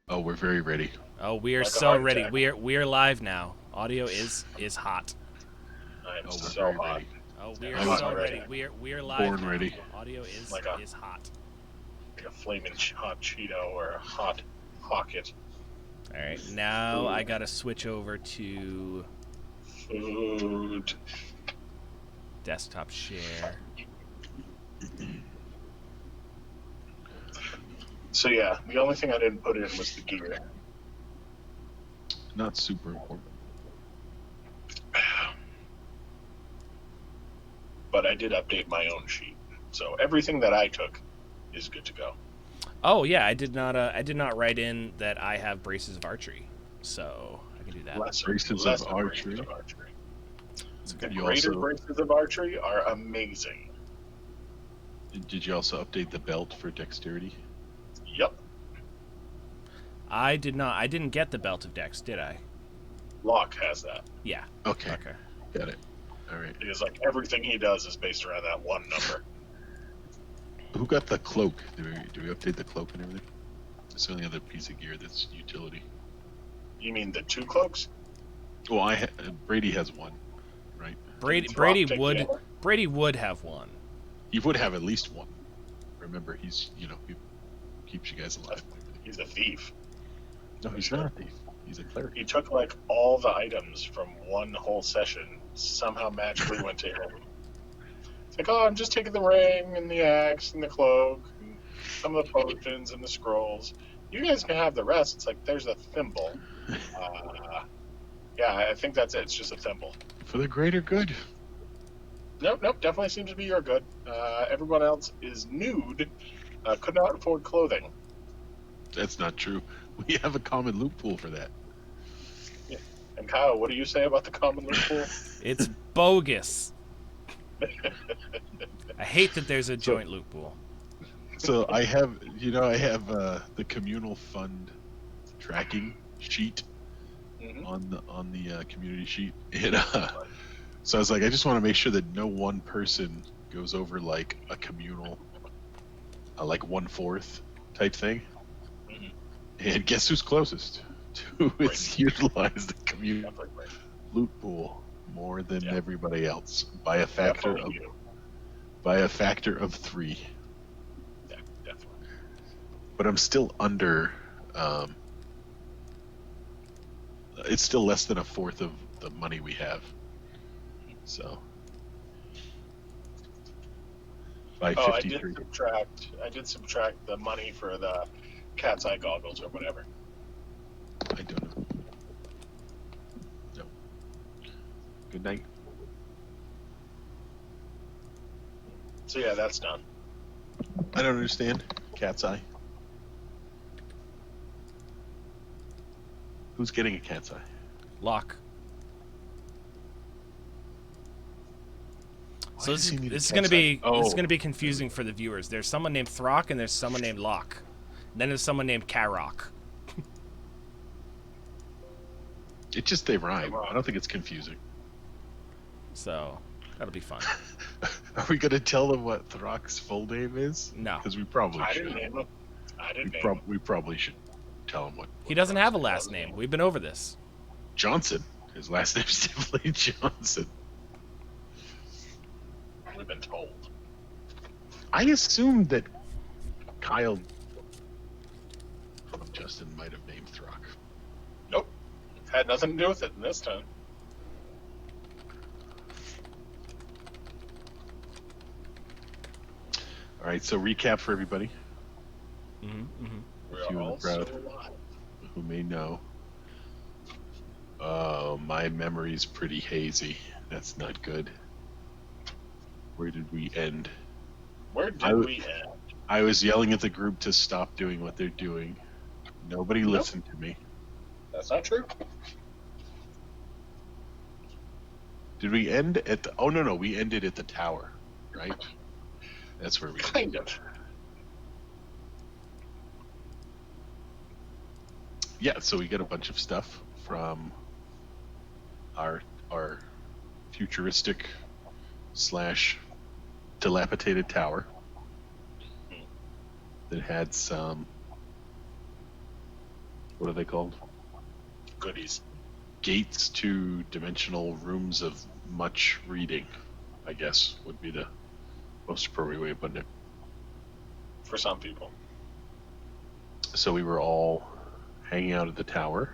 Oh, we're very ready. Oh, we are Like a so heart ready. attack. We are live now. Audio is hot. I am Oh, we're so very hot. ready. Oh, we are I'm so ready. ready. We are live Born now. ready. Audio Like a is hot. flaming hot Cheeto or a hot pocket. All right, now I gotta switch over to Food. desktop share. So yeah, the only thing I didn't put in was the gear. Not super important. But I did update my own sheet. So everything that I took is good to go. Oh yeah, I did not write in that I have braces of archery, so I can do that. Braces Lesser of archery. braces of archery. Okay. The You graded also braces of archery are amazing. did you also update the belt for dexterity? Yep. I did not. I didn't get the belt of dex, did I? Locke has that. Yeah. Okay. Okay. Got it. All right. Because like everything he does is based around that one number. Who got the cloak? Do we update the cloak and everything? It's the only other piece of gear that's utility. You mean the two cloaks? Well, Brady has one, right? Brady would have one. He would have at least one. Remember, he keeps you guys alive. He's a thief. No, he's not a thief. He's a cleric. He took like all the items from one whole session, somehow magically went to him. It's like, oh, I'm just taking the ring and the axe and the cloak and some of the potions and the scrolls. You guys can have the rest. It's like, there's a thimble. Yeah, I think that's it. It's just a thimble. For the greater good. Nope, definitely seems to be your good. Everyone else is nude, could not afford clothing. That's not true. We have a common loot pool for that. Yeah. And Kyle, what do you say about the common loot pool? It's bogus. I hate that there's a joint loot pool. So I have the communal fund tracking sheet on the community sheet, and so I was like, I just want to make sure that no one person goes over like a communal, like 1/4 type thing. Mhm. And guess who's closest to utilize the communal Right. loot pool more than Yeah. everybody else by a factor Definitely of 3. Yeah, definitely. But I'm still under. It's still less than 1/4 of the money we have. So. By 53. I did subtract the money for the cat's eye goggles or whatever. I don't know. No. Good night. So yeah, that's done. I don't understand. Cat's eye. Who's getting a cat's eye? Locke. Why So does he need a this is cat's gonna be eye? this is gonna be confusing for the viewers. There's someone named Throck and there's someone named Locke. Then there's someone named Karok. It's just they rhyme. I don't think it's confusing. So that'll be fun. Are we gonna tell them what Throck's full name is? No. Because we probably I should. didn't name him. I didn't name him. We probably should tell him what. He doesn't have a last name. We've been over this. Johnson. His last name's simply Johnson. We've been told. I assumed that Kyle from Justin might have named Throck. Nope. Had nothing to do with it this time. All right, so recap for everybody We're If you in the all crowd. still alive. who may know. My memory's pretty hazy. That's not good. Where did we end? Where did we end? I was yelling at the group to stop doing what they're doing. Nobody listened to me. That's not true. Did we end at the... Oh, no, we ended at the tower, right? That's where we ended. Kind of. Yeah, so we get a bunch of stuff from our futuristic / dilapidated tower that had some what are they called? Goodies. Gates to dimensional rooms of much reading, I guess, would be the most appropriate way of putting it. For some people. So we were all hanging out at the tower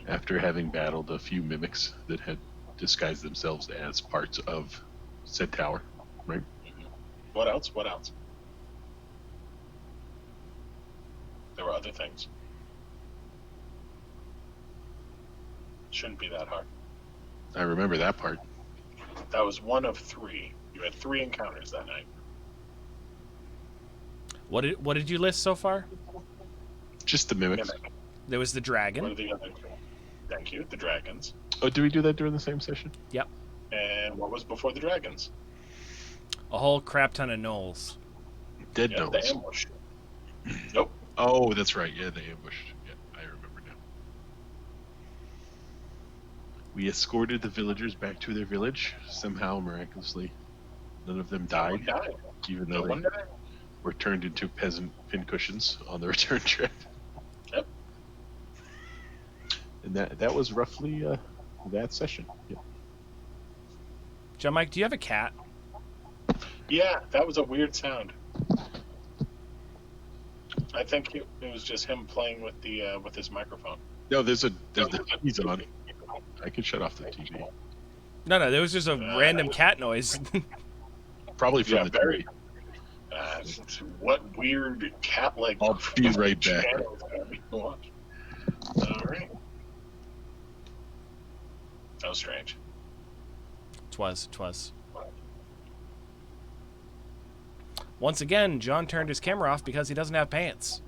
after having battled a few mimics that had disguised themselves as parts of said tower, right? What else? What else? There were other things. Shouldn't be that hard. I remember that part. That was one of 3. You had 3 encounters that night. What did you list so far? Just the mimics. Mimic. There was the What are dragon. the other 2? Thank you. The dragons. Oh, did we do that during the same session? Yep. And what was before the dragons? A whole crap ton of gnolls. Dead Yeah, the notes. ambush. Nope. Oh, that's right. Yeah, they ambushed. Yeah, I remember now. We escorted the villagers back to their village. Somehow, miraculously, none of them died, even though they were turned into peasant pincushions on the return trip. Yep. And that was roughly that session. Yeah. John Mike, do you have a cat? Yeah, that was a weird sound. I think it was just him playing with the with his microphone. No, there's the TV's on. I can shut off the TV. No, there was just a random cat noise. Probably from the very. TV. What weird cat-like? I'll be right back. All right. That was strange. Twas. Once again, John turned his camera off because he doesn't have pants.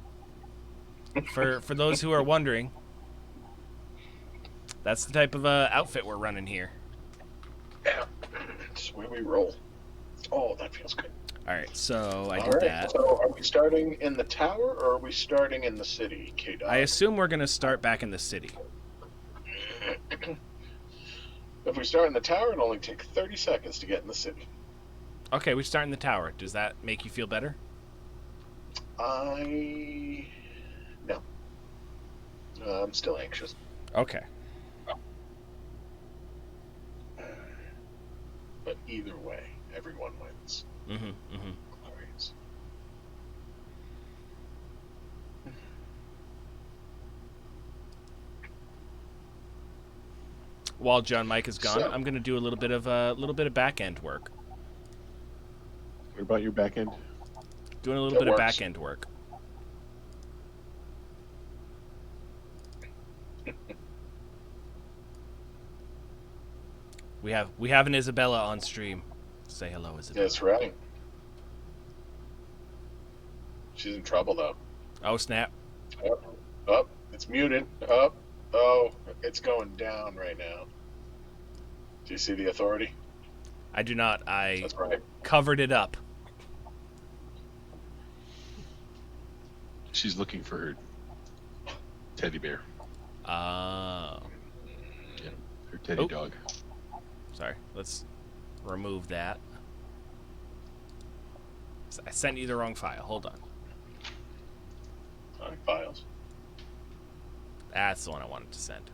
For those who are wondering, that's the type of outfit we're running here. Yeah, it's where we roll. Oh, that feels good. All right, so I All did right, that. so are we starting in the tower or are we starting in the city, K-Dog? I assume we're going to start back in the city. If we start in the tower, it'll only take 30 seconds to get in the city. Okay, we start in the tower. Does that make you feel better? No. I'm still anxious. Okay. But either way, everyone wins. Mm-hmm. Always. While John Mike is gone, So- I'm going to do a little bit of back end work. What about your back end? Doing a little That bit of works. back end work. We have an Isabella on stream. Say hello, Isabella. That's right. She's in trouble, though. Oh snap! Up. It's muted. Up. Oh, it's going down right now. Do you see the authority? I do not. I That's right. covered it up. She's looking for her teddy bear, Oh. her teddy Oh. dog. Sorry. Let's remove that. I sent you the wrong file. Hold on. All right, files. That's the one I wanted to send.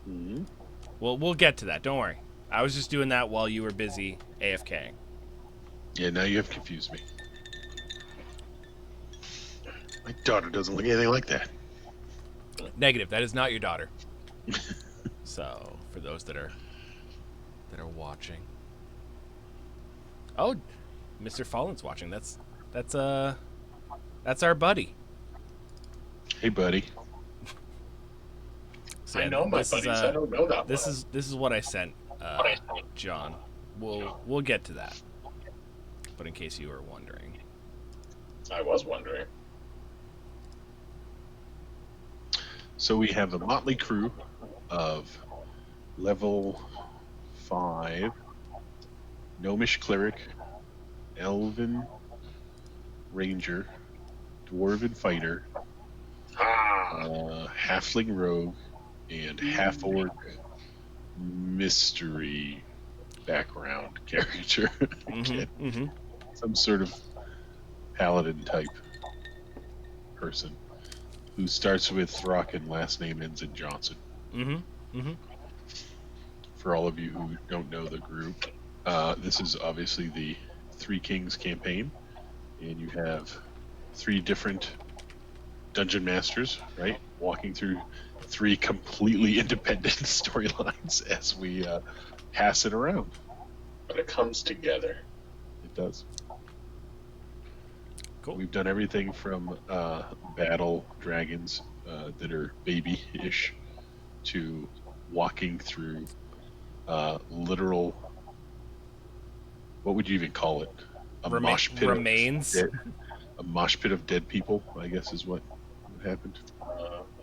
Mm-hmm. Well, we'll get to that. Don't worry. I was just doing that while you were busy AFKing. Yeah, now you have confused me. My daughter doesn't look anything like that. Negative. That is not your daughter. So, for those that are watching. Oh, Mr. Fallen's watching. That's our buddy. Hey, buddy. So, I know my this buddies. is, I don't know that This well. is what I sent John. We'll get to that. But in case you were wondering. I was wondering. So we have a motley crew of level 5 gnomish cleric, elven ranger, dwarven fighter, halfling rogue, and half-orc mystery background character. Mm-hmm. Some sort of paladin type person who starts with Throck and last name ends in Johnson. Mm-hmm. Mm-hmm. For all of you who don't know the group, this is obviously the Three Kings campaign, and you have 3 different dungeon masters, right, walking through 3 completely independent storylines as we pass it around. But it comes together. It does. Cool. We've done everything from battle dragons that are baby-ish to walking through literal, what would you even call it? A mosh pit remains. A mosh pit of dead people, I guess, is what happened.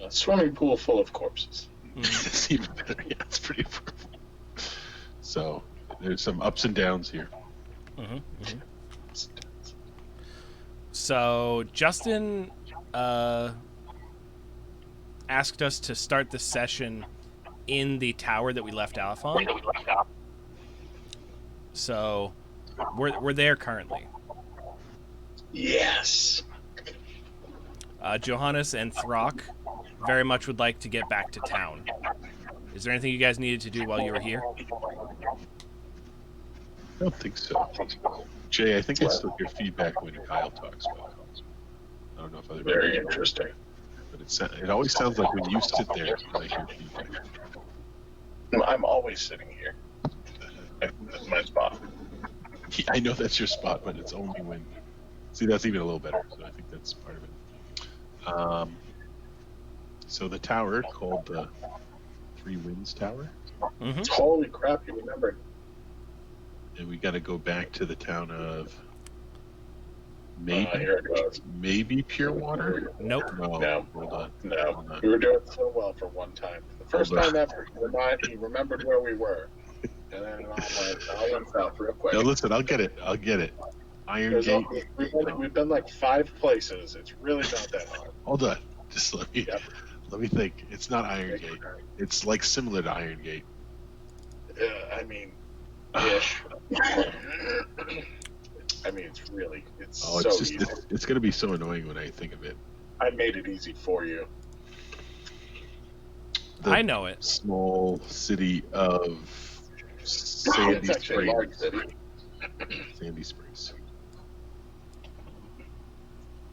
A swimming pool full of corpses. It's even better. Yeah, it's pretty perfect. So there's some ups and downs here. Mm-hmm. Mm-hmm. So Justin asked us to start the session in the tower that we left Alpha on. So we're there currently. Yes. Johannes and Throck very much would like to get back to town. Is there anything you guys needed to do while you were here? I don't think so. Jay, I think I still hear feedback when Kyle talks about it. I don't know if other people. Very interesting. But it always sounds like when you sit there, I hear feedback. I'm always sitting here. This is my spot. I know that's your spot, but it's only when. See, that's even a little better. So I think that's part of it. So the tower called the Three Winds Tower. Mm-hmm. Holy crap! You remembered. And we got to go back to the town of Here it goes. maybe Pure Water. Nope. No. Hold on. No. We were doing so well for one time. The first time ever. He remembered where we were. And then I went south real quick. No, listen, I'll get it. Iron Gate. We've been like 5 places. It's really not that hard. Hold on. Just let me think. It's not Iron Gate. It's like similar to Iron Gate. I mean, ish. I mean, it's so easy. It's going to be so annoying when I think of it. I made it easy for you. I know it. Small city of Sandy It's actually a large Springs. city. Sandy Springs.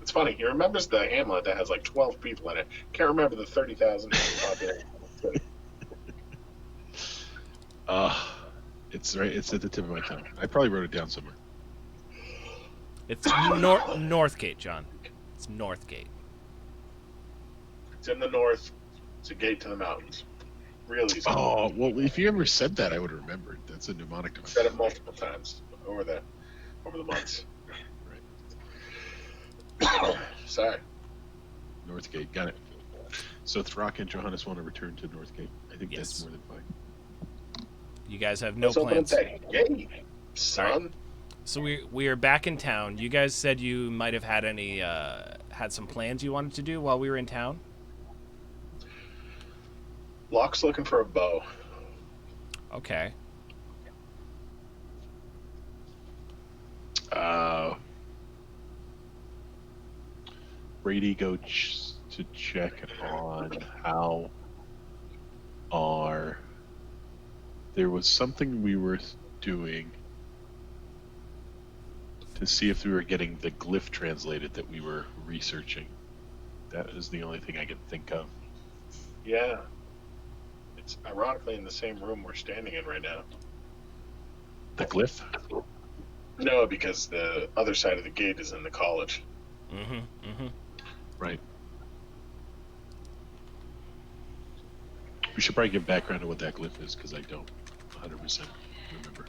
It's funny. He remembers the hamlet that has like 12 people in it. Can't remember the 30,000 population. It's right. It's at the tip of my tongue. I probably wrote it down somewhere. It's Northgate, John. It's Northgate. It's in the north. It's a gate to the mountains. Really. Oh well, if you ever said that, I would have remembered. That's a mnemonic device. Said it multiple times over the months. Right. Sorry. Northgate, got it. So Throck and Johannes want to return to Northgate. I think Yes. that's more than fine. You guys have no Let's open plans. that gate, son. So we are back in town. You guys said you might have had had some plans you wanted to do while we were in town. Locke's looking for a bow. Okay. Brady go to check on how there was something we were doing to see if we were getting the glyph translated that we were researching. That is the only thing I can think of. Yeah. It's ironically in the same room we're standing in right now. The glyph? No, because the other side of the gate is in the college. Mm-hmm. Mm-hmm. Right. We should probably give background to what that glyph is, because I don't 100% remember.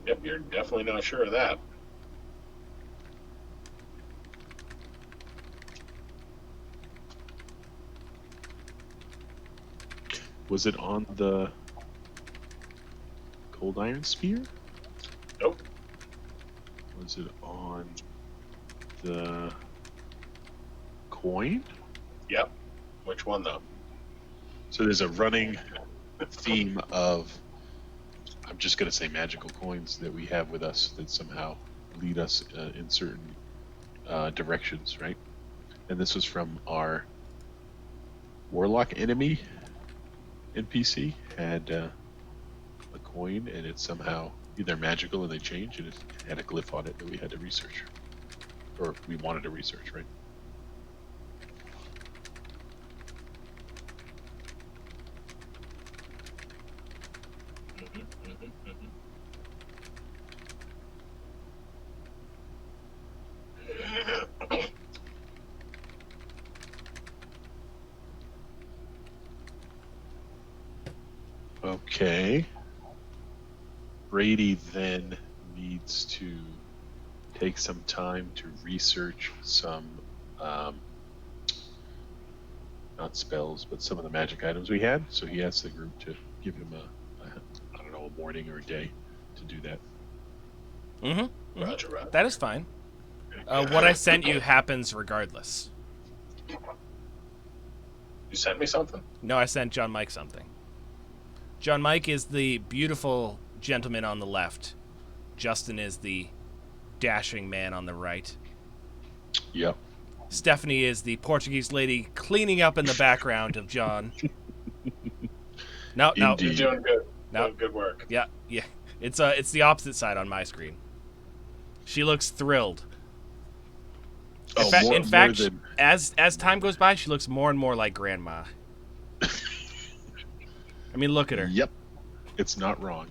Yep, you're definitely not sure of that. Was it on the cold iron spear? Nope. Was it on the coin? Yep. Which one, though? So there's a running theme of I'm just going to say magical coins that we have with us that somehow lead us in certain directions, right? And this was from our warlock enemy NPC had a coin, and it's somehow either magical and they change, and it had a glyph on it that we had to research, or we wanted to research, right? Okay. Brady then needs to take some time to research some, not spells, but some of the magic items we had. So he asked the group to give him I don't know, a morning or a day to do that. Mm-hmm. Roger. That is fine. What I sent you happens regardless. You sent me something? No, I sent John Mike something. John Mike is the beautiful gentleman on the left. Justin is the dashing man on the right. Yep. Stephanie is the Portuguese lady cleaning up in the background of John. No. You're doing good. No. Doing good work. Yeah. It's the opposite side on my screen. She looks thrilled. In fact, as time goes by, she looks more and more like Grandma. I mean, look at her. Yep. It's not wrong.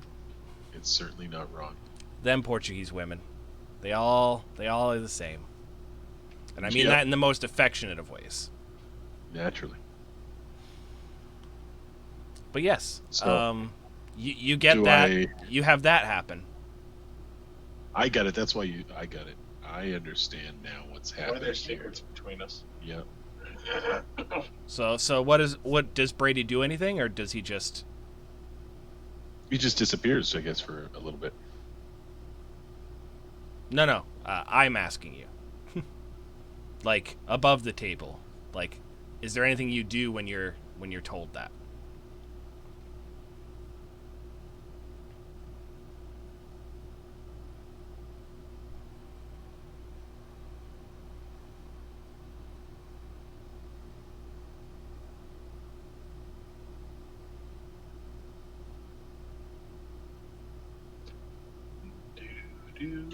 It's certainly not wrong. Them Portuguese women. They all are the same. And I mean that in the most affectionate of ways. Naturally. But yes, so, you get that. You have that happen. I got it. That's why I got it. I understand now what's happening. Why there's secrets between us? Yeah. So what does Brady do anything, or does he just? He just disappears, I guess, for a little bit. No. I'm asking you. Like above the table. Like, is there anything you do when you're told that?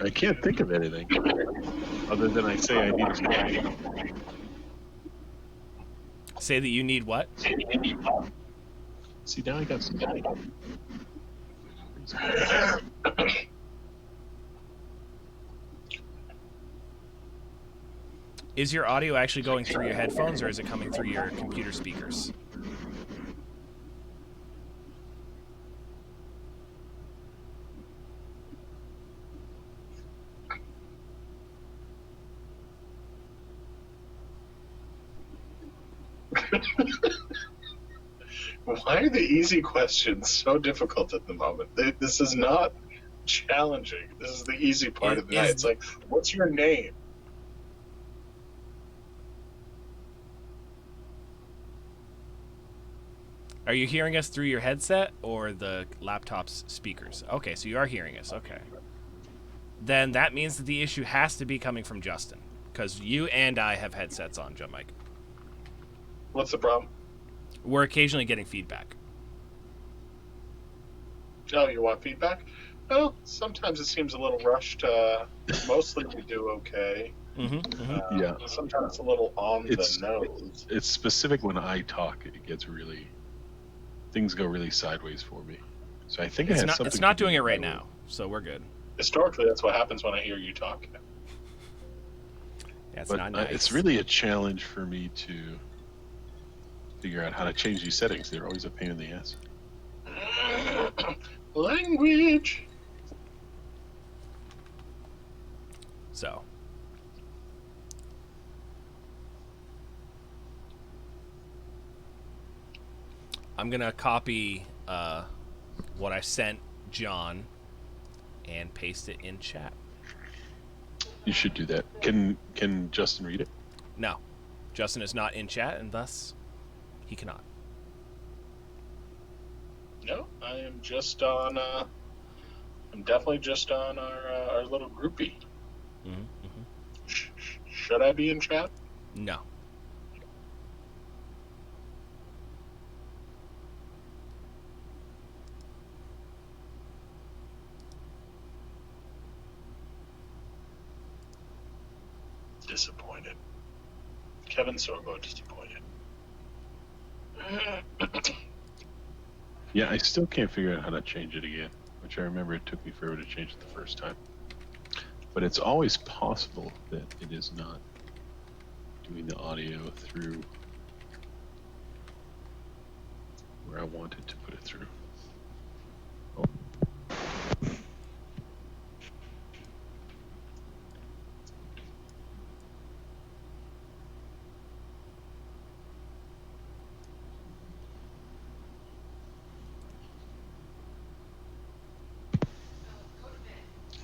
I can't think of anything other than I say I need a morning. Say that you need what? See, now I got some. Is your audio actually going through your headphones, or is it coming through your computer speakers? Why are the easy questions so difficult at the moment? This is not challenging. This is the easy part of the night. It's like, what's your name? Are you hearing us through your headset or the laptop's speakers? Okay, so you are hearing us. Okay. Then that means that the issue has to be coming from Justin, because you and I have headsets on, John Mike. What's the problem? We're occasionally getting feedback. Oh, you want feedback? Well, sometimes it seems a little rushed. Mostly we do okay. Yeah. Sometimes it's a little on the nose. It's specific when I talk. It gets really, things go really sideways for me. So I think it's not doing it right now, so we're good. Historically, that's what happens when I hear you talk. That's not nice. It's really a challenge for me to figure out how to change these settings. They're always a pain in the ass. Language. So. I'm going to copy what I sent John and paste it in chat. You should do that. Can Justin read it? No. Justin is not in chat, and thus he cannot. No, I am just on I'm definitely just on our little groupie. Should I be in chat? No. Disappointed. Kevin Sorbo disappointed. Yeah, I still can't figure out how to change it again, which I remember it took me forever to change it the first time. But it's always possible that it is not doing the audio through where I wanted to put it through. Oh.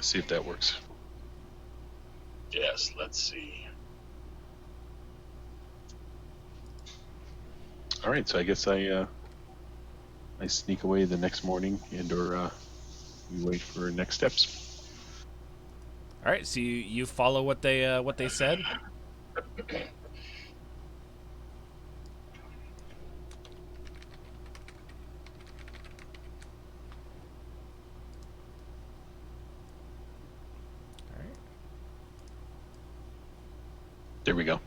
See if that works. Yes, let's see. All right, so I guess I sneak away the next morning, and/or we wait for next steps. All right, so you follow what they said. There we go.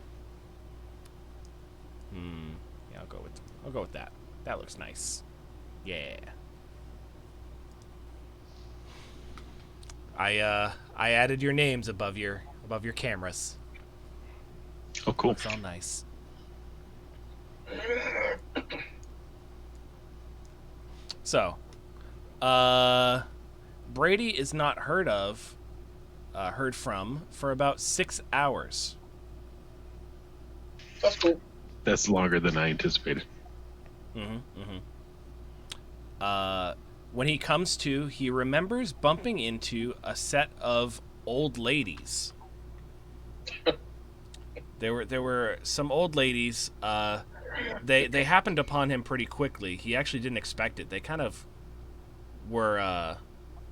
Yeah, I'll go with that. That looks nice. Yeah. I added your names above your cameras. Oh, cool. Looks all nice. So, Brady is not heard from for about 6 hours. That's cool. That's longer than I anticipated. When he comes to, he remembers bumping into a set of old ladies. There were some old ladies. They happened upon him pretty quickly. He actually didn't expect it. They kind of were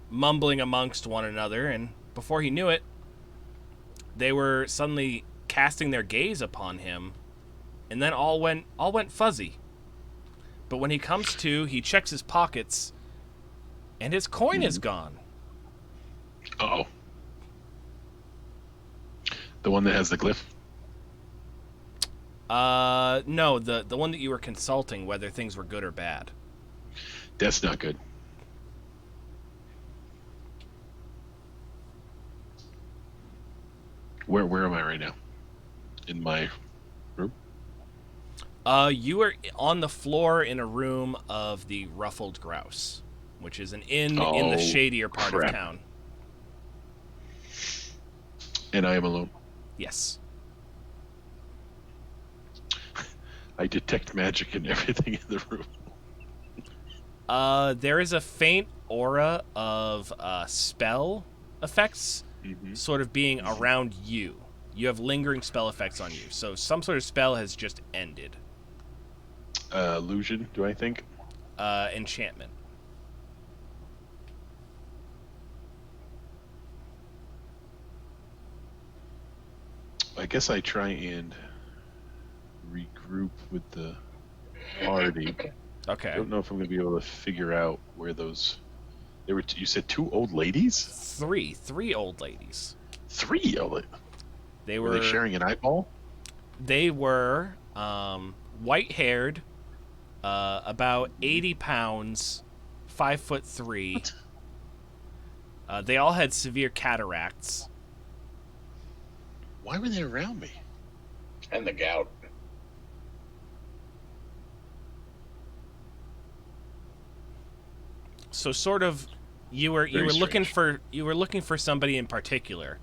mumbling amongst one another, and before he knew it, they were suddenly casting their gaze upon him, and then all went fuzzy. But when he comes to, he checks his pockets, and his coin is gone. Uh-oh. The one that has the glyph? No, the one that you were consulting, whether things were good or bad. That's not good. Where am I right now? In my room? You are on the floor in a room of the Ruffled Grouse, which is an inn in the shadier part of town. And I am alone. Yes. I detect magic in everything in the room. There is a faint aura of spell effects sort of being around you. You have lingering spell effects on you. So some sort of spell has just ended. Illusion, do I think? Enchantment. I guess I try and regroup with the party. Okay. I don't know if I'm going to be able to figure out where those... You said 2 old ladies? Three old ladies. 3 old ladies? Were they sharing an eyeball? They were white-haired, about 80 pounds, 5'3". They all had severe cataracts. Why were they around me? And the gout. So sort of, you were looking for somebody in particular,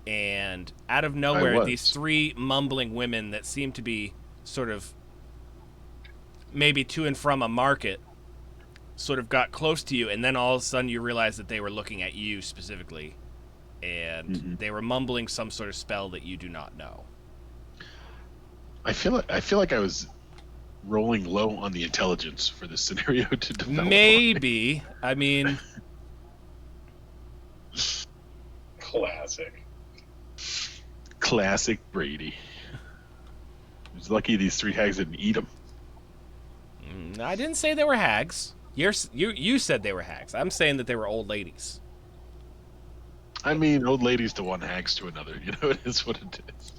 and out of nowhere, these 3 mumbling women that seemed to be sort of maybe to and from a market sort of got close to you, and then all of a sudden you realized that they were looking at you specifically, and they were mumbling some sort of spell that you do not know. I feel like I was rolling low on the intelligence for this scenario to develop. Maybe. I mean, Classic. Classic Brady. He's lucky these 3 hags didn't eat him. I didn't say they were hags. You said they were hags. I'm saying that they were old ladies. I mean, old ladies to one, hags to another. You know, it is what it is.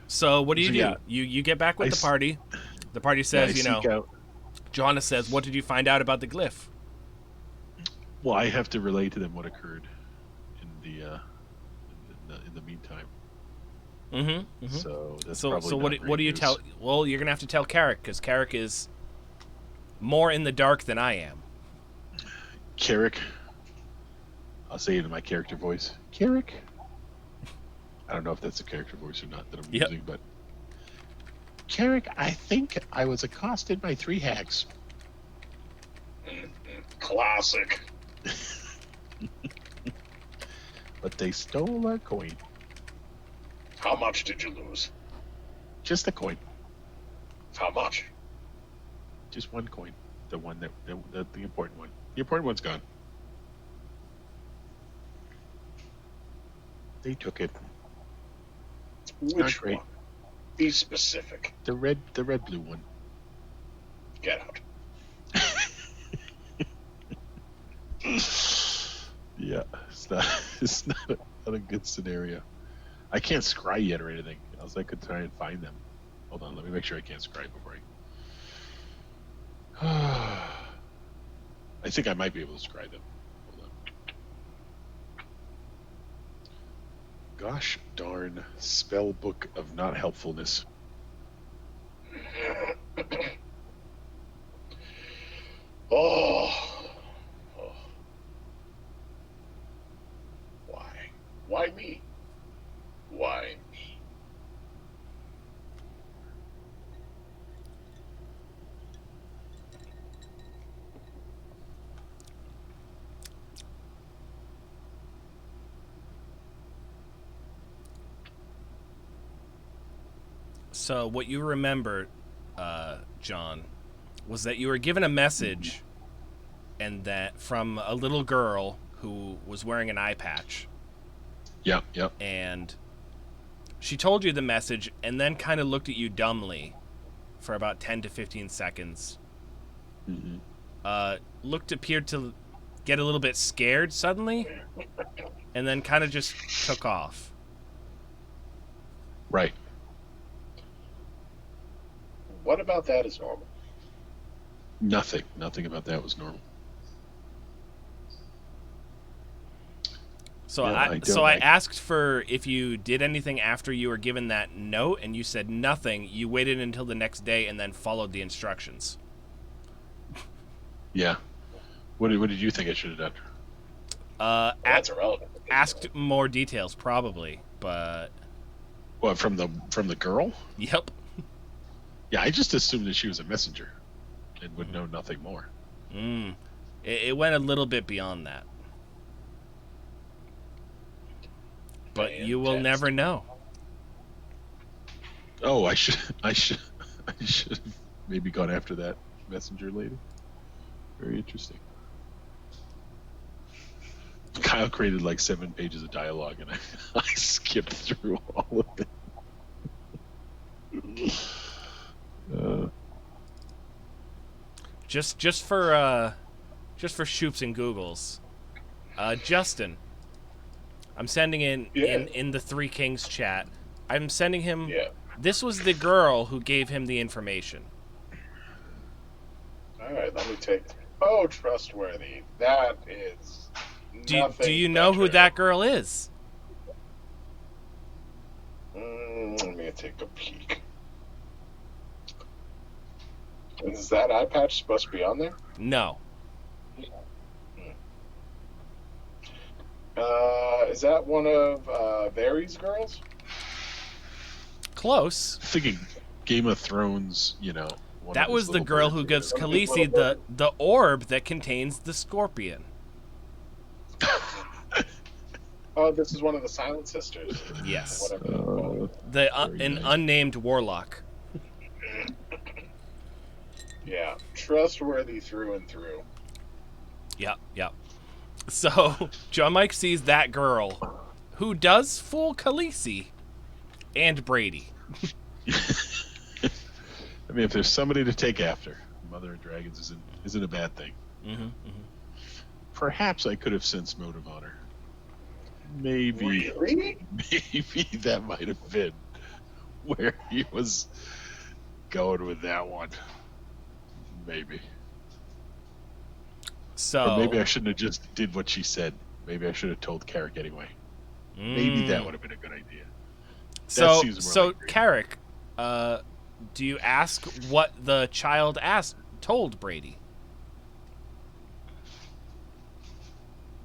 So what do you So, do? yeah. You get back with the party. The party says, I seek out. Johanna says, what did you find out about the glyph? Well, I have to relay to them what occurred in the meantime. Mm-hmm. So that's So probably what do you news. tell? Well, you're gonna have to tell Carrick because Carrick is more in the dark than I am. Carrick. I'll say it in my character voice. Carrick. I don't know if that's a character voice or not that I'm using, but Carrick, I think I was accosted by 3 hags. Classic. But they stole our coin. How much did you lose? Just the coin. How much? Just 1 coin. The one the important one. The important one's gone. They took it. Which great. one? Be specific. The red blue one. Get out. Yeah, it's not a good scenario. I can't scry yet or anything. Else I could try and find them. Hold on, let me make sure I can't scry before I. I think I might be able to scry them. Hold on. Gosh darn spell book of not helpfulness. Oh. Why me? Why me? So what you remember, John, was that you were given a message, and that from a little girl who was wearing an eye patch. Yep. And she told you the message and then kind of looked at you dumbly for about 10 to 15 seconds. Mm-hmm. Appeared to get a little bit scared suddenly, and then kind of just took off. Right. What about that is normal? Nothing about that was normal. So Yeah, I asked for if you did anything after you were given that note, and you said nothing. You waited until the next day and then followed the instructions. Yeah. What did you think I should have done? That's irrelevant. Asked more details, probably, but What, from the girl? yep. Yeah, I just assumed that she was a messenger and would know nothing more. It went a little bit beyond that. But you will never know. Oh, I should have maybe gone after that messenger lady. Very interesting. Kyle created like 7 pages of dialogue, and I skipped through all of it. Just for shoops and googles, Justin, I'm sending in the Three Kings chat. I'm sending him. Yeah. This was the girl who gave him the information. All right, let me take. Oh, trustworthy. That is. Do you know who that girl is? Let me take a peek. Is that eye patch supposed to be on there? No. Is that one of Varys' girls? Close. Thinking Game of Thrones, one That of was his the little girl birds who or gives whatever. Khaleesi the orb that contains the scorpion. Oh, this is one of the Silent Sisters. Yes. Whatever they're called. An unnamed warlock. Yeah, trustworthy through and through. Yep. So John Mike sees that girl, who does fool Khaleesi and Brady. I mean, if there's somebody to take after, Mother of Dragons isn't a bad thing. Mm-hmm. Perhaps I could have sensed motive on her. Maybe that might have been where he was going with that one. Maybe. So Or maybe I shouldn't have just did what she said. Maybe I should have told Carrick anyway. Maybe that would have been a good idea. So Carrick, do you ask what the child told Brady?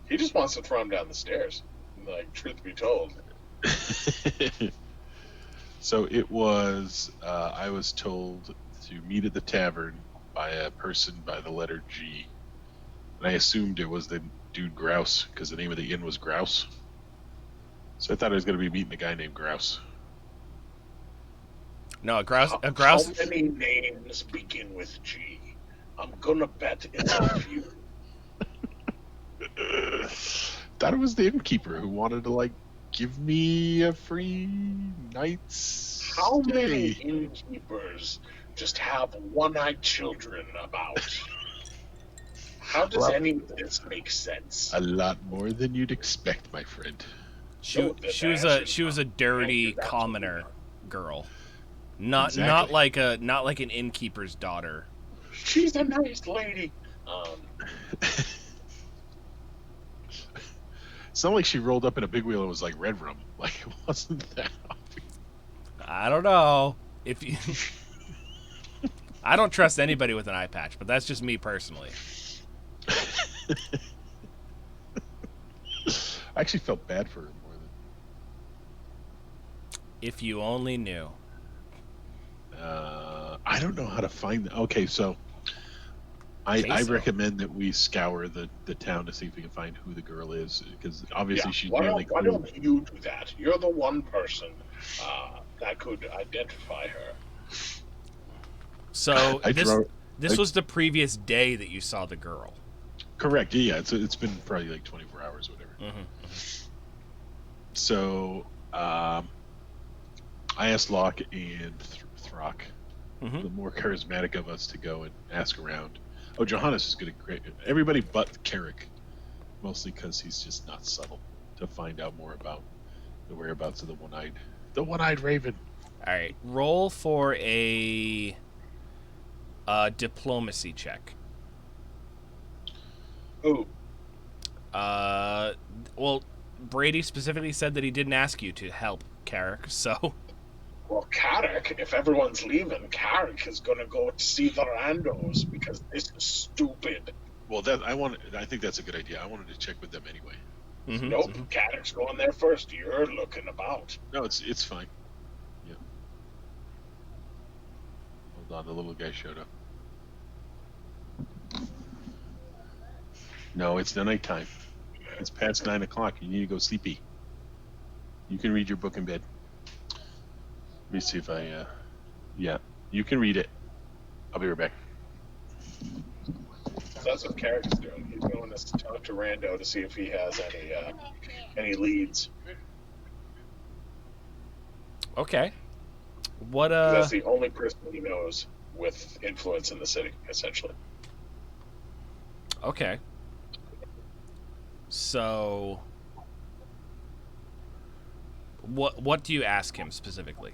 He just wants to throw him down the stairs. Like, truth be told. So it was, I was told to meet at the tavern by a person by the letter G. And I assumed it was the dude Grouse, because the name of the inn was Grouse. So I thought I was going to be meeting a guy named Grouse. No, a grouse. How many names begin with G? I'm gonna bet it's a few. Thought it was the innkeeper who wanted to, like, give me a free night's How stay. many innkeepers just have one-eyed children about? How does any of this make sense? A lot more than you'd expect, my friend. She was a dirty commoner girl, not like an innkeeper's daughter. She's a nice lady. It's not like she rolled up in a big wheel and was like red rum. Like, it wasn't that obvious. I don't know if you. I don't trust anybody with an eye patch, but that's just me personally. I actually felt bad for her more than. If you only knew. I don't know how to find. Okay, so I recommend that we scour the town to see if we can find who the girl is, because obviously she's why mainly. Why don't you do that? You're the one person that could identify her. So this was the previous day that you saw the girl. Correct. Yeah, it's been probably like 24 hours or whatever. Mm-hmm. So I asked Locke and Throck, the more charismatic of us, to go and ask around. Oh, Johannes is going to great. Everybody but Carrick, mostly because he's just not subtle, to find out more about the whereabouts of the one-eyed raven. All right, roll for a diplomacy check. Who? Well, Brady specifically said that he didn't ask you to help Carrick, so. Well, Carrick, if everyone's leaving, Carrick is going to go see the randos because this is stupid. Well, I think that's a good idea. I wanted to check with them anyway. Mm-hmm. Nope, Carrick's going there first. You're looking about. No, it's fine. Yeah. Hold on, the little guy showed up. No, it's the nighttime. It's past 9 o'clock. You need to go sleepy. You can read your book in bed. Let me see if yeah, you can read it. I'll be right back. So that's what Carrick is doing. He's going to talk to Rando to see if he has any leads. Okay. What That's the only person he knows with influence in the city, essentially. Okay. So what do you ask him specifically?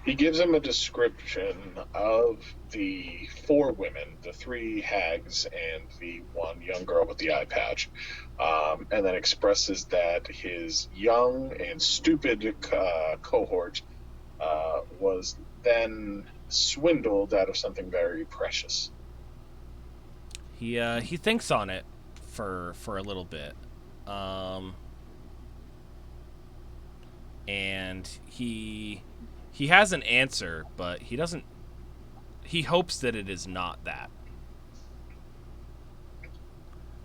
He gives him a description of the 4 women, the 3 hags and the 1 young girl with the eye patch, and then expresses that his young and stupid cohort was then swindled out of something very precious. He thinks on it for a little bit, and he has an answer, but he doesn't. He hopes that it is not that,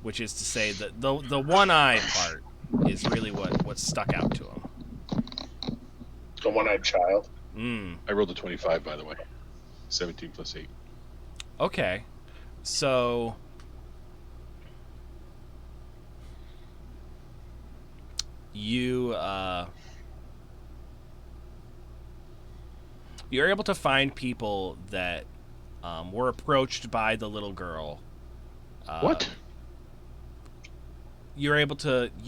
which is to say that the one-eyed part is really what stuck out to him. The one-eyed child. I rolled a 25, by the way. 17 plus 8. Okay, so you're able to find people that were approached by the little girl. What? You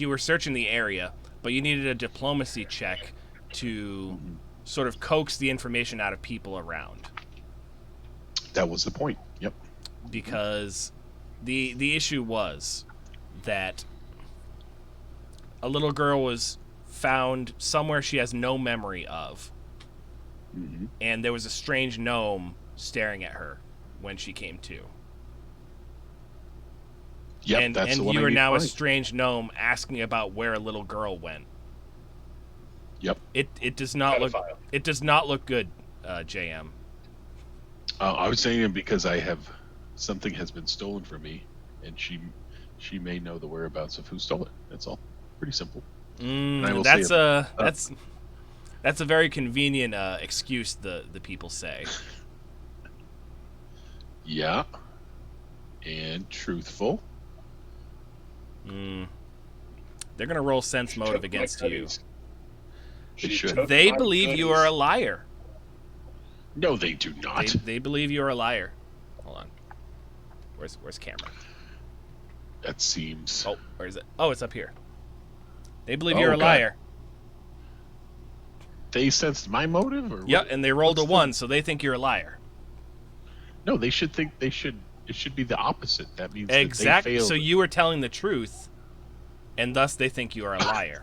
were searching the area, but you needed a diplomacy check to sort of coax the information out of people around. That was the point. Yep. Because the issue was that a little girl was found somewhere she has no memory of. And there was a strange gnome staring at her when she came to. Yep, that's the one. And you I are need now to a find. strange gnome asking about where a little girl went. Yep. It does not look good, JM. I was saying it because something has been stolen from me, and she may know the whereabouts of who stole it. That's all. Pretty simple. That's a very convenient excuse the people say. Yeah. And truthful. They're gonna roll sense motive against you. They believe you are a liar. No, they do not. They believe you are a liar. Hold on. Where's camera? That seems. Oh, where is it? Oh, it's up here. They believe you're a liar. They sensed my motive, or yeah, and they rolled a 1, so they think you're a liar. No, they should think they should. It should be the opposite. That means exactly. That they failed. So you were telling the truth, and thus they think you are a liar.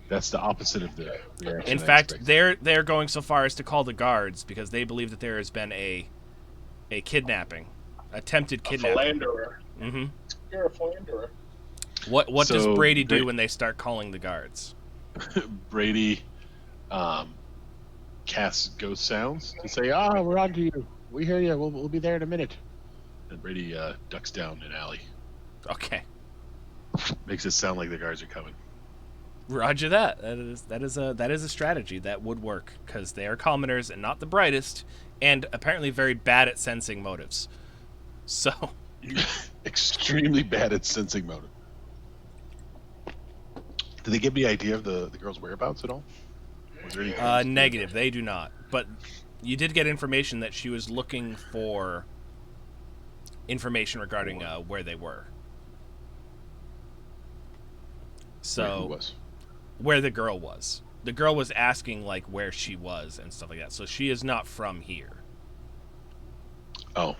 That's the opposite of the reaction. In fact, they're going so far as to call the guards because they believe that there has been a kidnapping, attempted kidnapping. A philanderer. Mm-hmm. You're a philanderer. What does Brady do when they start calling the guards? Brady casts ghost sounds to say, we're on to you. We hear you. We'll be there in a minute. And Brady ducks down an alley. Okay. Makes it sound like the guards are coming. Roger that. That is a strategy that would work because they are commoners and not the brightest, and apparently very bad at sensing motives. So, extremely bad at sensing motive. Did they give me an idea of the girl's whereabouts at all? Was there any negative. They do not. But you did get information that she was looking for information regarding where they were. So, where the girl was. The girl was asking like where she was and stuff like that. So she is not from here. Oh,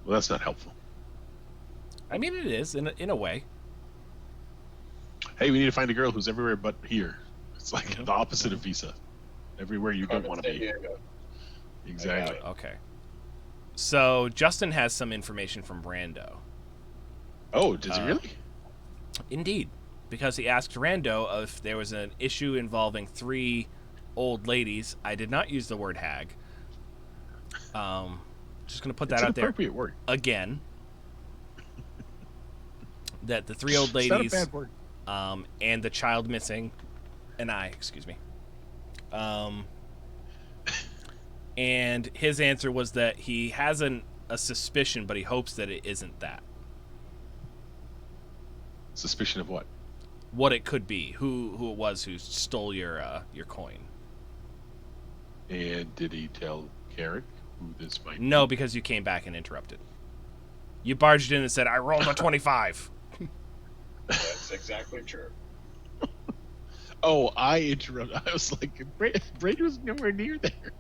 well, that's not helpful. I mean, it is in a way. Hey, we need to find a girl who's everywhere but here. It's like the opposite of Visa. Everywhere you don't want to be. Exactly. Okay. So Justin has some information from Rando. Oh, does he really? Indeed. Because he asked Rando if there was an issue involving 3 old ladies. I did not use the word hag. Just going to put that out there appropriate word. Again. That the 3 old ladies it's not a bad word. And the child missing excuse me. And his answer was that he has a suspicion, but he hopes that it isn't that. Suspicion of what? What it could be, who it was who stole your coin. And did he tell Karen who this might be? No, because you came back and interrupted. You barged in and said, I rolled a 25. That's exactly true. Oh, I interrupted. I was like, Brady was nowhere near there.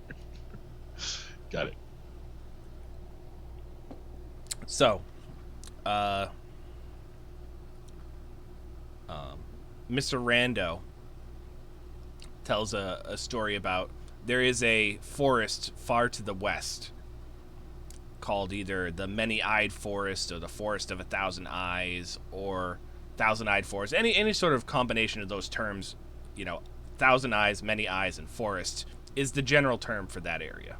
Got it. So, Mr. Rando tells a story about there is a forest far to the west called either the Many-Eyed Forest or the Forest of 1,000 Eyes or Thousand-Eyed Forest. Any sort of combination of those terms, 1,000 Eyes, Many Eyes, and Forest is the general term for that area.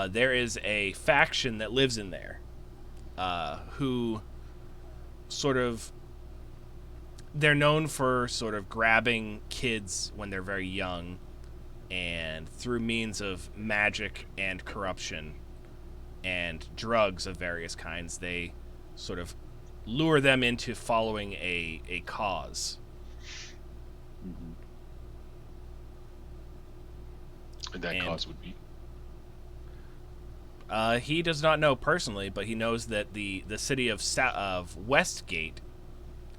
There is a faction that lives in there who sort of... They're known for sort of grabbing kids when they're very young, and through means of magic and corruption and drugs of various kinds, they sort of lure them into following a cause. Mm-hmm. And that cause would be? He does not know personally, but he knows that the city of Westgate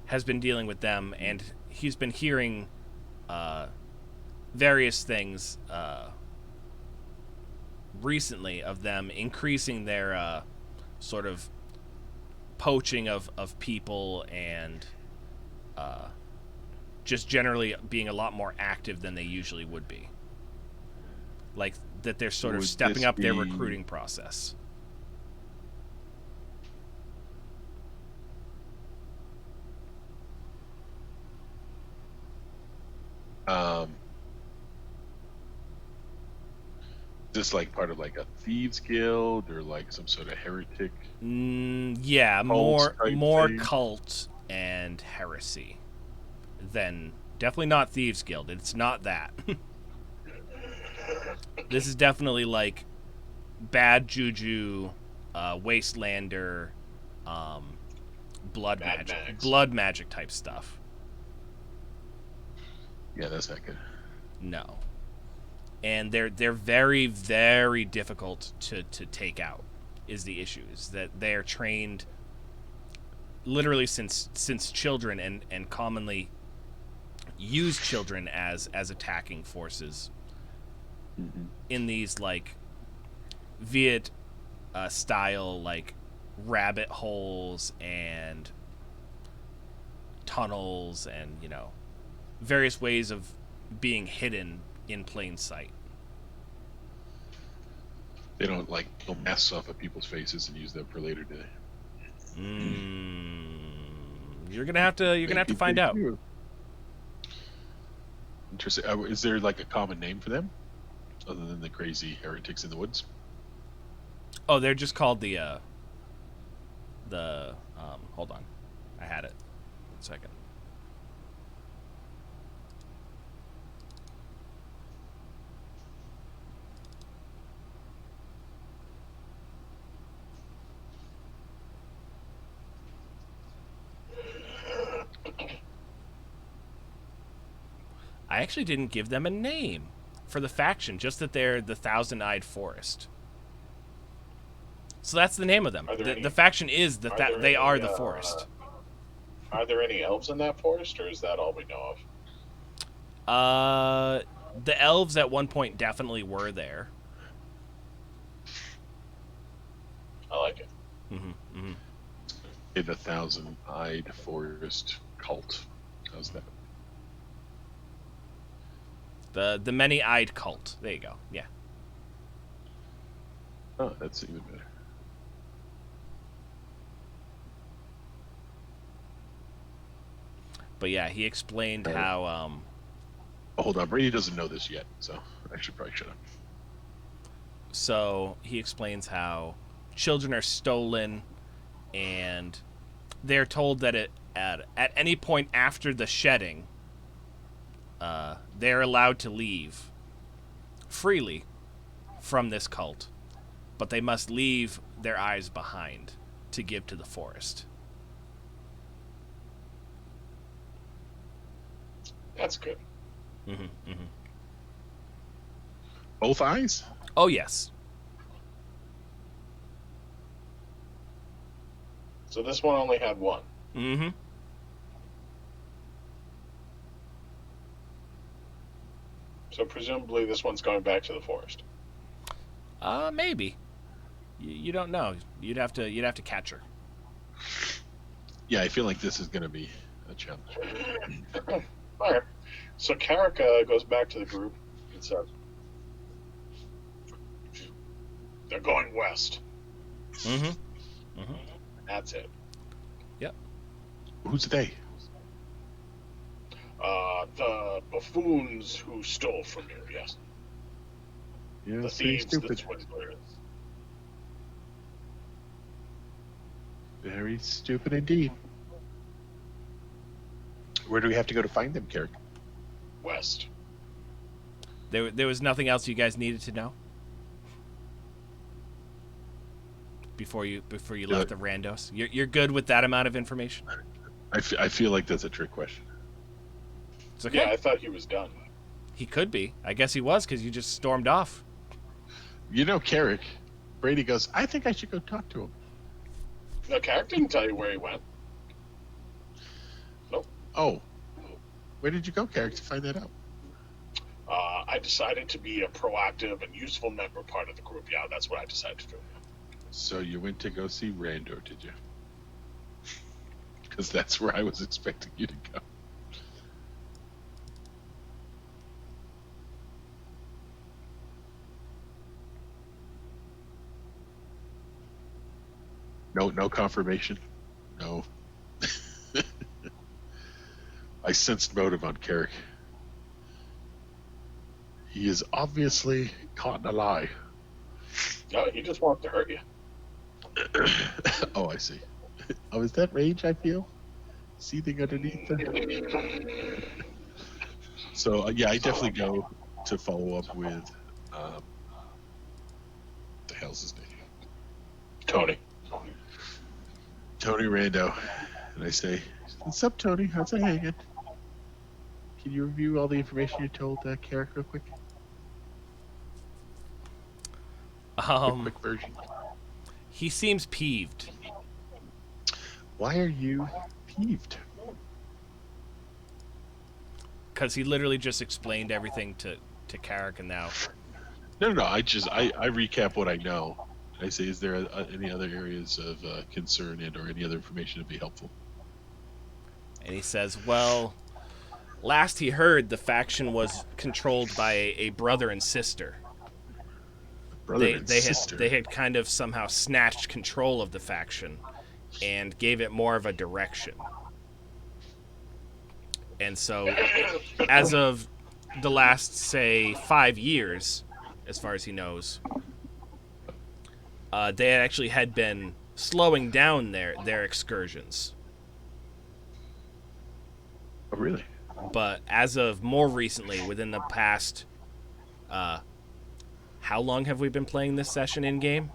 has been dealing with them, and he's been hearing various things recently of them increasing their sort of poaching of people and just generally being a lot more active than they usually would be. Like that they're sort of stepping up their recruiting process. This like part of like a thieves guild or like some sort of heretic? Yeah, more thing? cult and heresy than definitely not thieves guild. It's not that. This is definitely like bad juju, wastelander, blood magic type stuff. Yeah, that's not good. No. And they're very, very difficult to take out is the issue. Is that they're trained literally since children and commonly use children as attacking forces in these like Viet style like rabbit holes and tunnels and various ways of being hidden in plain sight. They don't like pull masks off of people's faces and use them for later day. You're gonna have to find out. Interesting. Is there like a common name for them, other than the crazy heretics in the woods? Oh, they're just called the hold on, I had it. 1 second. I actually didn't give them a name for the faction, just that they're the Thousand-Eyed Forest. So that's the name of them. The faction is they are the forest. Are there any elves in that forest, or is that all we know of? The elves at one point definitely were there. I like it. The Thousand-Eyed Forest cult. How's that? The many-eyed cult. There you go. Yeah. Oh, that's even better. But yeah, he explained how. Hold on, Brady doesn't know this yet, so I should probably shut up. So he explains how children are stolen, and they're told that at any point after the shedding, they're allowed to leave freely from this cult, but they must leave their eyes behind to give to the forest. That's good. Both eyes? Oh, yes. So this one only had one. So presumably this one's going back to the forest. Maybe. You don't know. You'd have to catch her. Yeah, I feel like this is going to be a challenge. All right. So Karaka goes back to the group and says, "They're going west." That's it. Yep. Who's they? The buffoons who stole from you. Yes. Yeah, The thieves, the swindlers. Very stupid indeed. Where do we have to go to find them, Carrick? West. There was nothing else you guys needed to know? before you left the randos? You're good with that amount of information? I feel like that's a trick question. It's okay. Yeah, I thought he was done. He could be. I guess he was because you just stormed off. You know, Carrick, Brady goes, I think I should go talk to him. No, Carrick didn't tell you where he went. Nope. Oh. Where did you go, Carrick, to find that out? I decided to be a proactive and useful member part of the group. Yeah, that's what I decided to do. So you went to go see Rando, did you? Because that's where I was expecting you to go. No confirmation. No. I sensed motive on Carrick. He is obviously caught in a lie. No, he just wanted to hurt you. Oh, I see. Oh, is that rage I feel? Seething underneath the... So, yeah, I definitely go to follow up with... the hell's his name? Tony. Tony Rando. And I say, what's up, Tony? How's it hanging? Can you review all the information you told Carrick real quick? Quick version. He seems peeved. Why are you peeved? Because he literally just explained everything to Carrick, and now... No. I recap what I know. I say, is there any other areas of concern and or any other information that'd be helpful? And he says, well, last he heard, the faction was controlled by a brother and sister. They had kind of somehow snatched control of the faction and gave it more of a direction. And so, as of the last, say, 5 years, as far as he knows, they actually had been slowing down their excursions. Oh, really? But as of more recently, within the past... how long have we been playing this session in-game?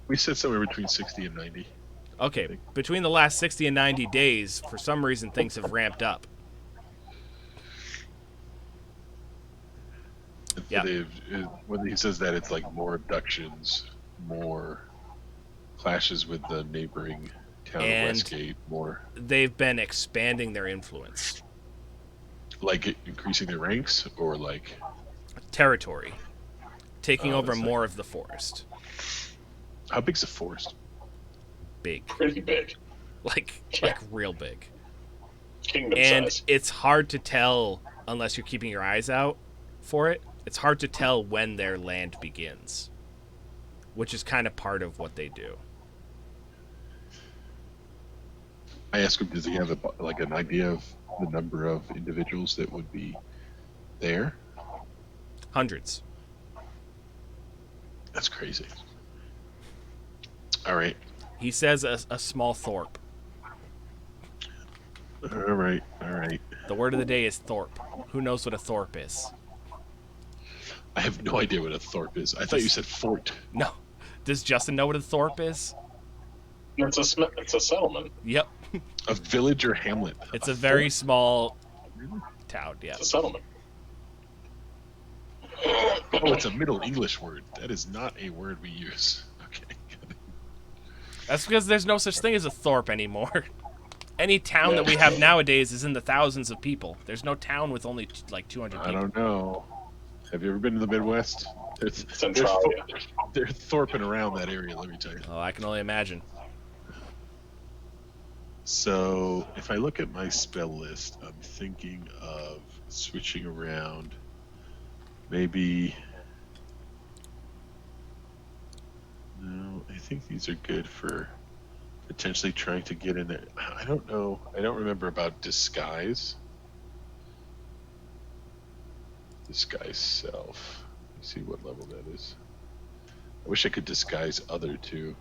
We said somewhere between 60 and 90. Okay, between the last 60 and 90 days, for some reason, things have ramped up. Yeah. When he says that, it's like more abductions, more clashes with the neighboring town of Westgate, more... They've been expanding their influence. Like increasing their ranks, or like... Territory. Taking over more of the forest. How big's the forest? Big. Pretty big. Like real big. Kingdom and size. It's hard to tell, unless you're keeping your eyes out for it, it's hard to tell when their land begins. Which is kind of part of what they do. I asked him, does he have an idea of the number of individuals that would be there? Hundreds. That's crazy. All right. He says a small thorp. All right. The word of the day is thorp. Who knows what a thorp is? I have no idea what a thorp is. I thought you said fort. No. Does Justin know what a thorp is? It's a settlement. Yep. A village or hamlet. It's a very small town, yeah. It's a settlement. Oh, it's a Middle English word. That is not a word we use. Okay. That's because there's no such thing as a thorp anymore. Any town that we have nowadays is in the thousands of people. There's no town with only like 200 people. I don't know. Have you ever been to the Midwest? Centralia. They're thorping around that area, let me tell you. Oh, I can only imagine. So, if I look at my spell list, I'm thinking of switching around. Maybe... No, I think these are good for potentially trying to get in there. I don't know. I don't remember about disguise. Disguise self. Let me see what level that is. I wish I could disguise other too.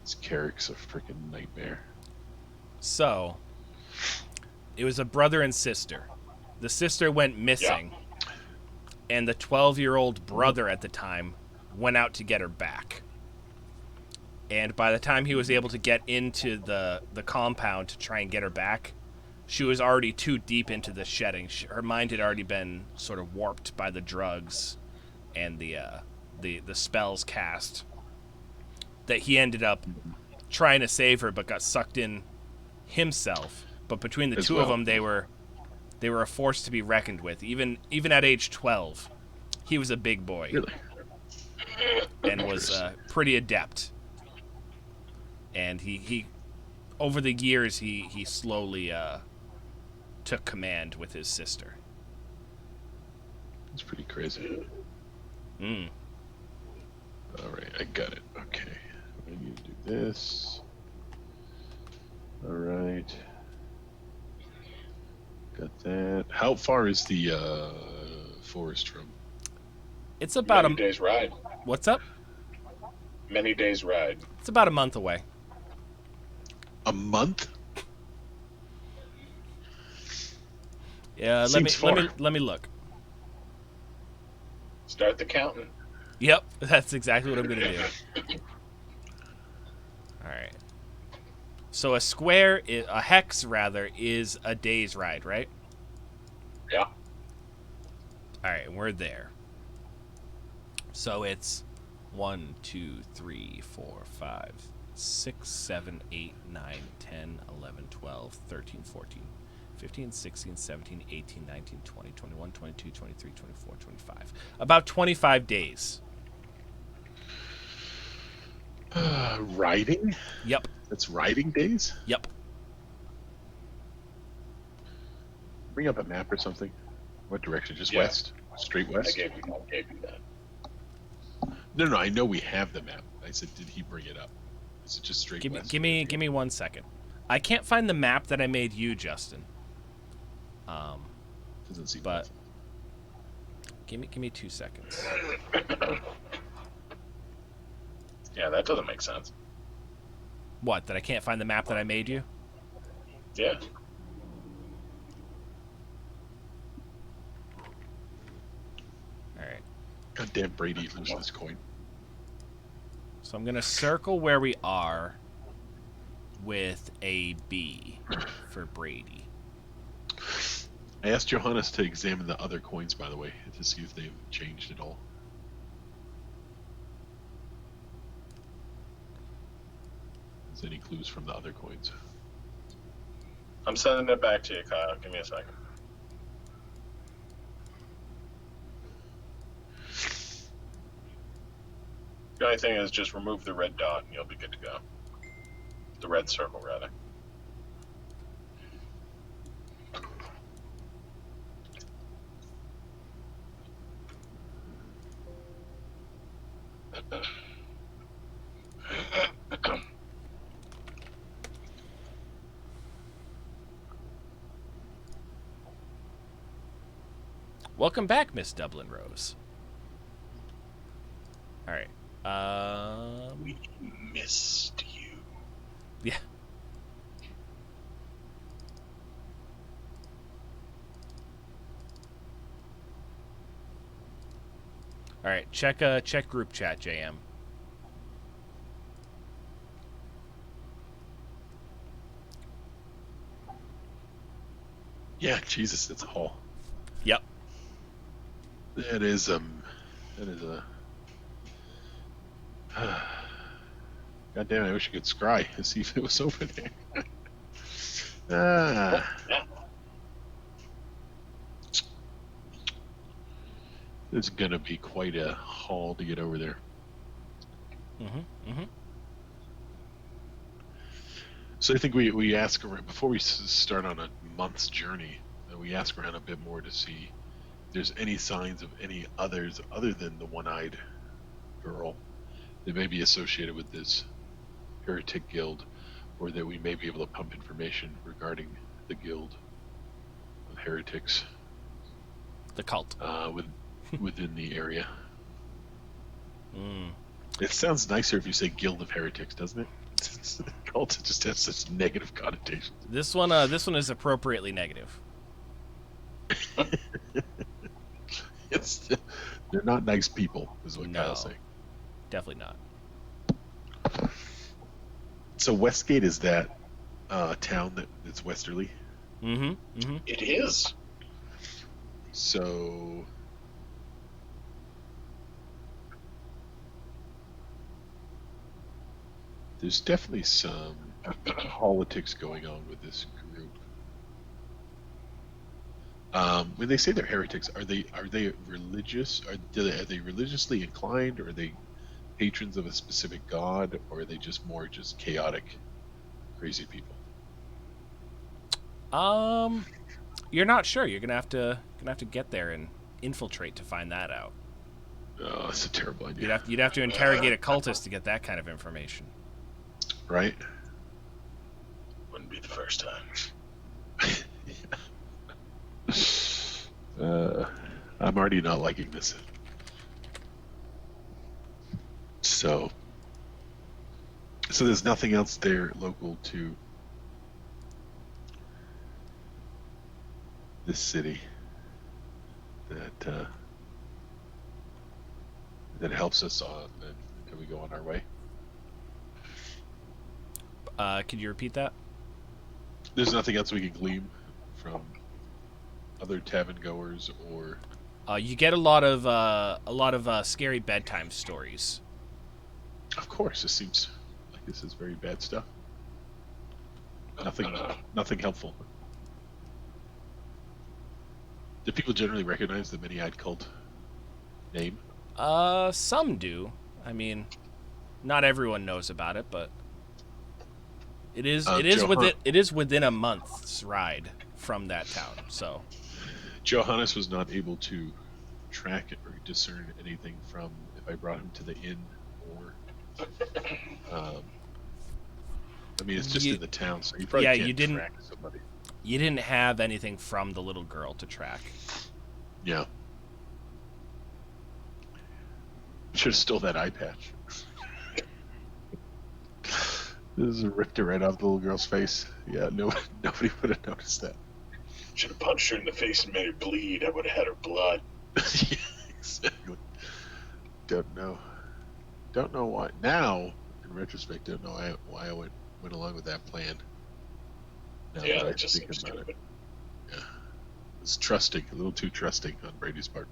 This Carrick's a freaking nightmare. So, it was a brother and sister. The sister went missing, and the 12-year-old brother at the time went out to get her back. And by the time he was able to get into the compound to try and get her back, she was already too deep into the shedding. Her mind had already been sort of warped by the drugs and the spells cast, that he ended up trying to save her but got sucked in himself. But between the two of them, they were a force to be reckoned with. Even at age 12, he was a big boy. Really? And was pretty adept. And he over the years, he slowly took command with his sister. It's pretty crazy. Mm. All right, I got it. Okay, I need to do this. All right, got that. How far is the forest from? It's about Many days ride. What's up? Many days ride. It's about a month away. A month? Yeah, Seems let me look. Start the counting. Yep, that's exactly what I'm gonna do. All right. So a hex rather, is a day's ride, right? Yeah. All right, we're there. So it's 1, 2, 3, 4, 5, 6, 7, 8, 9, 10, 11, 12, 13, 14, 15, 16, 17, 18, 19, 20, 21, 22, 23, 24, 25. About 25 days. Riding? Yep. That's riding days? Yep. Bring up a map or something. What direction? Just Yeah. west? Straight west? I gave you that. No, I know we have the map. I said, did he bring it up? Is it just straight west? Give me 1 second. I can't find the map that I made you, Justin. Doesn't seem but like give me 2 seconds. Yeah, that doesn't make sense. What? That I can't find the map that I made you? Yeah. All right. Goddamn Brady, lose this coin. So I'm gonna circle where we are with a B for Brady. I asked Johannes to examine the other coins, by the way, to see if they've changed at all. Is there any clues from the other coins? I'm sending it back to you, Kyle. Give me a second. The only thing is just remove the red dot and you'll be good to go. The red circle, rather. Welcome back, Miss Dublin Rose. All right. We missed you. Yeah. All right. Check group chat, JM. Yeah, Jesus, it's a hall. Yep. That is a. God damn it! I wish I could scry and see if it was over there. Yeah. It's gonna be quite a haul to get over there. So I think we ask around before we start on a month's journey. We ask around a bit more to see if there's any signs of any others other than the one-eyed girl that may be associated with this heretic guild, or that we may be able to pump information regarding the guild of heretics, The cult. within the area. Mm. It sounds nicer if you say guild of heretics, doesn't it? Cult just has such negative connotations. This one is appropriately negative. They're not nice people, is what No. Kyle's saying. Definitely not. So Westgate is that town that's westerly. Mm-hmm. Mm-hmm. It is. So there's definitely some politics going on with this group. When they say they're heretics, are they religious? Are they religiously inclined, or are they patrons of a specific god, or are they just more just chaotic, crazy people? You're not sure. You're gonna have to get there and infiltrate to find that out. Oh, that's a terrible idea. You'd have to interrogate a cultist to get that kind of information. Right? Wouldn't be the first time. I'm already not liking this. So there's nothing else there local to this city that helps us on, and can we go on our way? Could you repeat that? There's nothing else we can glean from other tavern goers, or You get a lot of scary bedtime stories. of course, this seems like this is very bad stuff. Nothing helpful. Do people generally recognize the many-eyed cult name? Some do. I mean, not everyone knows about it, but it is within a month's ride from that town. So Johannes was not able to track or discern anything from if I brought him to the inn, or I mean, it's just in the town, so you probably can't track somebody. You didn't have anything from the little girl to track. Yeah. Should have stole that eye patch. This is ripped it right off the little girl's face. Yeah, nobody would have noticed that. Should have punched her in the face and made her bleed. I would have had her blood. Yeah, exactly. Don't know why. Now, in retrospect, don't know why I went along with that plan. Now Yeah, that I that just think seems about stupid. it. Yeah. It's trusting, a little too trusting on Brady's part.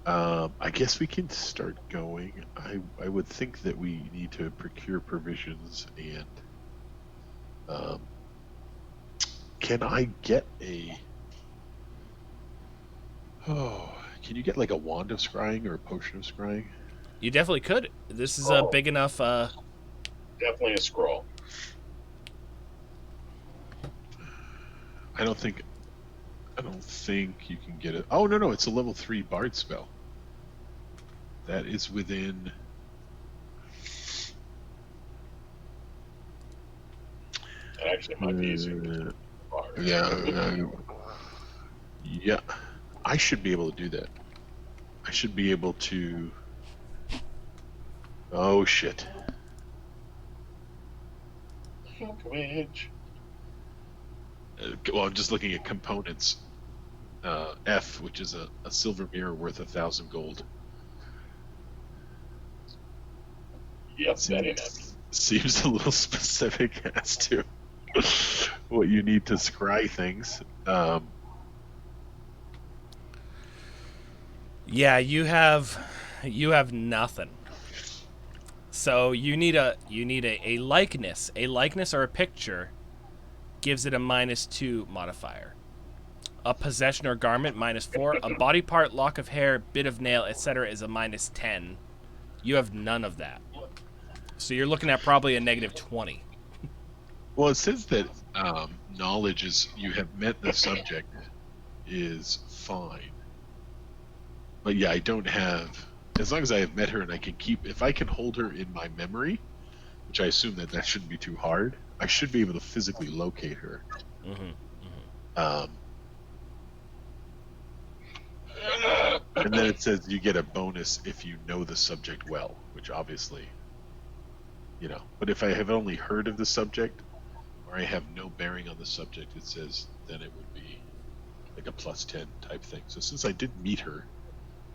I guess we can start going. I would think that we need to procure provisions, and can I get can you get like a wand of scrying or a potion of scrying? You definitely could. This is a big enough. Definitely a scroll. I don't think you can get it. Oh no, it's a level 3 bard spell. That is within. It actually might be easier. Yeah. I should be able to do that. I should be able to. Oh shit. Language. Well, I'm just looking at components. F, which is a silver mirror worth 1,000 gold. Yep, that ain't it. Seems a little specific as to what you need to scry things. Yeah, you have nothing. So you need a likeness. A likeness or a picture gives it a -2 modifier. A possession or garment -4. A body part, lock of hair, bit of nail, etc. is a -10. You have none of that. So you're looking at probably a -20. Well, it says that knowledge is you have met the subject is fine. But yeah, I don't have. As long as I have met her and I can if I can hold her in my memory, which I assume that shouldn't be too hard, I should be able to physically locate her. And then it says you get a bonus if you know the subject well, which obviously, but if I have only heard of the subject, or I have no bearing on the subject, it says then it would be like a +10 type thing. So since I did meet her,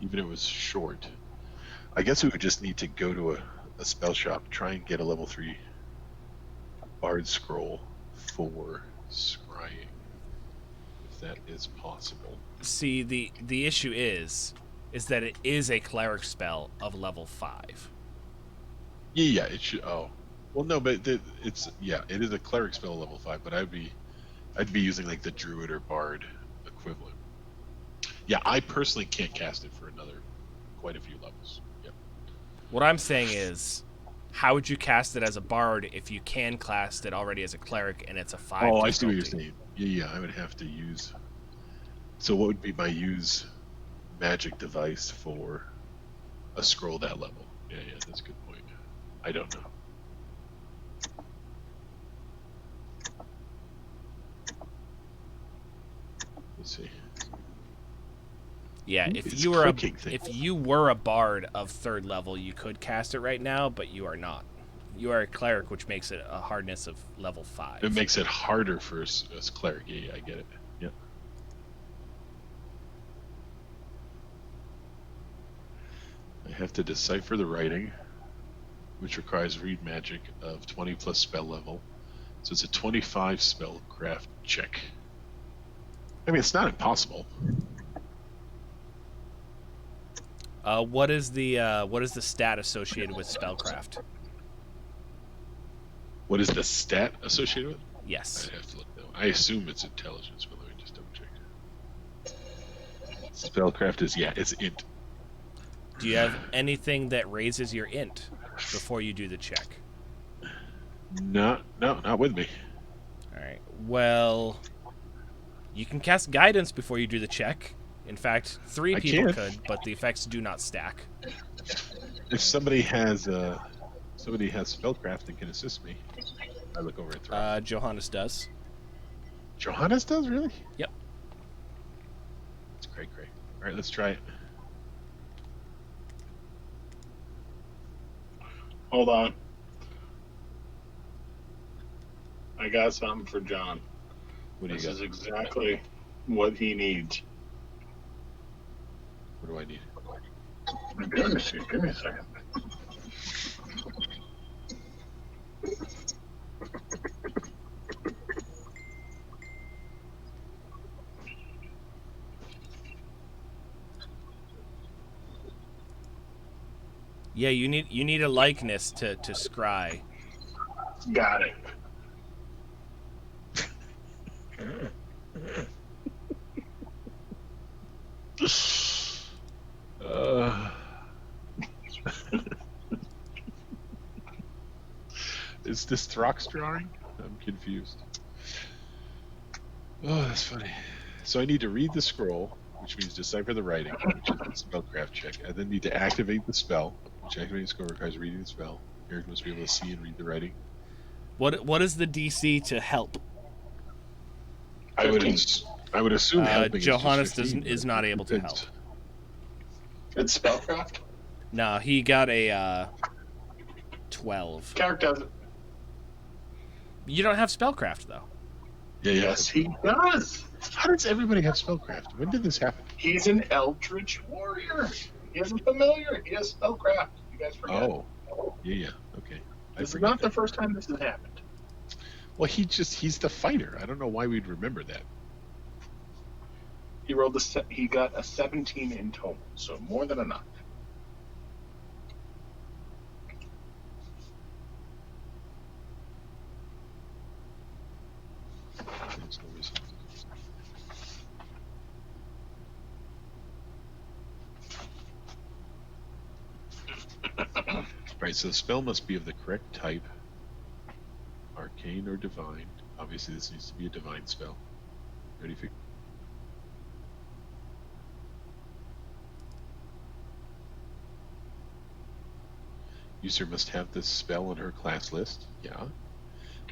even if it was short, I guess we would just need to go to a spell shop, try and get a level 3 Bard Scroll for scrying, if that is possible. See, the issue is that it is a cleric spell of level 5. Yeah, it should. Oh, well, no, but it is a cleric spell level 5. But I'd be using like the druid or bard equivalent. Yeah, I personally can't cast it for another quite a few levels. Yep. What I'm saying is, how would you cast it as a bard if you can cast it already as a cleric and it's a 5? Oh, I see what you're saying. Yeah, I would have to use. So what would be my use magic device for a scroll that level? Yeah, that's a good point. I don't know. Let's see. Yeah, if you were a bard of 3rd level, you could cast it right now, but you are not. You are a cleric, which makes it a hardness of level 5. It makes it harder for us cleric. Yeah, I get it. Yeah. I have to decipher the writing, which requires read magic of 20 plus spell level. So it's a 25 spellcraft check. I mean, it's not impossible. What is the stat associated with spellcraft? What is the stat associated with it? Yes. I have to look though. I assume it's intelligence, but let me just double check. Spellcraft is it's int. Do you have anything that raises your int before you do the check? No, not with me. All right. Well, you can cast guidance before you do the check. In fact, 3 people could, but the effects do not stack. If somebody has spellcraft and can assist me, I look over at Throb. Johannes does. Johannes does, really? Yep. That's great. All right, let's try it. Hold on. I got something for John. What do you got? This is exactly what he needs. What do I need? Let me see. Give me a second. Yeah, you need a likeness to scry. Got it. Is this Throck's drawing? I'm confused. Oh, that's funny. So I need to read the scroll, which means decipher the writing, which is a spellcraft check. I then need to activate the spell, which activating the scroll requires reading the spell. Eric must be able to see and read the writing. What is the DC to help? I would assume helping Johannes is 15, is not able to help. It's spellcraft. No, he got a 12. Character doesn't. You don't have spellcraft though. Yeah. Yes, he does. How does everybody have spellcraft? When did this happen? He's an eldritch warrior. He isn't familiar. He has spellcraft. You guys forget. Oh. Yeah. Okay. This is not the first time this has happened. Well, he's the fighter. I don't know why we'd remember that. He got a 17 in total, so more than enough. Right, so the spell must be of the correct type, arcane or divine. Obviously, this needs to be a divine spell. Ready for? User must have this spell in her class list. Yeah.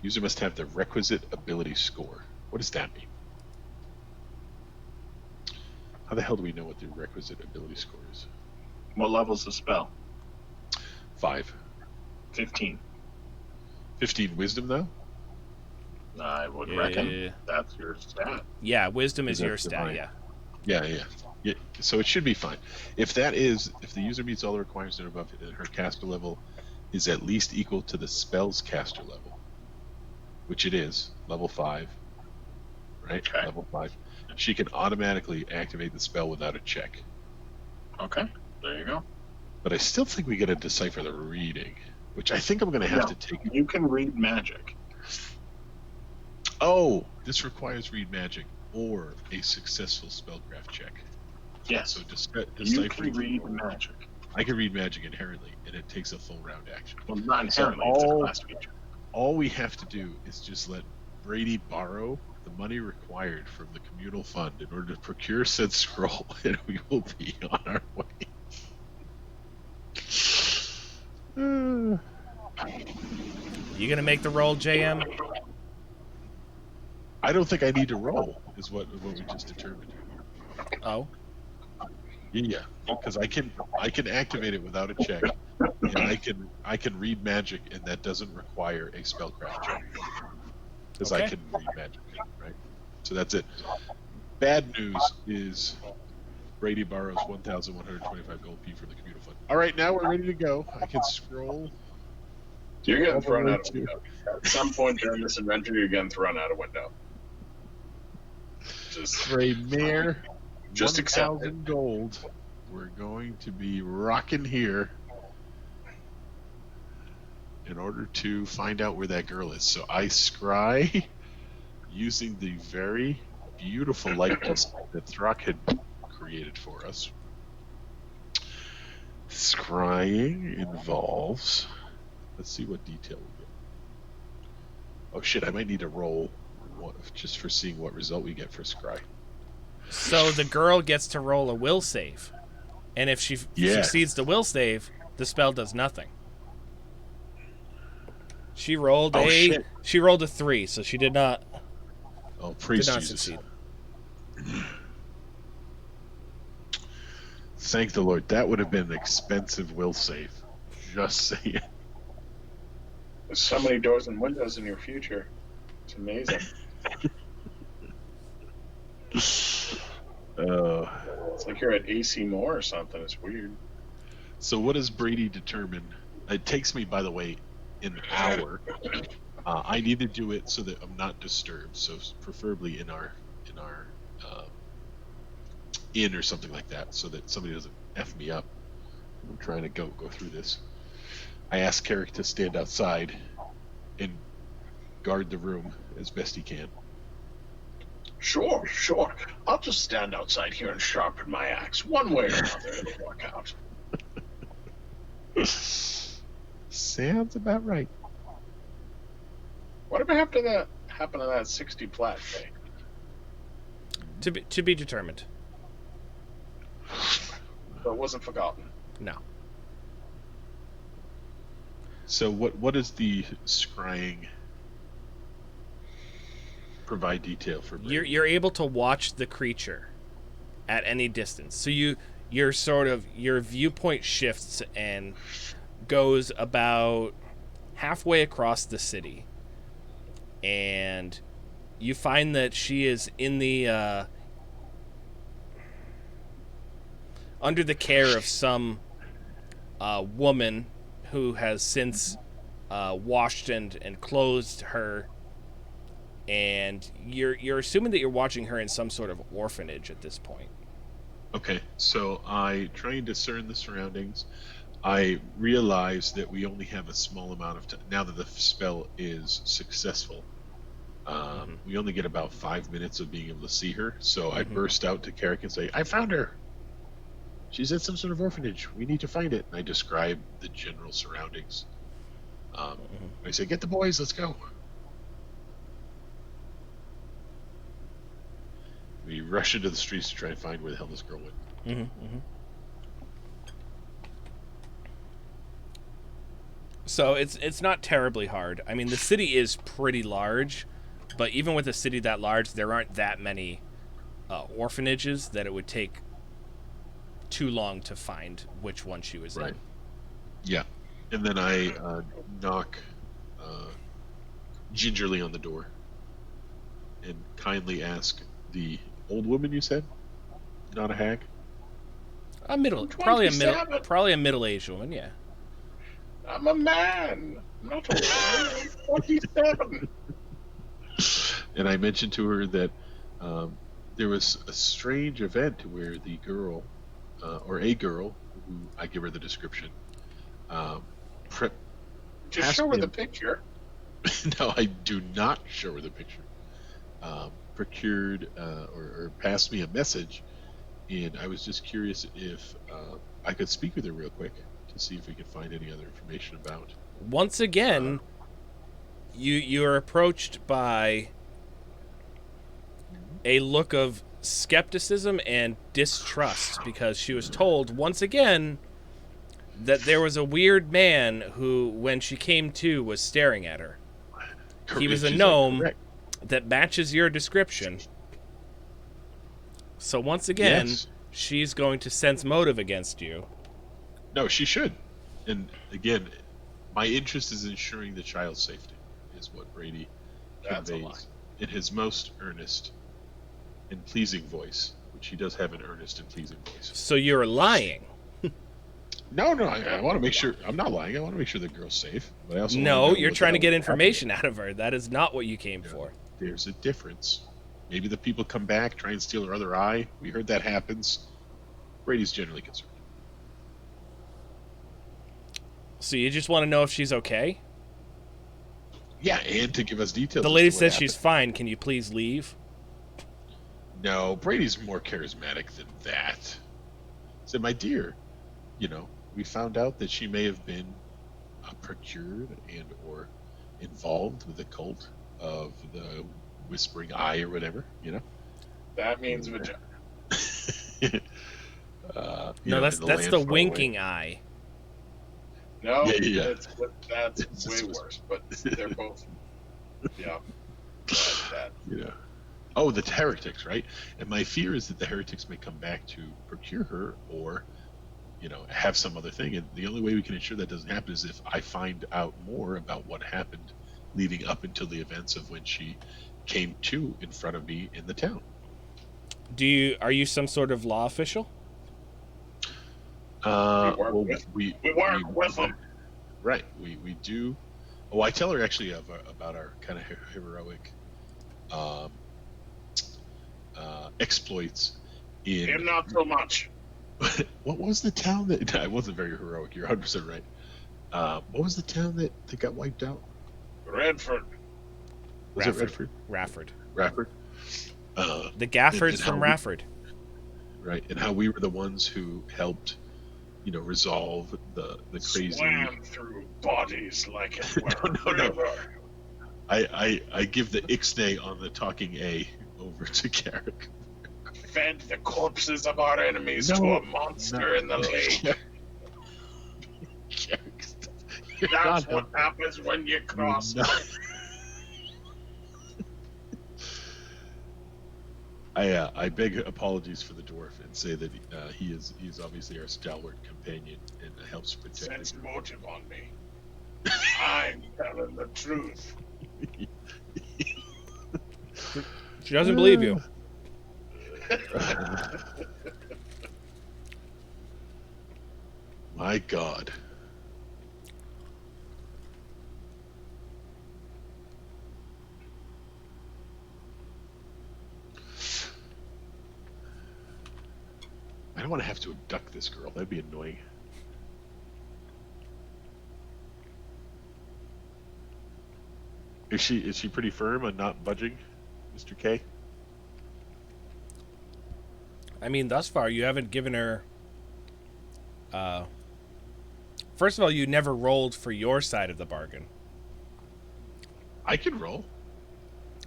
User must have the requisite ability score. What does that mean? How the hell do we know what the requisite ability score is? What level's the spell? 5. 15. 15 wisdom, though? I would reckon that's your stat. Yeah, wisdom is your stat, divine? yeah. Yeah. So it should be fine. If the user meets all the requirements and above, her caster level is at least equal to the spell's caster level, which it is, level 5, right? Okay. Level 5. She can automatically activate the spell without a check. Okay, there you go. But I still think we got to decipher the reading, which I think I'm going to have to take. You can read magic. Oh, this requires read magic or a successful spellcraft check. Yes. So you can read magic. I can read magic inherently, and it takes a full round action. Well, not inherently, it's a class feature. All we have to do is just let Brady borrow the money required from the communal fund in order to procure said scroll, and we will be on our way. You gonna make the roll, JM? I don't think I need to roll, is what we just determined. Oh. Yeah, because I can activate it without a check, and I can read magic, and that doesn't require a spellcraft check because I can read magic, right? So that's it. Bad news is Brady borrows 1,125 gold P from the communal fund. All right, now we're ready to go. I can scroll. You're getting thrown out of a window. At some point during this adventure, you're getting thrown out a window. For a mere just 1,000 gold, we're going to be rocking here in order to find out where that girl is. So I scry using the very beautiful likeness that Throck had created for us. Scrying involves, let's see what detail we get. Oh shit, I might need to roll just for seeing what result we get for scry. So the girl gets to roll a will save, and if she succeeds the will save, the spell does nothing. She rolled a 3, so she did not. Oh, praise did not Jesus. succeed. Thank the Lord. That would have been an expensive will save. Just saying. There's so many doors and windows in your future. It's amazing. It's like you're at AC Moore or something. It's weird. So what does Brady determine? It takes me, by the way, an hour. I need to do it so that I'm not disturbed. So preferably in our inn or something like that, so that somebody doesn't F me up. I'm trying to go through this. I ask Carrick to stand outside and guard the room as best he can. Sure. I'll just stand outside here and sharpen my axe. One way or another, it'll work out. Sounds about right. Whatever happened to that 60 plat thing? To be determined. But it wasn't forgotten. No. So what is the scrying provide detail for Brady? You're able to watch the creature at any distance. So your viewpoint shifts and goes about halfway across the city, and you find that she is in the under the care of some woman who has since washed and clothed her, and you're assuming that you're watching her in some sort of orphanage at this point. Okay, so I try and discern the surroundings. I realize that we only have a small amount of time now that the spell is successful. We only get about 5 minutes of being able to see her, so I burst out to Carrick and say, "I found her. She's in some sort of orphanage. We need to find it." And I describe the general surroundings. I say, "Get the boys. Let's go." We rush into the streets to try and find where the hell this girl went. So it's not terribly hard. I mean, the city is pretty large, but even with a city that large, there aren't that many orphanages that it would take too long to find which one she was in. Yeah. And then I knock gingerly on the door and kindly ask the old woman, you said? Not a hag? Probably a middle-aged woman. Yeah. I'm a man, not a woman. I'm 47. And I mentioned to her that there was a strange event where the girl, or a girl, who I give her the description, Just show her the picture. No, I do not show her the picture. Procured or passed me a message, and I was just curious if I could speak with her real quick to see if we could find any other information about. Once again, you are approached by a look of skepticism and distrust because she was told once again that there was a weird man who, when she came to, was staring at her. He was a gnome that matches your description. So once again, she's going to sense motive against you. No, she should. And again, my interest is ensuring the child's safety, is what Brady conveys in his most earnest and pleasing voice, which he does have an earnest and pleasing voice. So you're lying. No, I want to make sure. I'm not lying. I want to make sure the girl's safe. But I also no, you're trying to get information out of her. That is not what you came for. There's a difference. Maybe the people come back, try and steal her other eye. We heard that happens. Brady's generally concerned. So you just want to know if she's okay? Yeah, and to give us details. The lady says she's fine. Can you please leave? No, Brady's more charismatic than that. So, my dear, we found out that she may have been procured and or involved with the cult of the Whispering Eye or whatever, That means vagina. No, that's the winking eye. No, yeah. That's way worse. But they're both, that. Oh, the heretics, right? And my fear is that the heretics may come back to procure her, or have some other thing. And the only way we can ensure that doesn't happen is if I find out more about what happened leading up until the events of when she came to in front of me in the town. Are you some sort of law official? We work with them. Right. We do. Oh, I tell her actually about our kind of heroic exploits in. Him not so much. What was the town that? I wasn't very heroic. You're 100% right. What was the town that got wiped out? Redford. Was it Redford? Rafford. The Gaffords from Rafford. Right, and how we were the ones who helped, resolve the crazy. Swam through bodies like it were no. I give the ixnay on the talking A over to Carrick. Fed the corpses of our enemies to a monster in the lake. That's what happens when you cross. I beg apologies for the dwarf and say that he is obviously our stalwart companion and helps protect. Sense motive on me. I'm telling the truth. She doesn't believe you. My God. I don't want to have to abduct this girl. That'd be annoying. Is she pretty firm on not budging, Mr. K? I mean, thus far, you haven't given her... First of all, you never rolled for your side of the bargain. I can roll.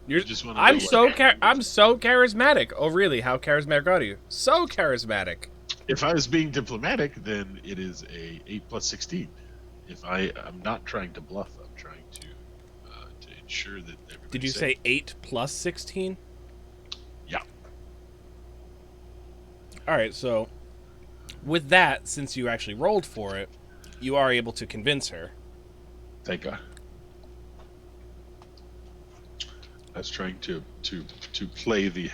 I'm so charismatic. Oh, really? How charismatic are you? So charismatic. If I was being diplomatic, then it is a 8 plus 16. If I'm not trying to bluff, I'm trying to ensure that everybody's Did you say 8 plus 16? Yeah. All right, so with that, since you actually rolled for it, you are able to convince her. Thank God. I was trying to play the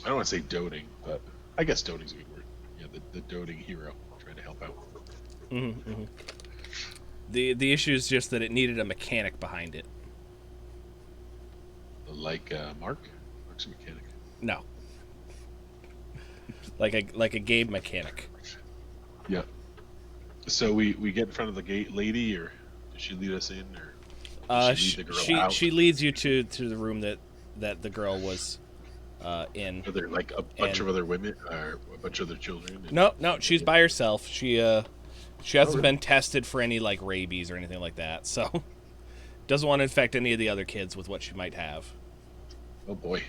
I don't want to say doting, but I guess doting's a good word. Yeah, the doting hero trying to help out. Mm-hmm, mm-hmm. The issue is just that it needed a mechanic behind it. Like Mark? Mark's a mechanic. No. Like a game mechanic. Yeah. So we get in front of the gate lady, or does she lead us in, or does she lead the girl out? She leads you to the room that the girl was in. Are there like a bunch of other women or a bunch of other children? No, she's by herself. She hasn't been tested for any like rabies or anything like that, so doesn't want to infect any of the other kids with what she might have. Oh boy.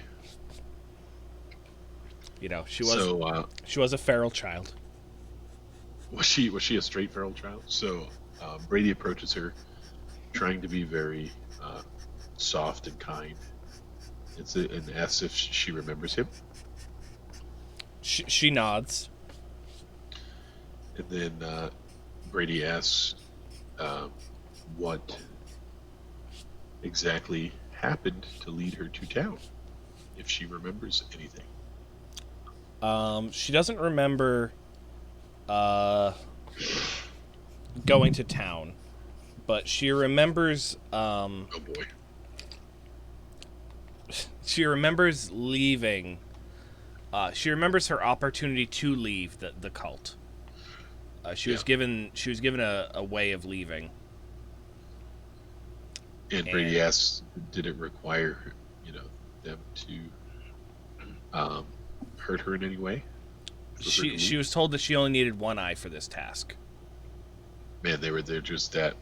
You know, she was a feral child. Was she a straight feral child? So Brady approaches her, trying to be very soft and kind. And asks if she remembers him. She nods. And then Brady asks what exactly happened to lead her to town, if she remembers anything. She doesn't remember going to town, but she remembers Oh boy. she remembers leaving. She remembers her opportunity to leave the cult. She was given a way of leaving. And Brady asks, did it require, them to hurt her in any way? She was told that she only needed one eye for this task. Man, they're just that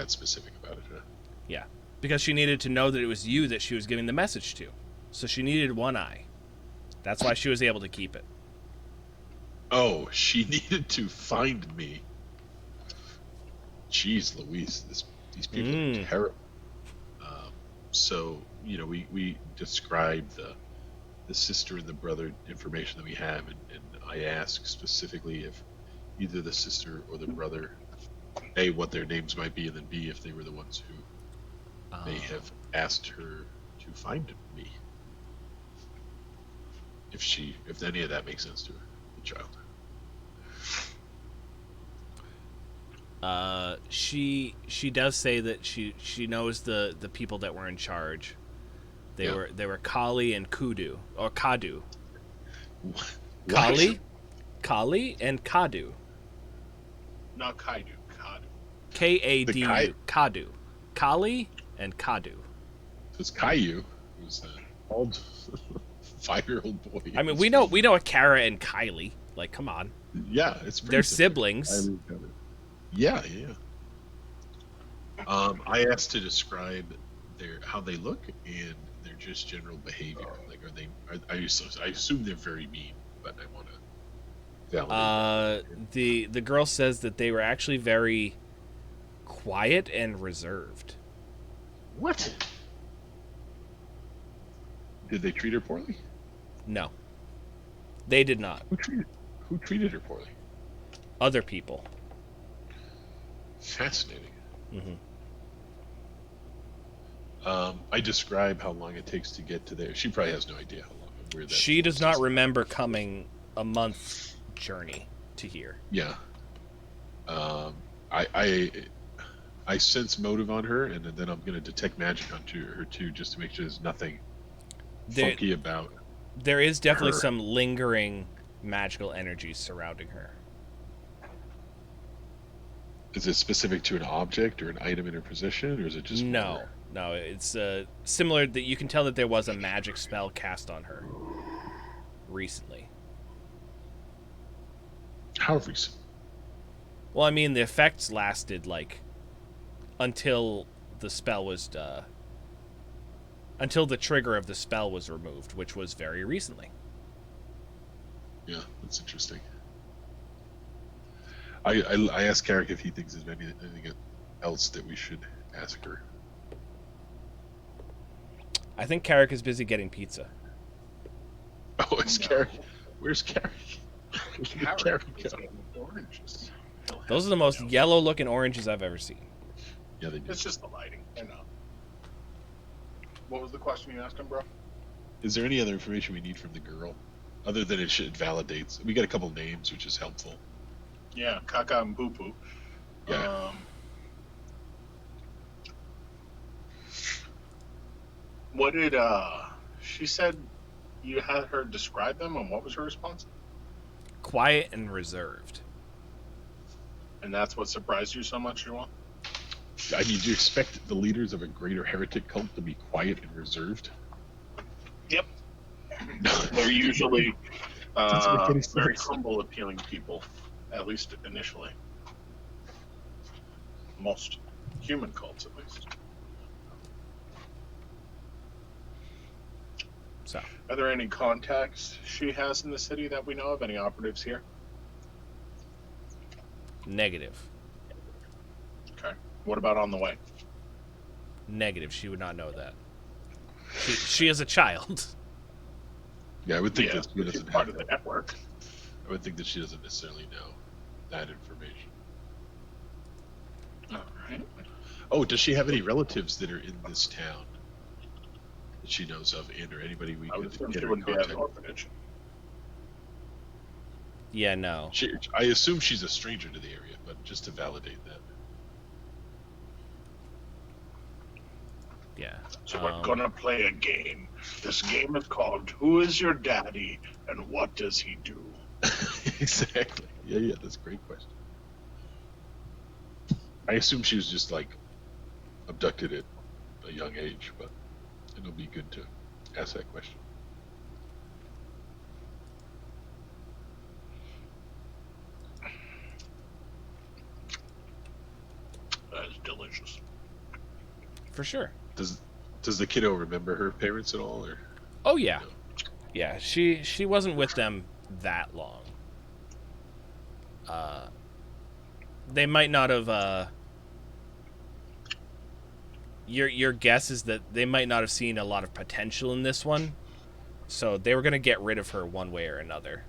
specific about it. Huh? Yeah, because she needed to know that it was you that she was giving the message to, so she needed one eye. That's why she was able to keep it. Oh, she needed to find me. Jeez Louise, these people are terrible. So, we describe the sister and the brother information that we have, and I ask specifically if either the sister or the brother, A, what their names might be, and then B, if they were the ones who may have asked her to find me. If any of that makes sense to her, the child. She does say that she knows the people that were in charge. They were Kali and Kudu, or Kadu. What? Kali and Kadu. Not Kaidu, Kadu. Kadu. Kadu. Kali and Kadu. It's Caillou, who's an old 5-year-old boy. I mean, we know a Kara and Kylie. Like, come on. Yeah, it's pretty They're simple. siblings. Yeah. I asked to describe how they look and their just general behavior. Like, I assume they're very mean, but I want to validate. The girl says that they were actually very quiet and reserved. What? Did they treat her poorly? No, they did not. Who treated her poorly? Other people. Fascinating. Mm-hmm. I describe how long it takes to get to there. She probably has no idea how long. Where that she does not remember coming a month journey to here. Yeah. I sense motive on her, and then I'm going to detect magic onto her too, just to make sure there's nothing funky about. There is definitely her. some lingering magical energies surrounding her. Is it specific to an object or an item in her possession, or is it just no? It's similar. That you can tell that there was a magic spell cast on her recently. How recent? Well, I mean, the effects lasted until the spell was until the trigger of the spell was removed, which was very recently. Yeah, that's interesting. I asked Carrick if he thinks there's anything else that we should ask her. I think Carrick is busy getting pizza. Oh, it's Carrick. Where's Carrick? Carrick is getting oranges. Those are the most yellow-looking oranges I've ever seen. Yeah, they do. It's just the lighting. I know. What was the question you asked him, bro? Is there any other information we need from the girl, other than it validates? We got a couple names, which is helpful. Yeah, Kaka and Boo Boo. Yeah. What did she said? You had her describe them, and what was her response? Quiet and reserved. And that's what surprised you so much, Joel? I mean, do you expect the leaders of a greater heretic cult to be quiet and reserved? Yep. They're usually Doesn't make any very sense. humble, appealing people, at least initially. Most human cults, at least. So, are there any contacts she has in the city that we know of? Any operatives here? negative. Okay. What about on the way? Negative. She would not know that. She is a child. Yeah, I would think that she she's doesn't part have of the network. I would think that she doesn't necessarily know that information. All right. Oh, does she have any relatives that are in this town that she knows of, and or anybody we I would could assume get she her in wouldn't be at contact an with? orphanage. Yeah, no. I assume she's a stranger to the area, but just to validate that. Yeah. So we're gonna play a game. This game is called Who is Your Daddy and What Does He Do? Exactly. Yeah, that's a great question. I assume she was just like abducted at a young age, but it'll be good to ask that question. That is delicious. For sure. Does the kiddo remember her parents at all, or? Oh yeah. No? Yeah, she wasn't with them that long. They might not have your guess is that they might not have seen a lot of potential in this one. So they were going to get rid of her one way or another.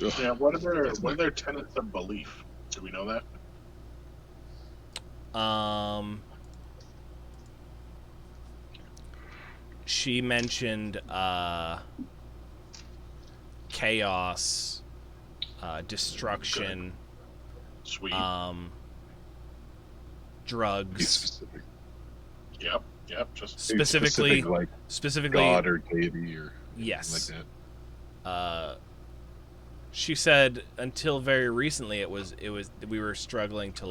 Ugh, Yeah, what are their tenets of belief? Do we know that? She mentioned chaos, destruction, Sweet. Be drugs, specific. Yep. Just Be specifically specific, like specifically God or deity or yes. like that. She said until very recently it was we were struggling to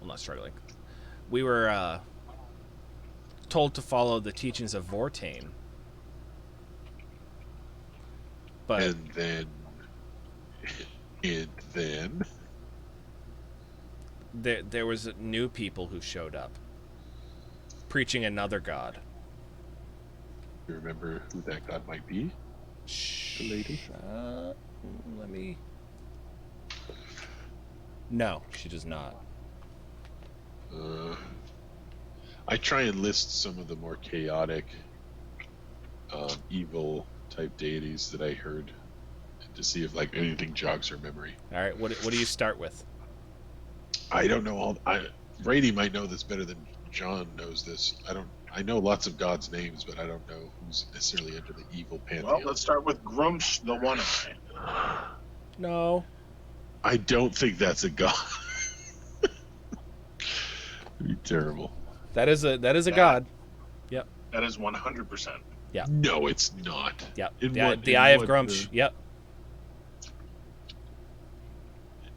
not struggling. We were told to follow the teachings of Vortain. But And then there was new people who showed up preaching another god. you remember who that God might be? The lady? Let me. No, she does not. I try and list some of the more chaotic, evil type deities that I heard, to see if like anything jogs her memory. All right, what do you start with? I don't know all. Brady might know this better than John knows this. I know lots of gods' names, but I don't know who's necessarily under the evil pantheon. well, let's start with Grumsh the One-Eye. No. I don't think that's a god. It'd be terrible. That is a god. Yep. That is 100%. Yeah. No, it's not. Yep. In The Eye of Grumsh. Yep.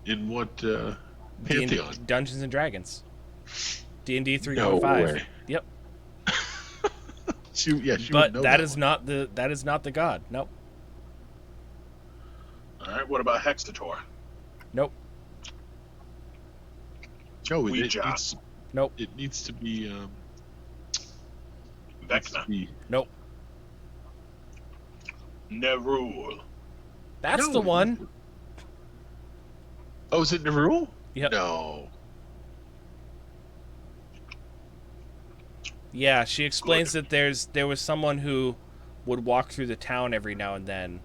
In what pantheon? Dungeons and Dragons. D&D 3.5. No way. Yep. She would But know that that is one. not the god. Nope. All right, what about Hexator? Nope. No, Ouija. Nope. It needs to be. Vecna. Nope. Nerul. That's No. the one. Oh, is it Nerul? Yep. No. Yeah, she explains that there was someone who would walk through the town every now and then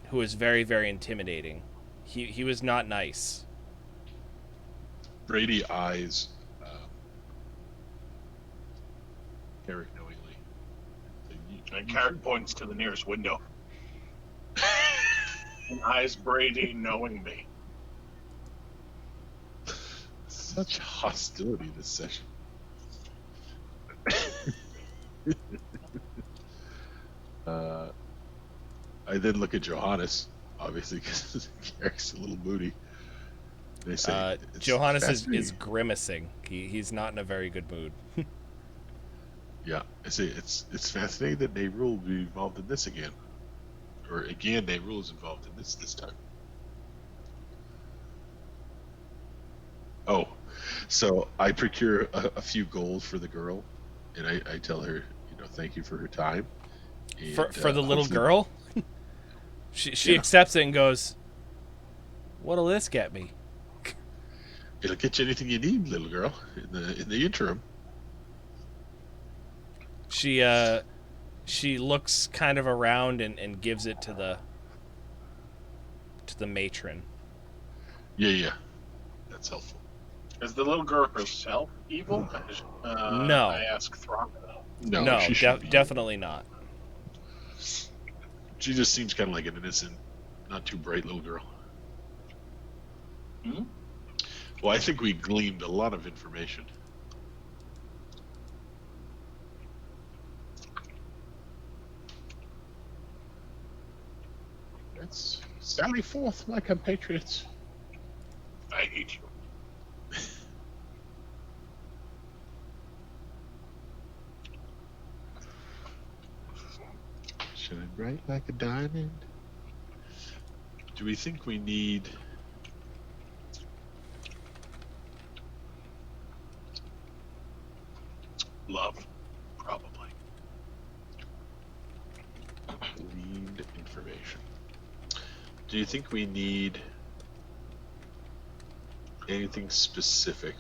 who was very, very intimidating. He was not nice. Brady eyes Eric knowingly. And Carrick points to the nearest window. And eyes Brady knowing me. Such hostility this session. I then look at Johannes, obviously, because Carrick's a little moody. They say Johannes is grimacing. He's not in a very good mood. Yeah, I say it's fascinating that Nate Rule will be involved in this again, or again Nate Rule is involved in this time. Oh, so I procure a few gold for the girl, and I tell her, thank you for her time. And, for the little girl, she accepts it and goes, "What'll this get me?" It'll get you anything you need, little girl. In the interim. She looks kind of around and gives it to the matron. Yeah, that's helpful. Is the little girl herself evil? No. I ask Throck. No, definitely not. She just seems kind of like an innocent, not too bright little girl. Hmm? Well, I think we gleaned a lot of information. Let's sally forth, my compatriots. I hate you. Shine bright like a diamond. Do we think we need Love? Probably. gleaned information? Do you think we need anything specific?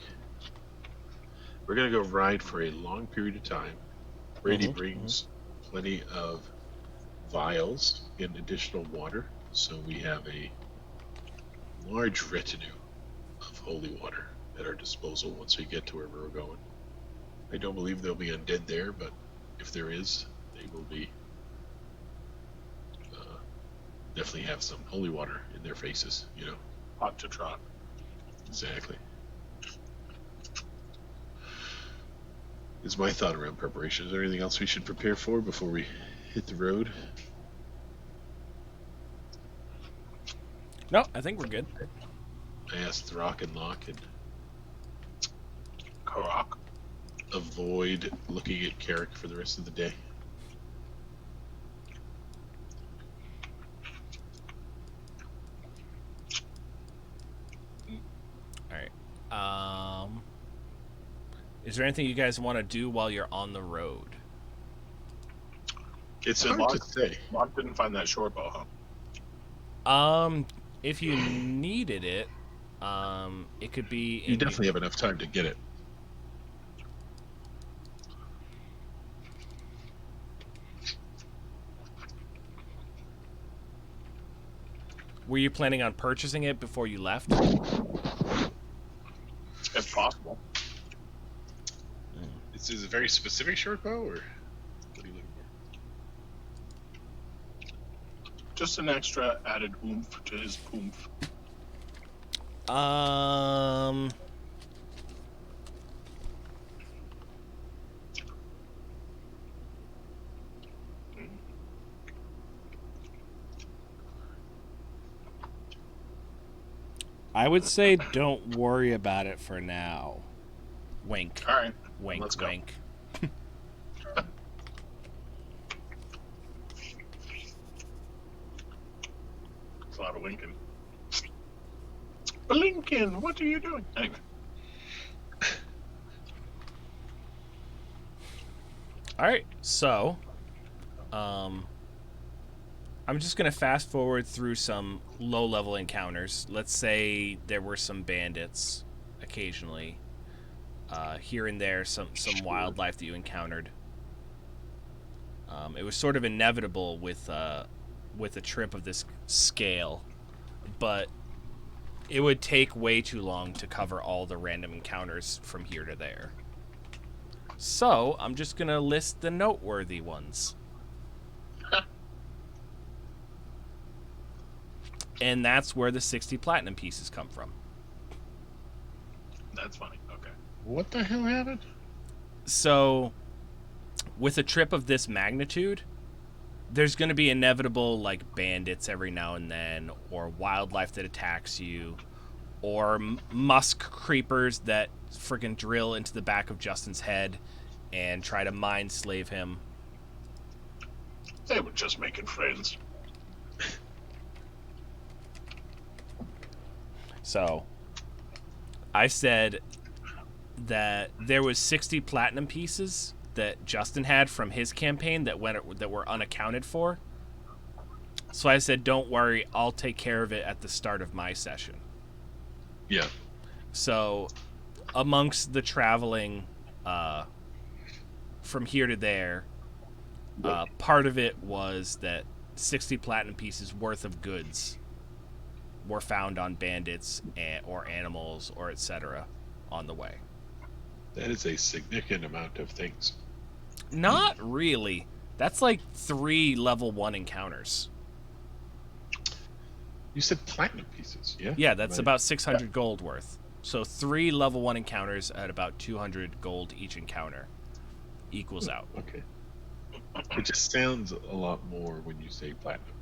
We're going to go ride for a long period of time. Brady brings plenty of vials and additional water, so we have a large retinue of holy water at our disposal once we get to where we're going. I don't believe there'll be undead there, but if there is, they will be definitely have some holy water in their faces, Hot to trot. Exactly. Is my thought around preparation. Is there anything else we should prepare for before we hit the road? No, I think we're good. I asked Throck and Locke and Karak. avoid looking at Carrick for the rest of the day. All right. Is there anything you guys want to do while you're on the road? It's hard to say. Locke didn't find that short bow, huh? If you needed it, it could be. You definitely have enough time to get it. Were you planning on purchasing it before you left? If possible. Is it a very specific short bow, or what are you looking for? Just an extra added oomph to his oomph. I would say don't worry about it for now. Wink. All right. Wink, Let's go. wink. It's a lot of winking. Blinking, what are you doing? Anyway. All right, so I'm just going to fast forward through some low-level encounters. Let's say there were some bandits occasionally. Here and there, some wildlife that you encountered. It was sort of inevitable with a trip of this scale, but it would take way too long to cover all the random encounters from here to there. So I'm just going to list the noteworthy ones. and that's where the 60 platinum pieces come from. That's funny. Okay. What the hell happened? So, with a trip of this magnitude, there's going to be inevitable, like, bandits every now and then, or wildlife that attacks you, or musk creepers that friggin' drill into the back of Justin's head and try to mind slave him. They were just making friends. So, I said that there was 60 platinum pieces that Justin had from his campaign that were unaccounted for. So I said, don't worry, I'll take care of it at the start of my session. Yeah. So, amongst the traveling from here to there, part of it was that 60 platinum pieces worth of goods were found on bandits or animals or etc. on the way. That is a significant amount of things. Not really. That's like 3 level 1 encounters. You said platinum pieces, yeah? Yeah, that's about 600 gold worth. So 3 level 1 encounters at about 200 gold each encounter equals out. Okay. It just sounds a lot more when you say platinum.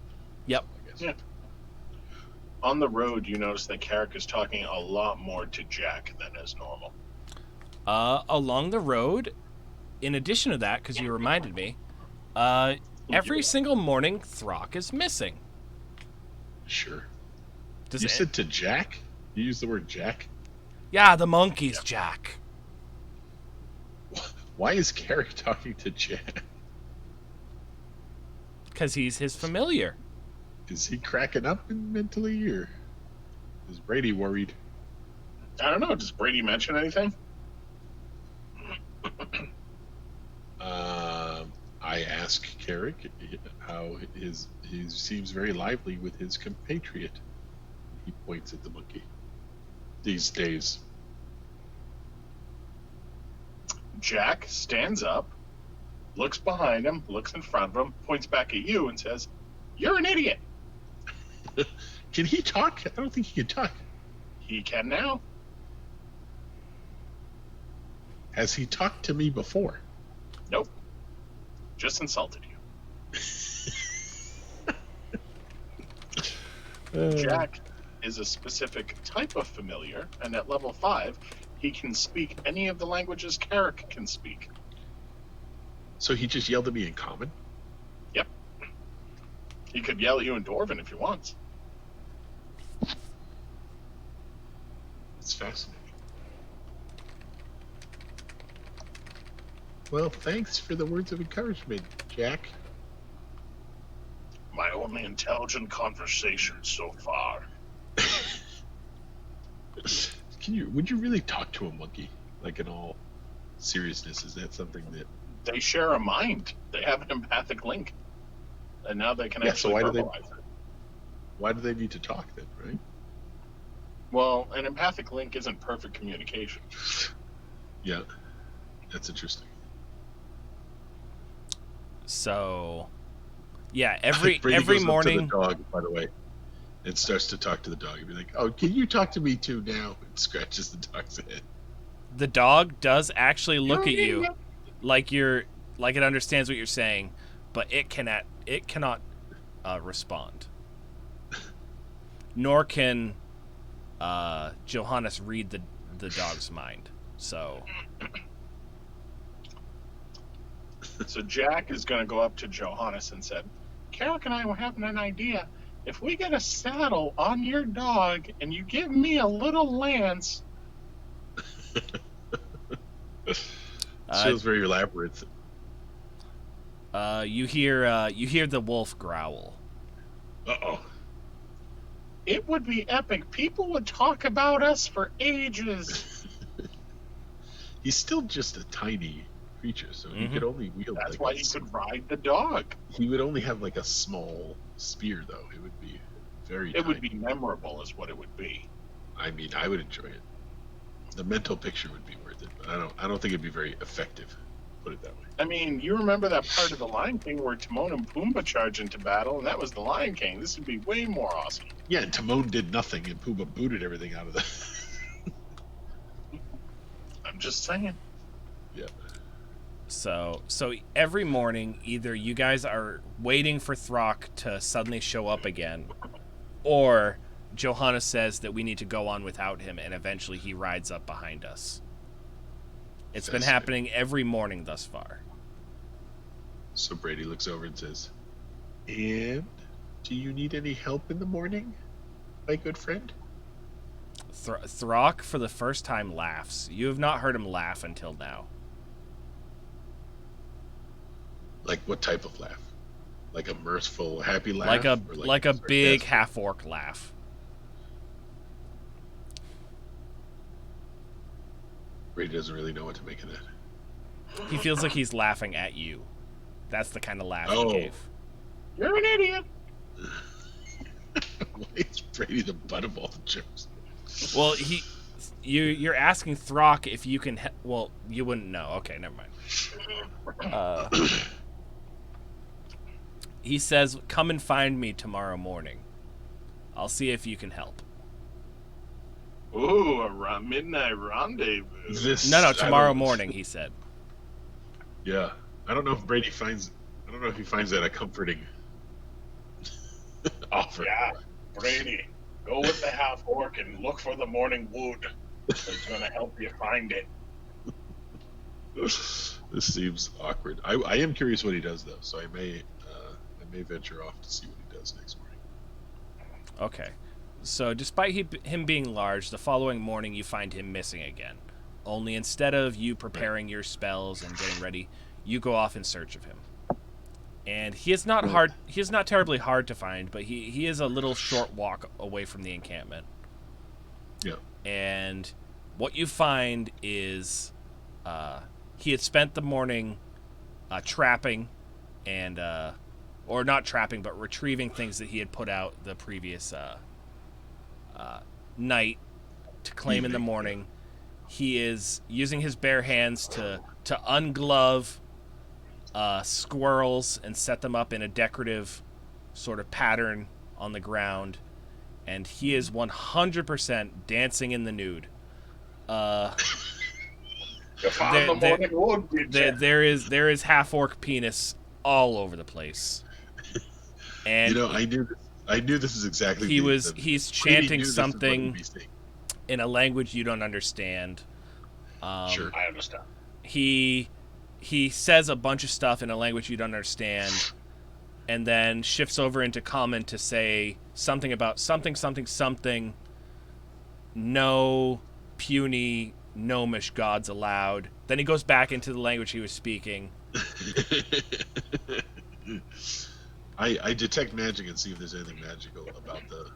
Yep. I guess. Yeah. On the road, you notice that Carrick is talking a lot more to Jack than is normal. Along the road, in addition to that, because you reminded me, every single morning, Throck is missing. Sure. Does You it- said to Jack? You used the word Jack? Yeah, the monkeys, Jack. Why is Carrick talking to Jack? Because he's his familiar. Is he cracking up mentally, or is Brady worried? I don't know. Does Brady mention anything? I ask Carrick how he seems very lively with his compatriot. He points at the monkey. These days. Jack stands up, looks behind him, looks in front of him, points back at you, and says, "You're an idiot." Can he talk? I don't think he can talk. He can now. Has he talked to me before? Nope. Just insulted you. Jack is a specific type of familiar, and at level 5, he can speak any of the languages Carrick can speak. So he just yelled at me in common? Yep. He could yell at you in Dwarven if he wants. It's fascinating. Well, thanks for the words of encouragement, Jack. My only intelligent conversation so far. Would you really talk to a monkey? Like, in all seriousness, is that something that... They share a mind. They have an empathic link. And now they can actually verbalize it. Why do they need to talk then, right? Well, an empathic link isn't perfect communication. Yeah, that's interesting. So, yeah, every Brady goes morning. up to the dog, by the way, and starts to talk to the dog and be like, "Oh, can you talk to me too now?" And scratches the dog's head. The dog does actually look at you like it understands what you're saying, but it cannot respond. Nor can Johannes read the dog's mind. So Jack is going to go up to Johannes and said, "Carrick and I were having an idea. If we get a saddle on your dog and you give me a little lance..." Feels very elaborate. You hear the wolf growl. Uh-oh. "It would be epic. People would talk about us for ages." He's still just a tiny creature, so he could only wield. That's why he could ride the dog. He would only have like a small spear, though. It would be very. It would be memorable, is what it would be. I mean, I would enjoy it. The mental picture would be worth it, but I don't think it'd be very effective. Put it that way. I mean, you remember that part of the Lion King where Timon and Pumbaa charge into battle, and that was the Lion King. This would be way more awesome. Yeah, and Timon did nothing, and Pumbaa booted everything out of the. I'm just saying. Yeah. So every morning, either you guys are waiting for Throck to suddenly show up again, or Johanna says that we need to go on without him, and eventually he rides up behind us. It's been happening every morning thus far. So Brady looks over and says, "And do you need any help in the morning, my good friend?" Throck, for the first time, laughs. You have not heard him laugh until now. Like what type of laugh? Like a mirthful, happy laugh? Like a big half-orc laugh. Brady doesn't really know what to make of that. He feels like he's laughing at you. That's the kind of laugh he gave. You're an idiot. Why is Brady the butt of all the jokes? Well, you're asking Throck if you can. Well, you wouldn't know. Okay, never mind. He says, "Come and find me tomorrow morning. I'll see if you can help." Ooh, a midnight rendezvous. No, tomorrow morning. He said. Yeah, I don't know if Brady finds. I don't know if he finds that a comforting offer. Yeah, Brady, go with the half orc and look for the morning wood. It's going to help you find it. This seems awkward. I am curious what he does though, so I may venture off to see what he does next morning. Okay, so despite him being large, the following morning you find him missing again. Only instead of you preparing your spells and getting ready, you go off in search of him. And he is not hard. He is not terribly hard to find, but he is a little short walk away from the encampment. Yeah. And what you find is he had spent the morning trapping and or not trapping, but retrieving things that he had put out the previous night to claim in the morning. He is using his bare hands to unglove squirrels and set them up in a decorative sort of pattern on the ground, and he is 100% dancing in the nude. There is half-orc penis all over the place, and I knew this is exactly. He's chanting something in a language you don't understand. Sure, I understand. He says a bunch of stuff in a language you don't understand, and then shifts over into common to say something about something. No puny gnomish gods allowed. Then he goes back into the language he was speaking. I detect magic and see if there's anything magical about the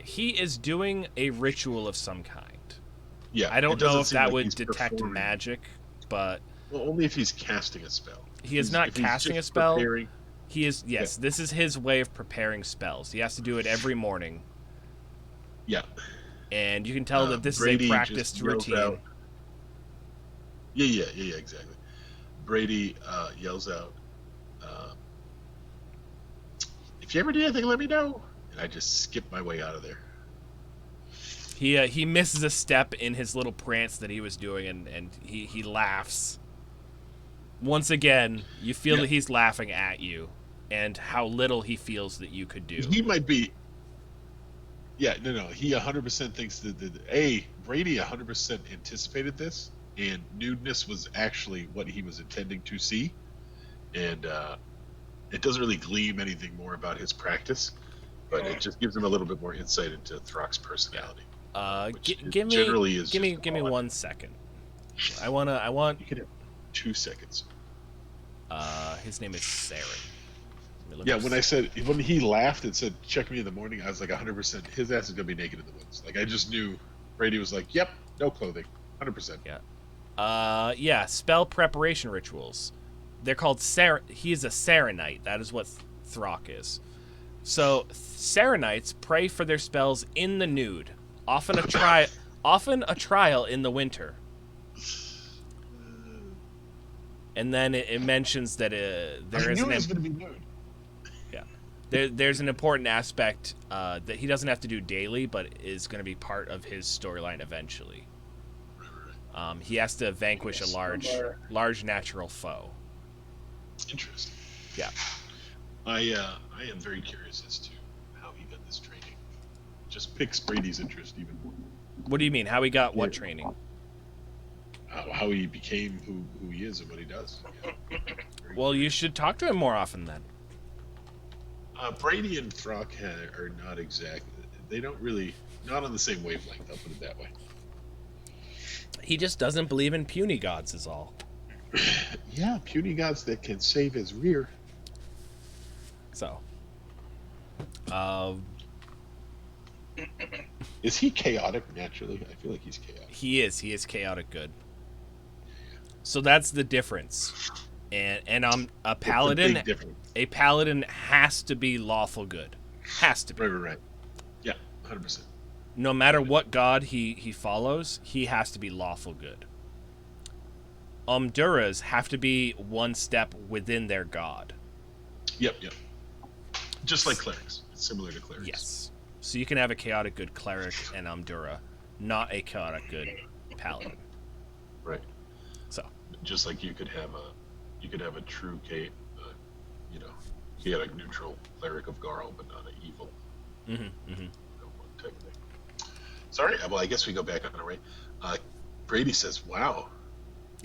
he is doing a ritual of some kind. Yeah, I don't know if that would detect performing magic, but well, only if he's casting a spell. He is not casting a spell. Preparing. He is This is his way of preparing spells. He has to do it every morning. Yeah, and you can tell that this Brady is a practiced routine. Yeah, exactly. Brady yells out, "If you ever need anything, let me know." And I just skip my way out of there. He misses a step in his little prance that he was doing, and he laughs. Once again, you feel that he's laughing at you and how little he feels that you could do. He might be... Yeah, no. He 100% thinks that Brady 100% anticipated this, and nudeness was actually what he was intending to see. And it doesn't really gleam anything more about his practice, but it just gives him a little bit more insight into Throck's personality. Give me 1 second. I want. You can have 2 seconds. His name is Saren. Yeah, when he laughed and said, "Check me in the morning," I was like 100%. His ass is gonna be naked in the woods. Like I just knew. Brady was like, "Yep, no clothing, 100%." Yeah. Spell preparation rituals. They're called He is a Sarenite. That is what Throck is. So Sarenites pray for their spells in the nude. Often a trial in the winter. And then it mentions that there I is knew an it was going to be nude. there's an important aspect that he doesn't have to do daily, but is going to be part of his storyline eventually. He has to vanquish a large natural foe. Interesting. Yeah. I am very curious as to how he got this training. Just piques Brady's interest even more. What do you mean? How he got what training? How he became who he is and what he does. Yeah. Well, you should talk to him more often then. Brady and Throck are not exactly. They don't really. Not on the same wavelength, I'll put it that way. He just doesn't believe in puny gods, is all. Yeah, puny gods that can save his rear. So. Is he chaotic naturally? I feel like he's chaotic. He is. He is chaotic good. So that's the difference. And I'm a paladin. It's a big difference. A paladin has to be lawful good. Has to be. Right. Yeah, 100%. No matter what god he follows, he has to be lawful good. Duras have to be one step within their god. Yep. Just like clerics. It's similar to clerics. Yes. So you can have a chaotic good cleric and Umdura, not a chaotic good paladin. Right. So. Just like you could have a true chaotic neutral cleric of Garl, but not an evil. Type thing. Sorry, well, I guess we go back on the right. Brady says, "Wow."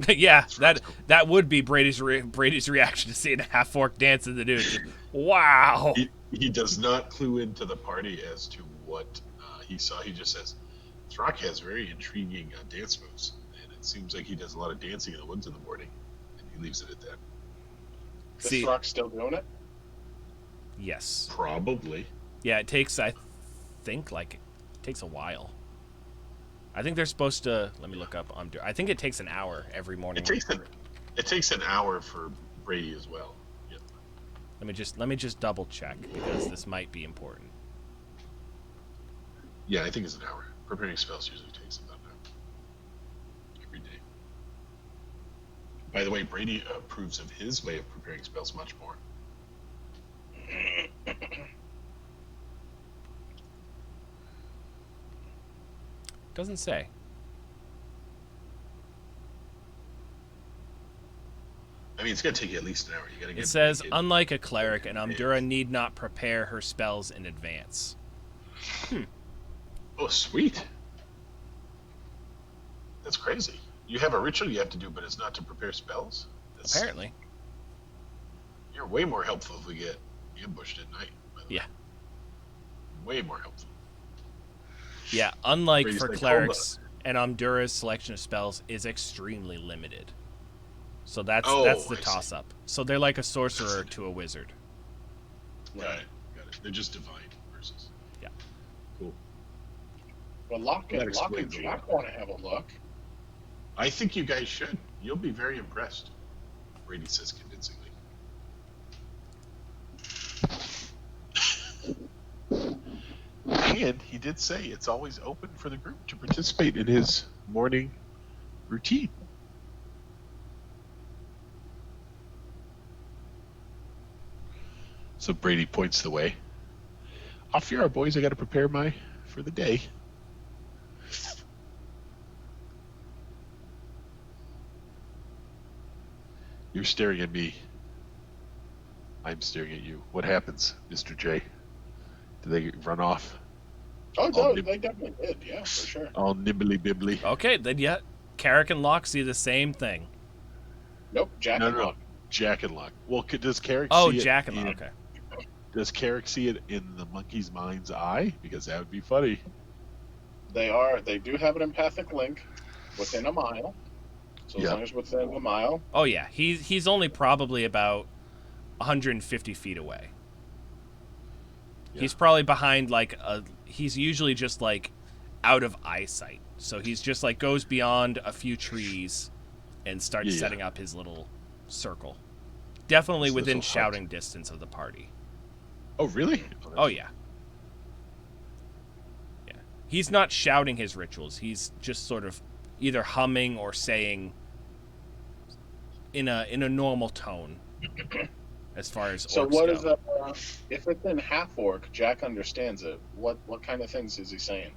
Yeah, that would be Brady's reaction to seeing a half-orc dance in the dude. Wow. He does not clue into the party as to what he saw. He just says, "Throck has very intriguing dance moves, and it seems like he does a lot of dancing in the woods in the morning." And he leaves it at that. Is Throck still doing it? Yes. Probably. Yeah, it takes a while. I think they're supposed to. Let me look up. I think it takes an hour every morning. It takes an hour for Brady as well. Yep. Let me just double check because this might be important. Yeah, I think it's an hour. Preparing spells usually takes about an hour every day. By the way, Brady approves of his way of preparing spells much more. Doesn't say. I mean, it's going to take you at least an hour. You got to get. It says, unlike a cleric, an Umdura need not prepare her spells in advance. Oh, sweet. That's crazy. You have a ritual you have to do, but it's not to prepare spells? Apparently. You're way more helpful if we get ambushed at night. Yeah. Way more helpful. Yeah, unlike for clerics, an Umdura's selection of spells is extremely limited. So that's the toss-up. So they're like a sorcerer to a wizard. Got it. They're just divine versus. Yeah. Cool. Well, Locke and Jack want to have a look. I think you guys should. You'll be very impressed. Brady says convincingly. And he did say it's always open for the group to participate in his morning routine. So Brady points the way. Off you are, boys. I got to prepare for the day. You're staring at me. I'm staring at you. What happens, Mr. J? Do they run off? Oh, no, they definitely did. Yeah, for sure. All nibbly bibbly. Okay, then yeah. Carrick and Locke see the same thing. Nope, Jack and Locke. Jack and Locke. Well, does Carrick see it? Oh, Jack and Locke, okay. Does Carrick see it in the monkey's mind's eye? Because that would be funny. They do have an empathic link within a mile. So as long as within a mile. Oh, yeah. He's only probably about 150 feet away. Yeah. He's probably behind he's usually just out of eyesight. So he's just goes beyond a few trees and starts setting up his little circle. Definitely within shouting distance of the party. Oh, really? Oh, yeah. Yeah. He's not shouting his rituals. He's just sort of either humming or saying in a normal tone, as far as So orcs what go. is if it's in half orc, Jack understands it. What kind of things is he saying?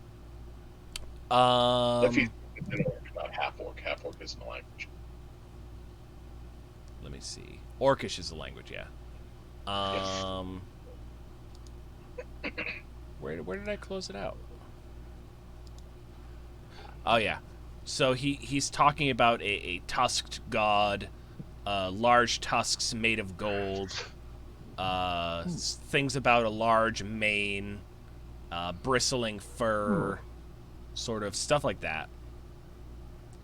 If he's about half orc isn't a language. Let me see. Orcish is the language, yeah. Where did I close it out? Oh yeah. So he's talking about a tusked god, large tusks made of gold, things about a large mane, bristling fur, sort of stuff like that.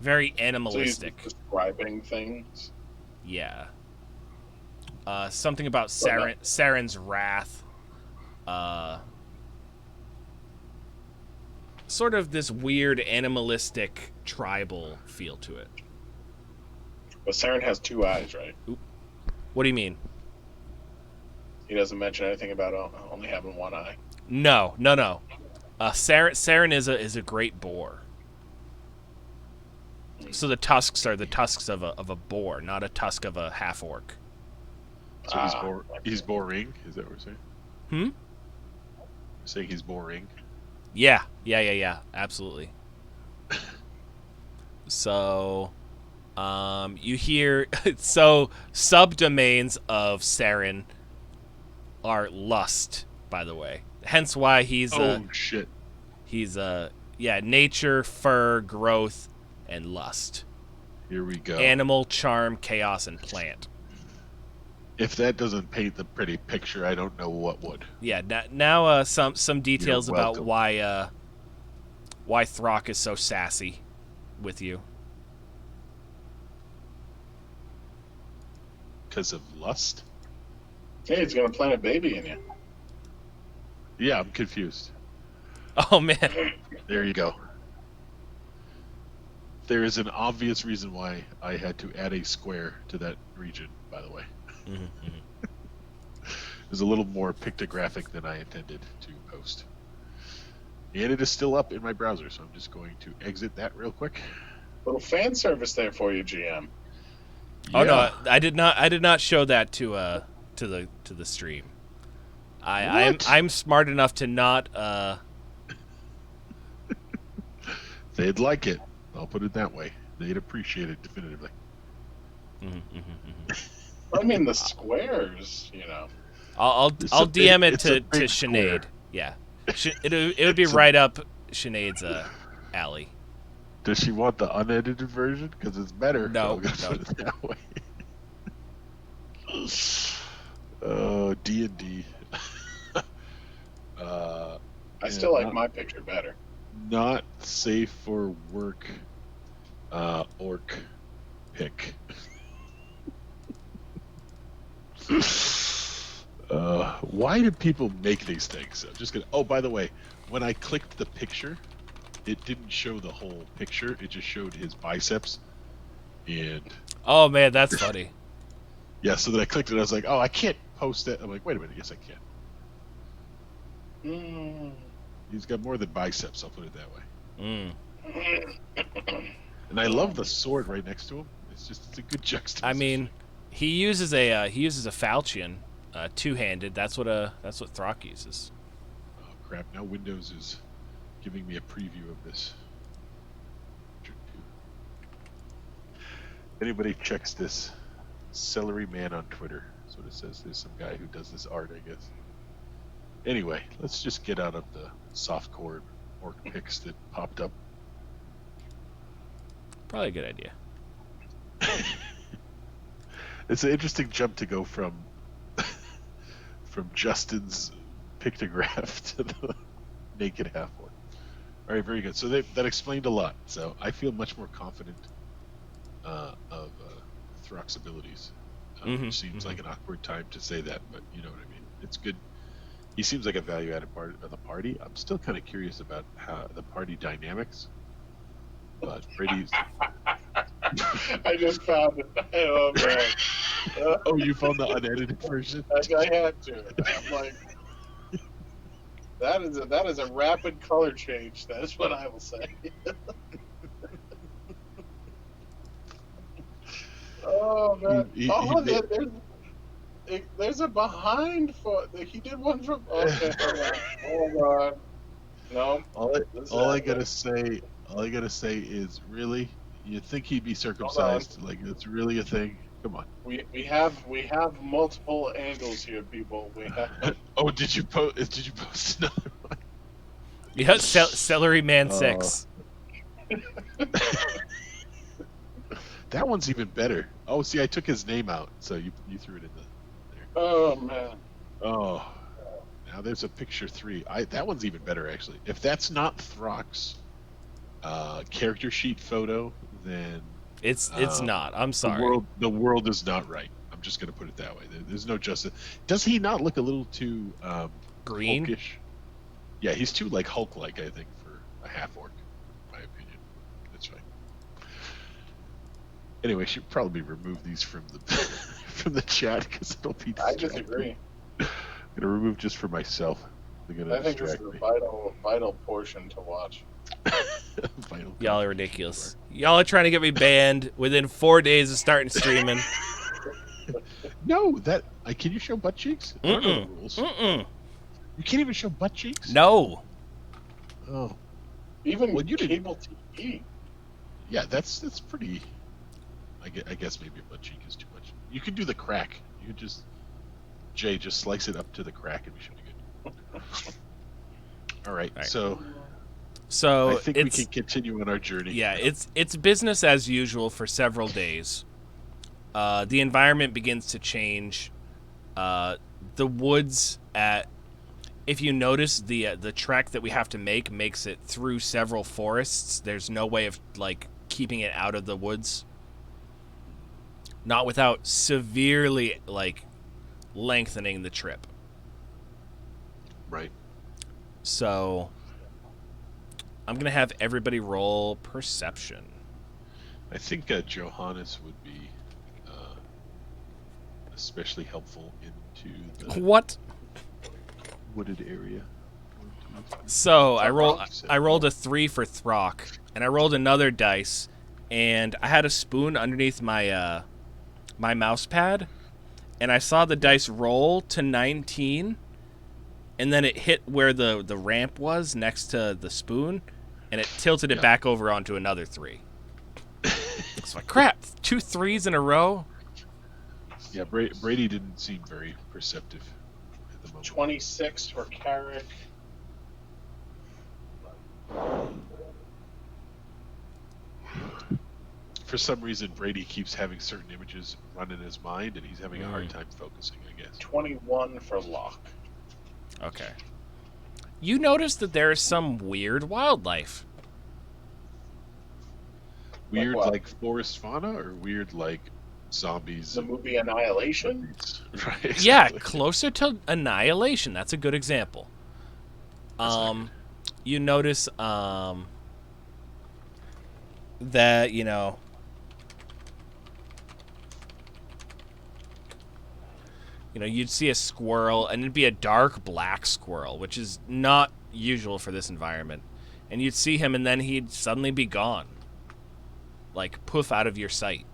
Very animalistic. So he's describing things. Yeah. Something about Saren's wrath. Sort of this weird animalistic tribal feel to it. But Saren has 2 eyes, right? Oop. What do you mean? He doesn't mention anything about only having 1 eye. No. Saren is a great boar. So the tusks are the tusks of a boar, not a tusk of a half orc. So he's boring. Is that what we're saying? Hmm. You're saying he's boring. Yeah. Absolutely. So, you hear so subdomains of Saren are lust, by the way. Hence why he's shit. He's nature, fur, growth, and lust. Here we go. Animal, charm, chaos, and plant. If that doesn't paint the pretty picture, I don't know what would. Yeah. Now, some details You're about welcome. why Throck is so sassy with you. Because of lust? Hey, he's gonna plant a baby in you. Yeah, I'm confused. Oh man. There you go. There is an obvious reason why I had to add a square to that region, by the way. Mm-hmm. It was a little more pictographic than I intended to post. And it is still up in my browser, so I'm just going to exit that real quick. Little fan service there for you, GM. Oh no, I did not show that to the stream. I'm smart enough to not They'd like it. I'll put it that way. They'd appreciate it definitively. I mean, the squares, you know. I'll DM it to Sinead. Square. Yeah. It would be right up Sinead's alley. Does she want the unedited version? Because it's better. No, Put it that way. Oh, D&D. I still like my picture better. Not safe for work. Orc pick. Why do people make these things? I'm just gonna. Oh, by the way, when I clicked the picture, it didn't show the whole picture. It just showed his biceps. And oh man, that's funny. yeah, so then I clicked it. I was like, oh, I can't post that. I'm like, wait a minute. Yes, I can. He's got more than biceps. I'll put it that way. And I love the sword right next to him. It's a good juxtaposition. I mean, he uses a falchion, two-handed. That's what Throck uses. Oh crap! Now Windows is giving me a preview of this. Anybody checks this? Celery Man on Twitter. That's what it says. There's some guy who does this art, I guess. Anyway, let's just get out of the softcore orc pics that popped up. Probably a good idea. It's an interesting jump to go from Justin's pictograph to the naked half orc. All right, very good. So that explained a lot. So I feel much more confident of Throck's abilities. Which seems like an awkward time to say that, but you know what I mean. It's good. He seems like a value-added part of the party. I'm still kind of curious about how the party dynamics. But Brady's. I just found it. Oh man. Oh, you found the unedited version? I had to. I'm like, that is a rapid color change. That's what I will say. Oh man! He did. There's a behind for. He did one from. Okay, hold on. No, All I, this is all I happening. gotta say, all I gotta say is, really, you think he'd be Hold on. circumcised? Like it's really a thing? Come on. We have multiple angles here, people. We have. Oh, did you post? Did you post another? Yeah, Celery Man Oh, 6. that one's even better. Oh, see, I took his name out, so you threw it in there. Oh man. Oh, now there's a picture 3. That one's even better actually. If that's not Throck's character sheet photo, then It's not. I'm the sorry. world is not right. I'm just gonna put it that way. There's no justice. Does he not look a little too Green? Hulkish? Yeah, he's too like Hulk-like, I think, for a half orc, in my opinion. That's fine. Anyway, should probably remove these from the from the chat because it'll be I distracting. disagree. I'm gonna remove just for myself. They're gonna I think this is distract a me. vital portion to watch. Vital Y'all are content. ridiculous. Y'all are trying to get me banned within 4 days of starting streaming. No, can you show butt cheeks? I don't know the rules. Mm-mm. You can't even show butt cheeks. No. Oh, Even Well, you didn't- cable TV. yeah, that's pretty. I guess maybe a butt cheek is too much. You could do the crack. You could just slice it up to the crack and we should be good. All right. So So I think we it's can continue on our journey. yeah, it's business as usual for several days. The environment begins to change. The woods if you notice the trek that we have to make makes it through several forests. There's no way of like keeping it out of the woods. Not without severely like lengthening the trip. Right. So I'm gonna have everybody roll perception. I think Johannes would be especially helpful into the What? wooded area. So I Throck? rolled a 3 for Throck, and I rolled another dice, and I had a spoon underneath my my mouse pad, and I saw the dice roll to 19, and then it hit where the ramp was next to the spoon, and it tilted it back over onto another 3. It's like, crap, 2 3s in a row? Yeah, Brady didn't seem very perceptive at the moment. 26 for Carrick. For some reason, Brady keeps having certain images run in his mind, and he's having a hard time focusing, I guess. 21 for Locke. Okay. You notice that there is some weird wildlife. Weird what? like forest fauna, or weird like zombies? The movie Annihilation? Right. Yeah, Exactly. closer to Annihilation. That's a good example. That's not good. You notice that, you'd see a squirrel, and it'd be a dark black squirrel, which is not usual for this environment. And you'd see him, and then he'd suddenly be gone. Like, poof out of your sight.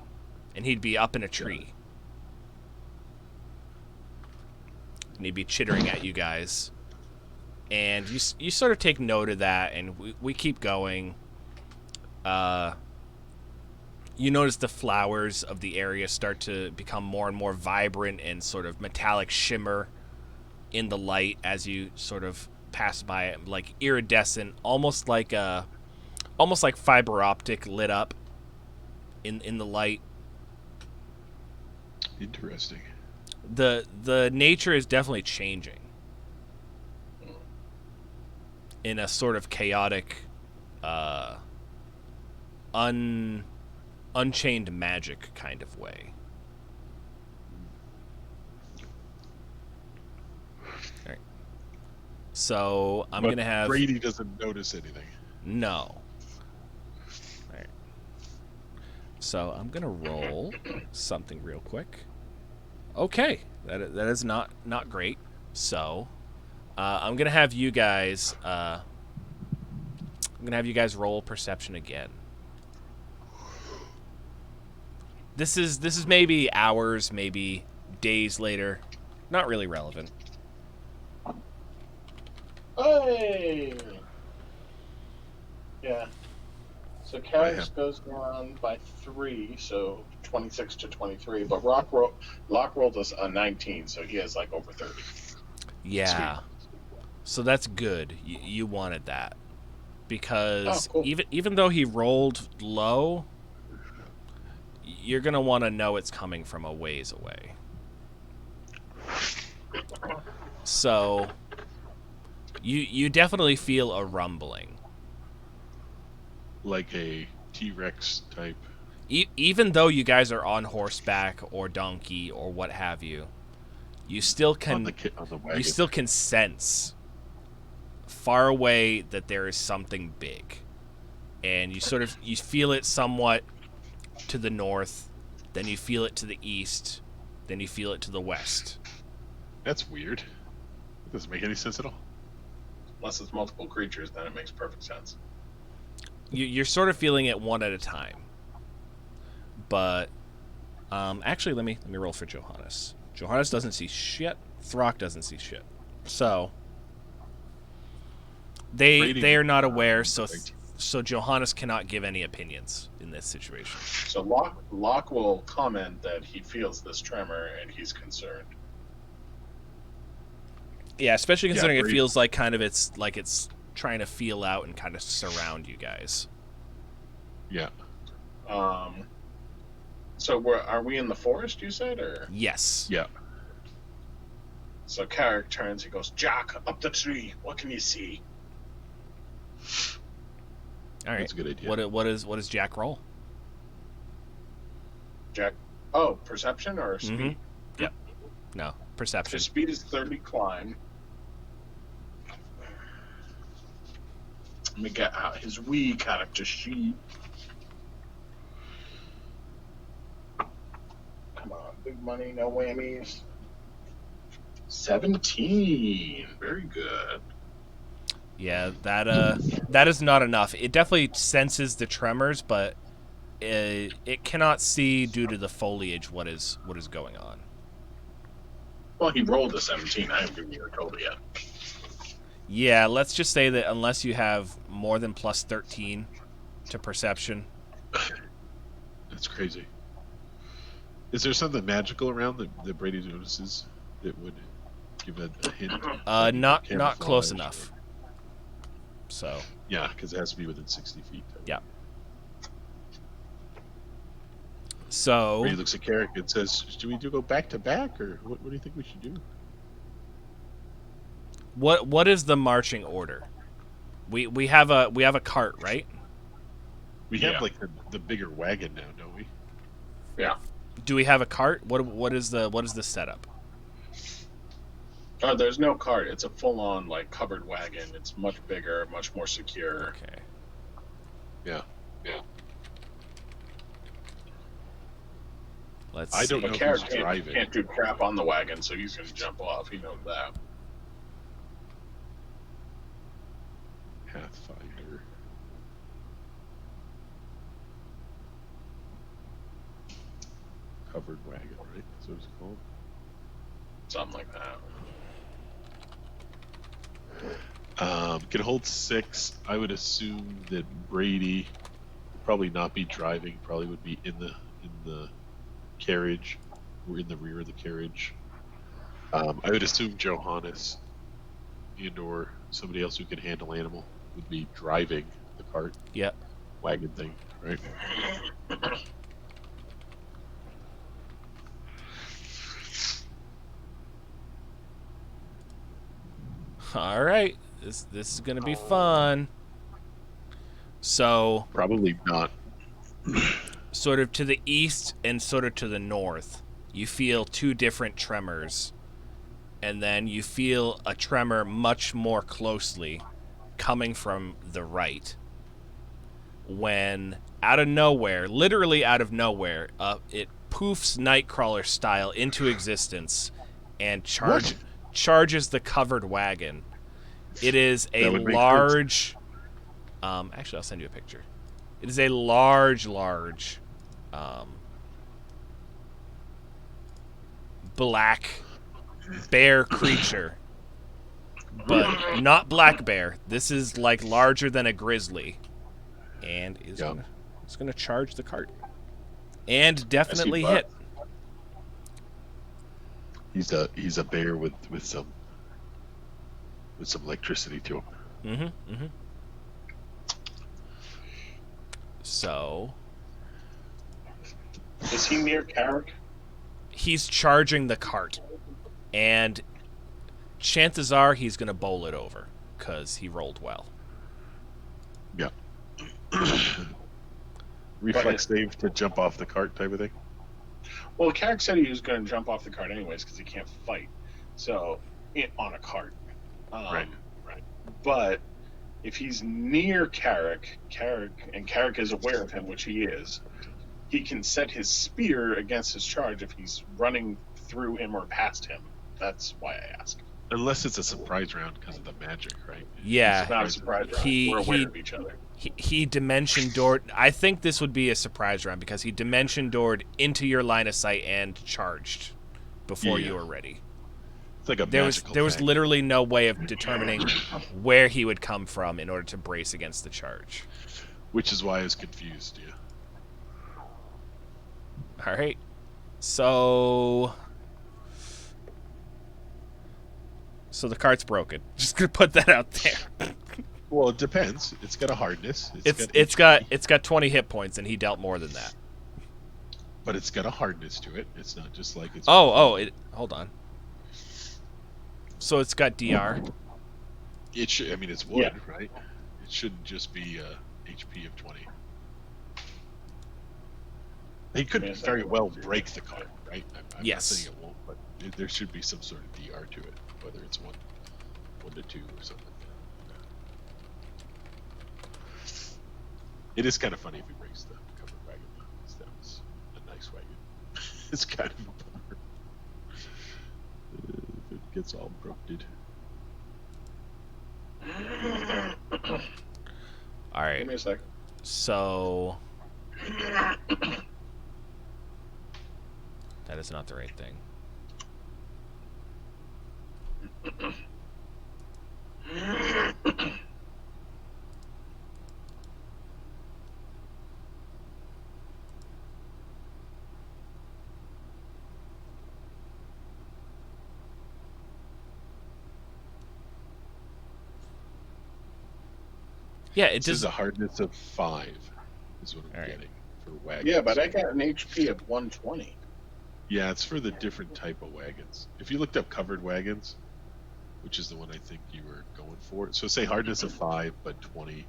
And he'd be up in a tree. And he'd be chittering at you guys. And you sort of take note of that, and we keep going. You notice the flowers of the area start to become more and more vibrant and sort of metallic shimmer in the light as you sort of pass by it, like iridescent, almost like fiber optic lit up in the light. Interesting. The nature is definitely changing in a sort of chaotic, unchained magic kind of way. All right. So I'm But gonna have Brady doesn't notice anything. no. All right. So I'm gonna roll something real quick. Okay, that is not great. So I'm gonna have you guys. I'm gonna have you guys roll perception again. This is maybe hours, maybe days later. Not really relevant. Hey! Yeah. So carriage goes down by 3, so 26 to 23. But Locke rolled us a 19, so he has like over 30. Yeah. Sweet. So that's good. You wanted that. Because cool. even though he rolled low, you're going to want to know it's coming from a ways away. So you definitely feel a rumbling. Like a T-Rex type. Even though you guys are on horseback or donkey or what have you, you still can you still can sense far away that there is something big. And you feel it somewhat to the north, then you feel it to the east, then you feel it to the west. That's weird. It doesn't make any sense at all. Unless it's multiple creatures, then it makes perfect sense. You're sort of feeling it one at a time. But actually, let me roll for Johannes. Johannes doesn't see shit. Throck doesn't see shit. So they are not aware. So Johannes cannot give any opinions in this situation. So Locke will comment that he feels this tremor and he's concerned. Yeah, especially considering it feels like it's trying to feel out and kind of surround you guys. Yeah. So are we in the forest, you said, or? Yes. Yeah. So Carrick turns, he goes, Jack, up the tree. What can you see? All right. That's a good idea. What does Jack roll? Jack, perception or speed? Mm-hmm. Yep. No, perception. His speed is 30 climb. Let me get out his wee character sheet. Come on, big money, no whammies. 17. Very good. Yeah, that is not enough. It definitely senses the tremors, but it cannot see due to the foliage what is going on. Well, he rolled a 17. I haven't given you a total yet. Yeah, let's just say that unless you have more than plus 13 to perception. That's crazy. Is there something magical around that Brady notices that would give a hint? Not close enough. So. Yeah, because it has to be within 60 feet. Yeah. So. Brady looks at Carrick and says, "Should we go back to back, or what do you think we should do?" What is the marching order? We have a cart, right? We have like the bigger wagon now, don't we? Yeah. Do we have a cart? What is the setup? Oh, there's no cart. It's a full-on like covered wagon. It's much bigger, much more secure. Okay. Yeah. Let's I don't see. know who's driving. Can't do crap on the wagon, so he's gonna jump off. He knows that. Pathfinder. Covered wagon, right? That's what it's called. Something like that. Can hold 6. I would assume that Brady would probably not be driving. Probably would be in the carriage or in the rear of the carriage. I would assume Johannes and/or somebody else who can handle animal would be driving the cart. Yep. Wagon thing, right? All right. This is gonna be fun. So Probably not. sort of to the east and sort of to the north, you feel two different tremors, and then you feel a tremor much more closely coming from the right. When out of nowhere, literally out of nowhere, it poofs Nightcrawler style into existence and charges the covered wagon. It is a large. Actually, I'll send you a picture. It is a large black bear creature, but not black bear. This is like larger than a grizzly, and is gonna charge the cart, and definitely hit. He's a bear with some electricity to him. Mm-hmm. Mm-hmm. So is he near Carrick? He's charging the cart, and chances are he's gonna bowl it over because he rolled well. Yeah. Reflex save to jump off the cart type of thing. Well, Carrick said he was going to jump off the cart anyways because he can't fight. So, on a cart. Right. But if he's near Carrick, and Carrick is aware of him, which he is, he can set his spear against his charge if he's running through him or past him. That's why I ask. Unless it's a surprise round because of the magic, right? Yeah. It's not a surprise round. We're aware of each other. He dimension doored. I think this would be a surprise round because he dimension doored into your line of sight and charged before you were ready. It's like a there was literally no way of determining where he would come from in order to brace against the charge. Which is why I was confused. Yeah. All right. So the cart's broken. Just gonna put that out there. Well, it depends. It's got a hardness. It's got 20 hit points, and he dealt more than that. But it's got a hardness to it. It's not just like it's. Hold on. So it's got DR. It should. I mean, it's wood, right? It shouldn't just be HP of 20. He could very well break the cart, right? I'm not saying it won't, but there should be some sort of DR to it, whether it's 1 to 2 or something. It is kind of funny if he breaks the covered wagon. That was a nice wagon. It's kind of a bummer. If it gets all broken. All right. Give me a sec. So that is not the right thing. Yeah, it is a hardness of 5 is what I'm getting for wagons. Yeah, but I got an HP of 120. Yeah, it's for the different type of wagons. If you looked up covered wagons, which is the one I think you were going for, so say hardness of 5 but 20.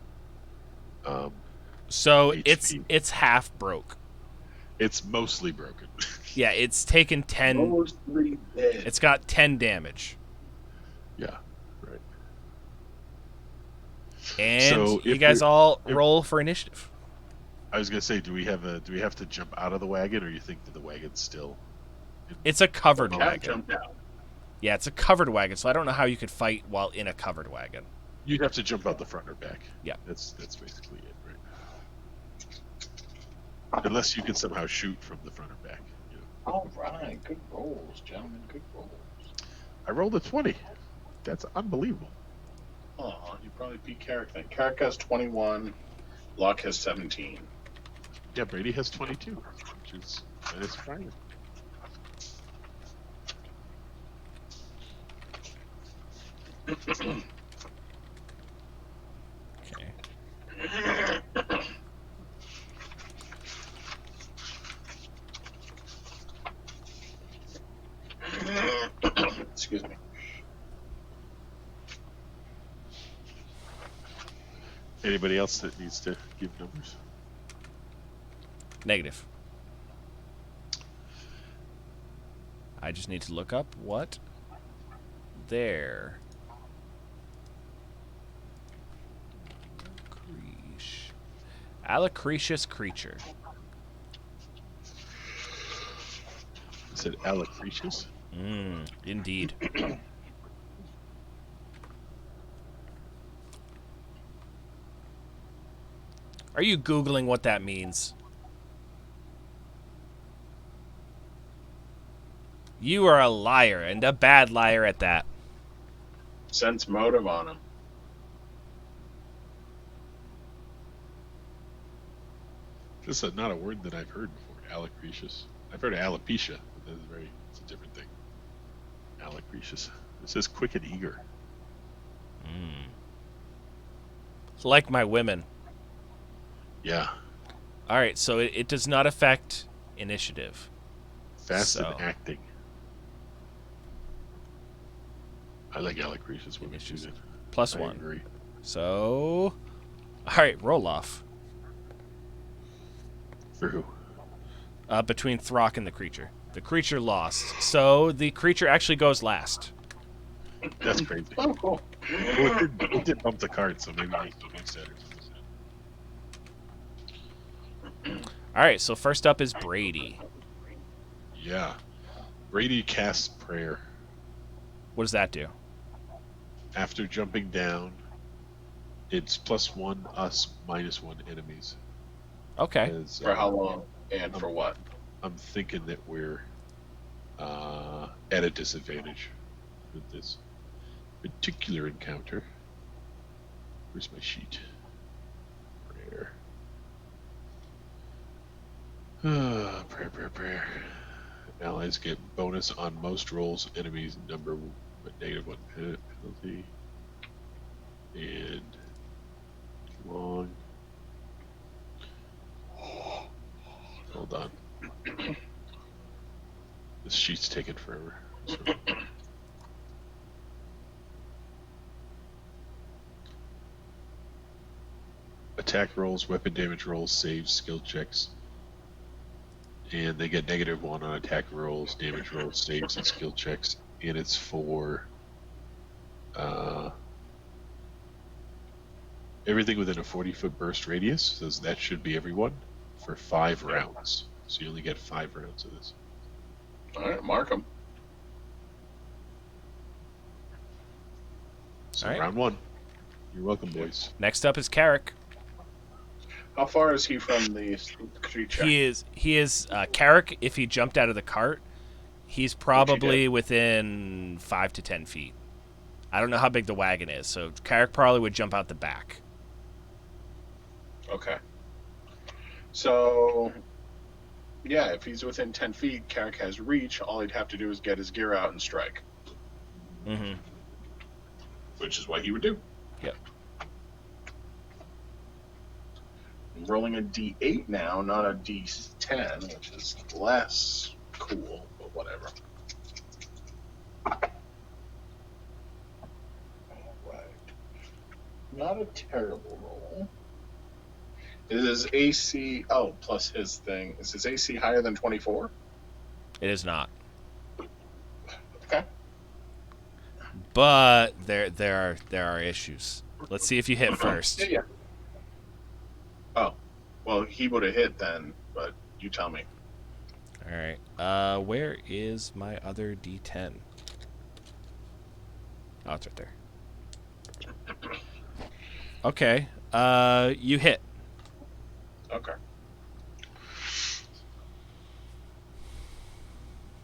So HP. it's half broke. It's mostly broken. Yeah, it's taken 10. Mostly dead. It's got 10 damage. Yeah, right. And so you guys all roll for initiative. I was gonna say, do we have to jump out of the wagon, or you think that the wagon's still? It's a covered wagon. Jumped out. Yeah, it's a covered wagon, so I don't know how you could fight while in a covered wagon. You'd have to jump out the front or back. Yeah, that's basically it, right? Unless you can somehow shoot from the front or back. You know? All right, good rolls, gentlemen. Good rolls. I rolled a 20. That's unbelievable. Oh, you probably beat Carrick then. Carrick has 21. Locke has 17. Yeah, Brady has 22, which is surprising. Okay. Excuse me. Anybody else that needs to give numbers? Negative. I just need to look up what their Alucricious creature. Is it Alucricious? Indeed. Are you Googling what that means? You are a liar, and a bad liar at that. Sense motive on him. This is not a word that I've heard before. Alacretius. I've heard of alopecia, but it's a different thing. Alacretius. It says quick and eager. It's like my women. Yeah. All right, so it does not affect initiative. Fast and acting. I like Alacretius women too. Plus I 1. agree. So, all right, roll off. For who? Between Throck and the creature. The creature lost, so the creature actually goes last. That's crazy. Oh, cool. Well, it did bump the card, so maybe they still makes that. All right, so first up is Brady. Yeah. Brady casts prayer. What does that do? After jumping down, it's +1 us, -1 enemies. Okay. For how long and for what? I'm thinking that we're at a disadvantage with this particular encounter. Where's my sheet? Prayer. Prayer. Allies get bonus on most rolls. Enemies number -1 penalty. And long. Hold on. This sheet's taking forever. Attack rolls, weapon damage rolls, saves, skill checks. And they get -1 on attack rolls, damage rolls, saves, and skill checks. And it's for everything within a 40-foot burst radius. So that should be everyone for 5 rounds. So you only get 5 rounds of this. All right, mark them. So All right. round 1. You're welcome, boys. Next up is Carrick. How far is he from the creature? He is Carrick. If he jumped out of the cart, he's probably within 5 to 10 feet. I don't know how big the wagon is, so Carrick probably would jump out the back. Okay. So, yeah, if he's within 10 feet, Carrick has reach. All he'd have to do is get his gear out and strike. Mm-hmm. Which is what he would do. Yep. I'm rolling a D8 now, not a D10, which is less cool, but whatever. Alright. Not a terrible roll. Is his AC... Oh, plus his thing. Is his AC higher than 24? It is not. Okay. But there are issues. Let's see if you hit first. Yeah. Oh, well, he would have hit then, but you tell me. All right. Where is my other D10? Oh, it's right there. Okay. You hit. Okay.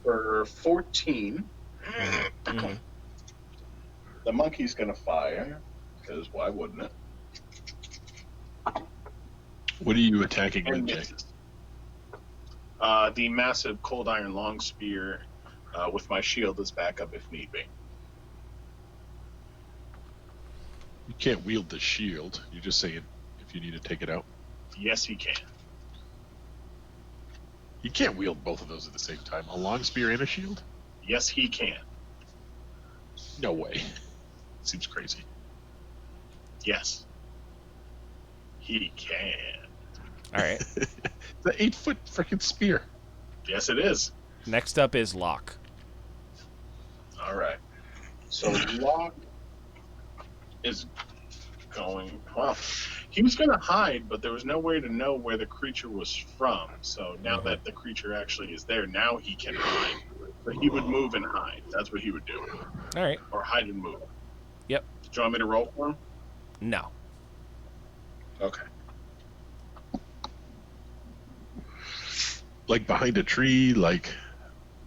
For 14, Mm-hmm. the monkey's going to fire, because why wouldn't it? What are you attacking with, And Jay? misses. The massive cold iron long spear with my shield as backup if need be. You can't wield the shield. You're just saying if you need to take it out. Yes, he can. You can't wield both of those at the same time. A long spear and a shield? Yes, he can. No way. Seems crazy. Yes. He can. All right. The 8-foot freaking spear. Yes, it is. Next up is Locke. All right. So Locke is going... Well, he was going to hide, but there was no way to know where the creature was from. So now that the creature actually is there, now he can hide. So he would move and hide. That's what he would do. All right. Or hide and move. Yep. Do you want me to roll for him? No. Okay. Like behind a tree, like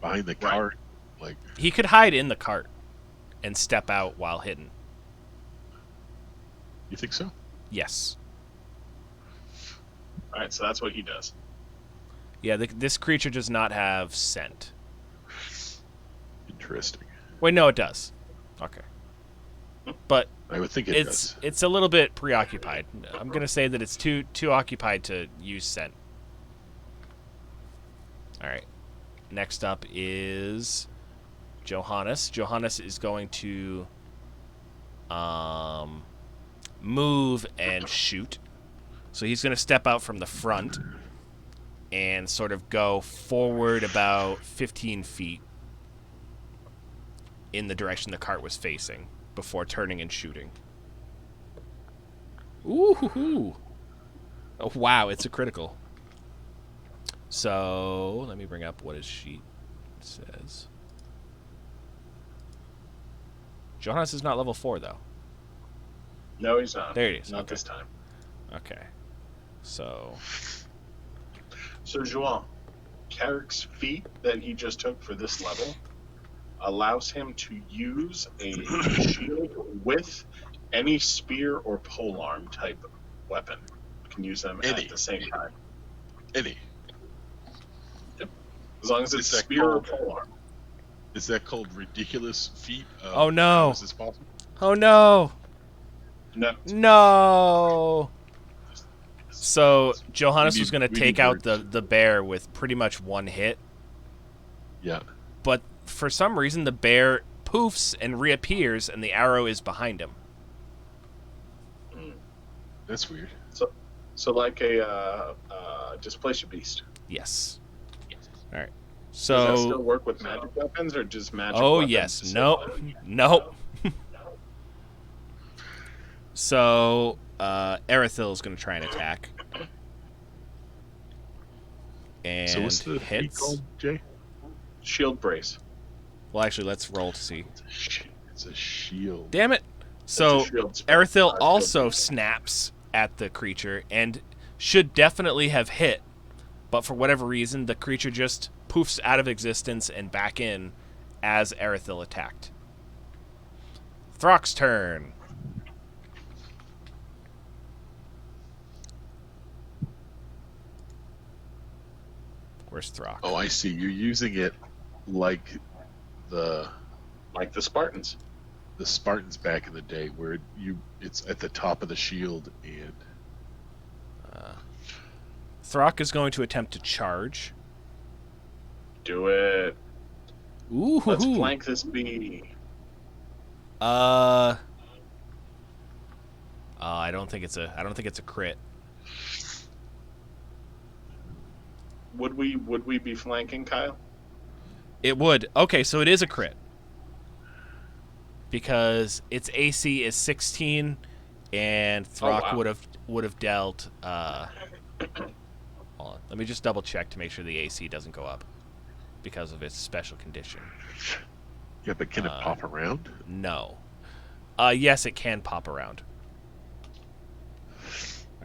behind the cart. Like He could hide in the cart and step out while hidden. you think so? Yes. All right, so that's what he does. Yeah, this creature does not have scent. Interesting. Wait, no, it does. Okay. But I would think it does. it's a little bit preoccupied. I'm going to say that it's too occupied to use scent. All right. Next up is Johannes. Johannes is going to move and shoot. So he's going to step out from the front and sort of go forward about 15 feet in the direction the cart was facing before turning and shooting. Ooh. Oh, wow, it's a critical. So, let me bring up what his sheet says. Johannes is not level 4, though. No, he's not. There it is. Not Okay. this time. Okay. So, So, João, Carrick's feat that he just took for this level allows him to use a shield with any spear or polearm type weapon. You can use them at the same time. Any. As long as it's Is that spear or called- polearm. Is that called ridiculous feat? Oh, no. How is this possible? oh no! No. No! So, Johannes We was need- going to we take need out words. the bear with pretty much one hit, Yeah. but for some reason the bear poofs and reappears and the arrow is behind him. That's weird. So like a displacer beast. Yes. All right. Does that still So, work with magic weapons, or just magic oh weapons? yes, nope. So, Erithil is going to try and attack. And So what's the feat hits. called, Jay? Shield brace. Well, actually, let's roll to see. It's a shield. Damn it! So, It's a shield spell. Erithil Shield also brace. snaps at the creature and should definitely have hit, but for whatever reason, the creature just poofs out of existence and back in as Erithil attacked. Throck's turn. Where's Throck? Oh, I see. You're using it like the Like the Spartans. Spartans back in the day, where it's at the top of the shield and Throck is going to attempt to charge. Do it. Ooh, Let's flank this bee. I don't think it's a crit. Would we be flanking, Kyle? It would. Okay, so it is a crit. Because its AC is 16 and Throck wow. would have dealt hold on. Let me just double check to make sure the AC doesn't go up because of its special condition. yeah, but can it pop around? No. Yes, it can pop around.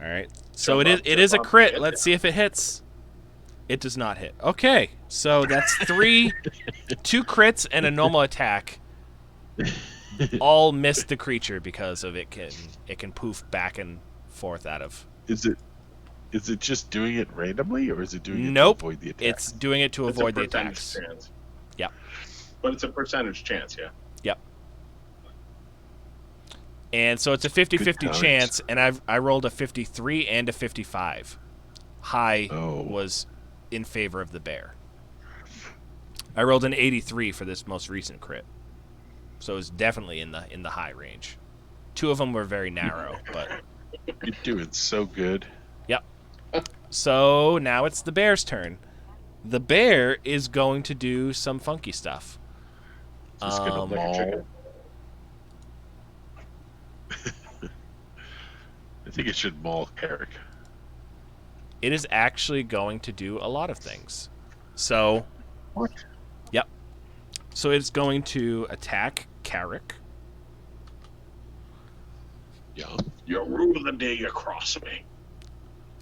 All right. So Jump it up, is a jump up, crit. hit Let's it. see if it hits. It does not hit. Okay. So that's 2 crits and a normal attack. All missed the creature because of it can poof back and forth out of. Is it just doing it randomly, or is it doing it Nope. to avoid the attack? It's doing it to It's avoid a the percentage attacks. chance. Yep. But it's a percentage chance, yeah. Yep. And so it's a 50-50 Good times. chance, and I rolled a 53 and a 55. High Oh. was in favor of the bear. I rolled an 83 for this most recent crit. So it was definitely in the high range. 2 of them were very narrow, but You're doing so good. yep. So now it's the bear's turn. The bear is going to do some funky stuff. Just gonna Um, Like a chicken. maul. I think it should maul Carrick. It is actually going to do a lot of things. So, What? yep. So it's going to attack Carrick. Yeah. You rule the day you cross me.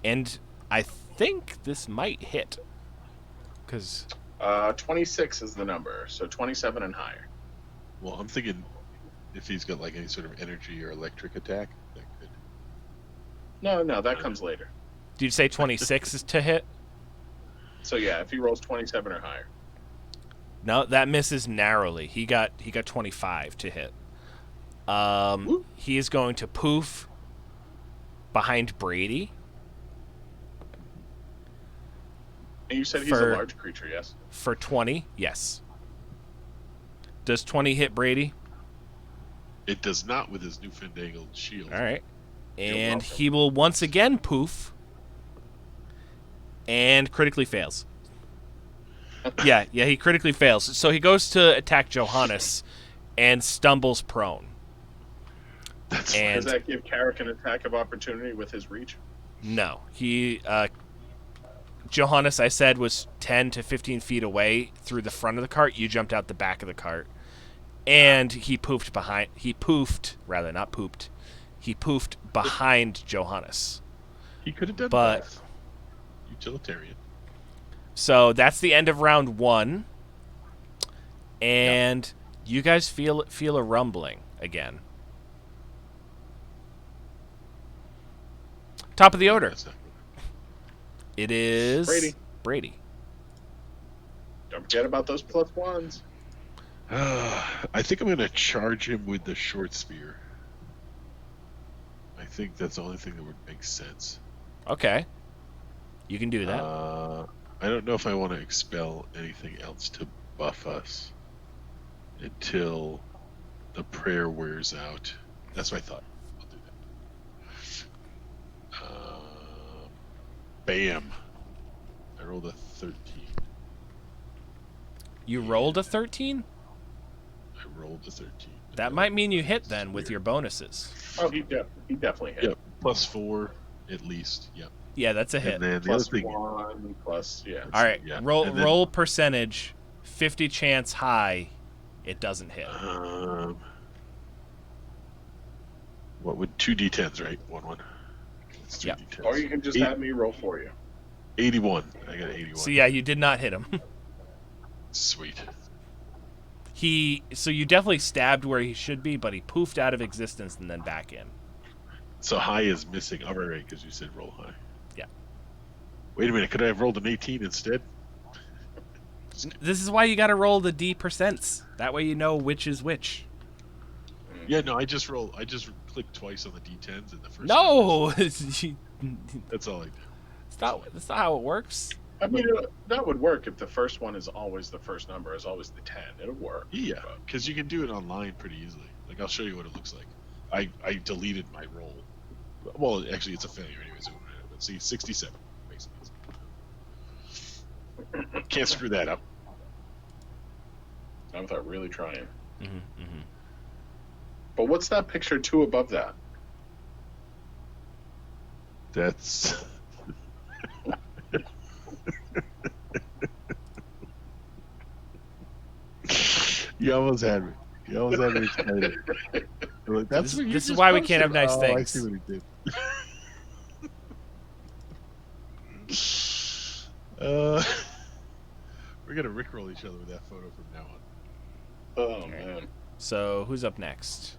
And I think this might hit. Because 26 is the number, so 27 and higher. Well, I'm thinking if he's got like any sort of energy or electric attack, that could. No, that comes later. Did you say 26 is to hit? So yeah, if he rolls 27 or higher. No, that misses narrowly. He got 25 to hit. He is going to poof behind Brady. And you said he's a large creature, yes? For 20, yes. Does 20 hit Brady? It does not with his newfangled shield. All right. And he will once again poof and critically fails. Yeah, he critically fails. So he goes to attack Johannes and stumbles prone. Does that give Carrick an attack of opportunity with his reach? No. Johannes, I said, was 10 to 15 feet away through the front of the cart. You jumped out the back of the cart. And he poofed behind... He poofed behind Johannes. He could have done both. Utilitarian. So that's the end of round 1. And you guys feel a rumbling again. Top of the order. It is Brady. Don't forget about those +1s. I think I'm going to charge him with the short spear. I think that's the only thing that would make sense. Okay. You can do that. I don't know if I want to expel anything else to buff us until the prayer wears out. That's what I thought. I'll do that. Bam. I rolled a 13. You rolled a 13? I rolled a 13. That might mean you hit then with your bonuses. Oh, he definitely hit. Yep, +4 at least. Yep. Yeah, that's a hit. And then the Plus other thing, 1 plus, yeah. All right, yeah. roll percentage, 50 chance high, it doesn't hit. What would 2d10s, right? 1. It's 2 Yep. d10s. Or you can just have me roll for you. 81. I got 81. So yeah, you did not hit him. Sweet. So you definitely stabbed where he should be, but he poofed out of existence and then back in. So high is missing. Oh, right, because you said roll high. Yeah. Wait a minute. Could I have rolled an 18 instead? This is why you got to roll the D%. That way you know which is which. Yeah, no, I just clicked twice on the d10s in the first. No! That's all I did. That's not how it works. I mean, that would work if the first one is always the first number, is always the 10. It'll work. Yeah, because you can do it online pretty easily. Like, I'll show you what it looks like. I deleted my roll. Well, actually, it's a failure anyways. But see, 67 makes it easy. Can't screw that up. Not without really trying. Mm-hmm. But what's that picture 2 above that? That's. You almost had me. You almost had me excited. Like, this is why we can't have nice things. I see what he did. We're gonna rickroll each other with that photo from now on. Oh man. So who's up next?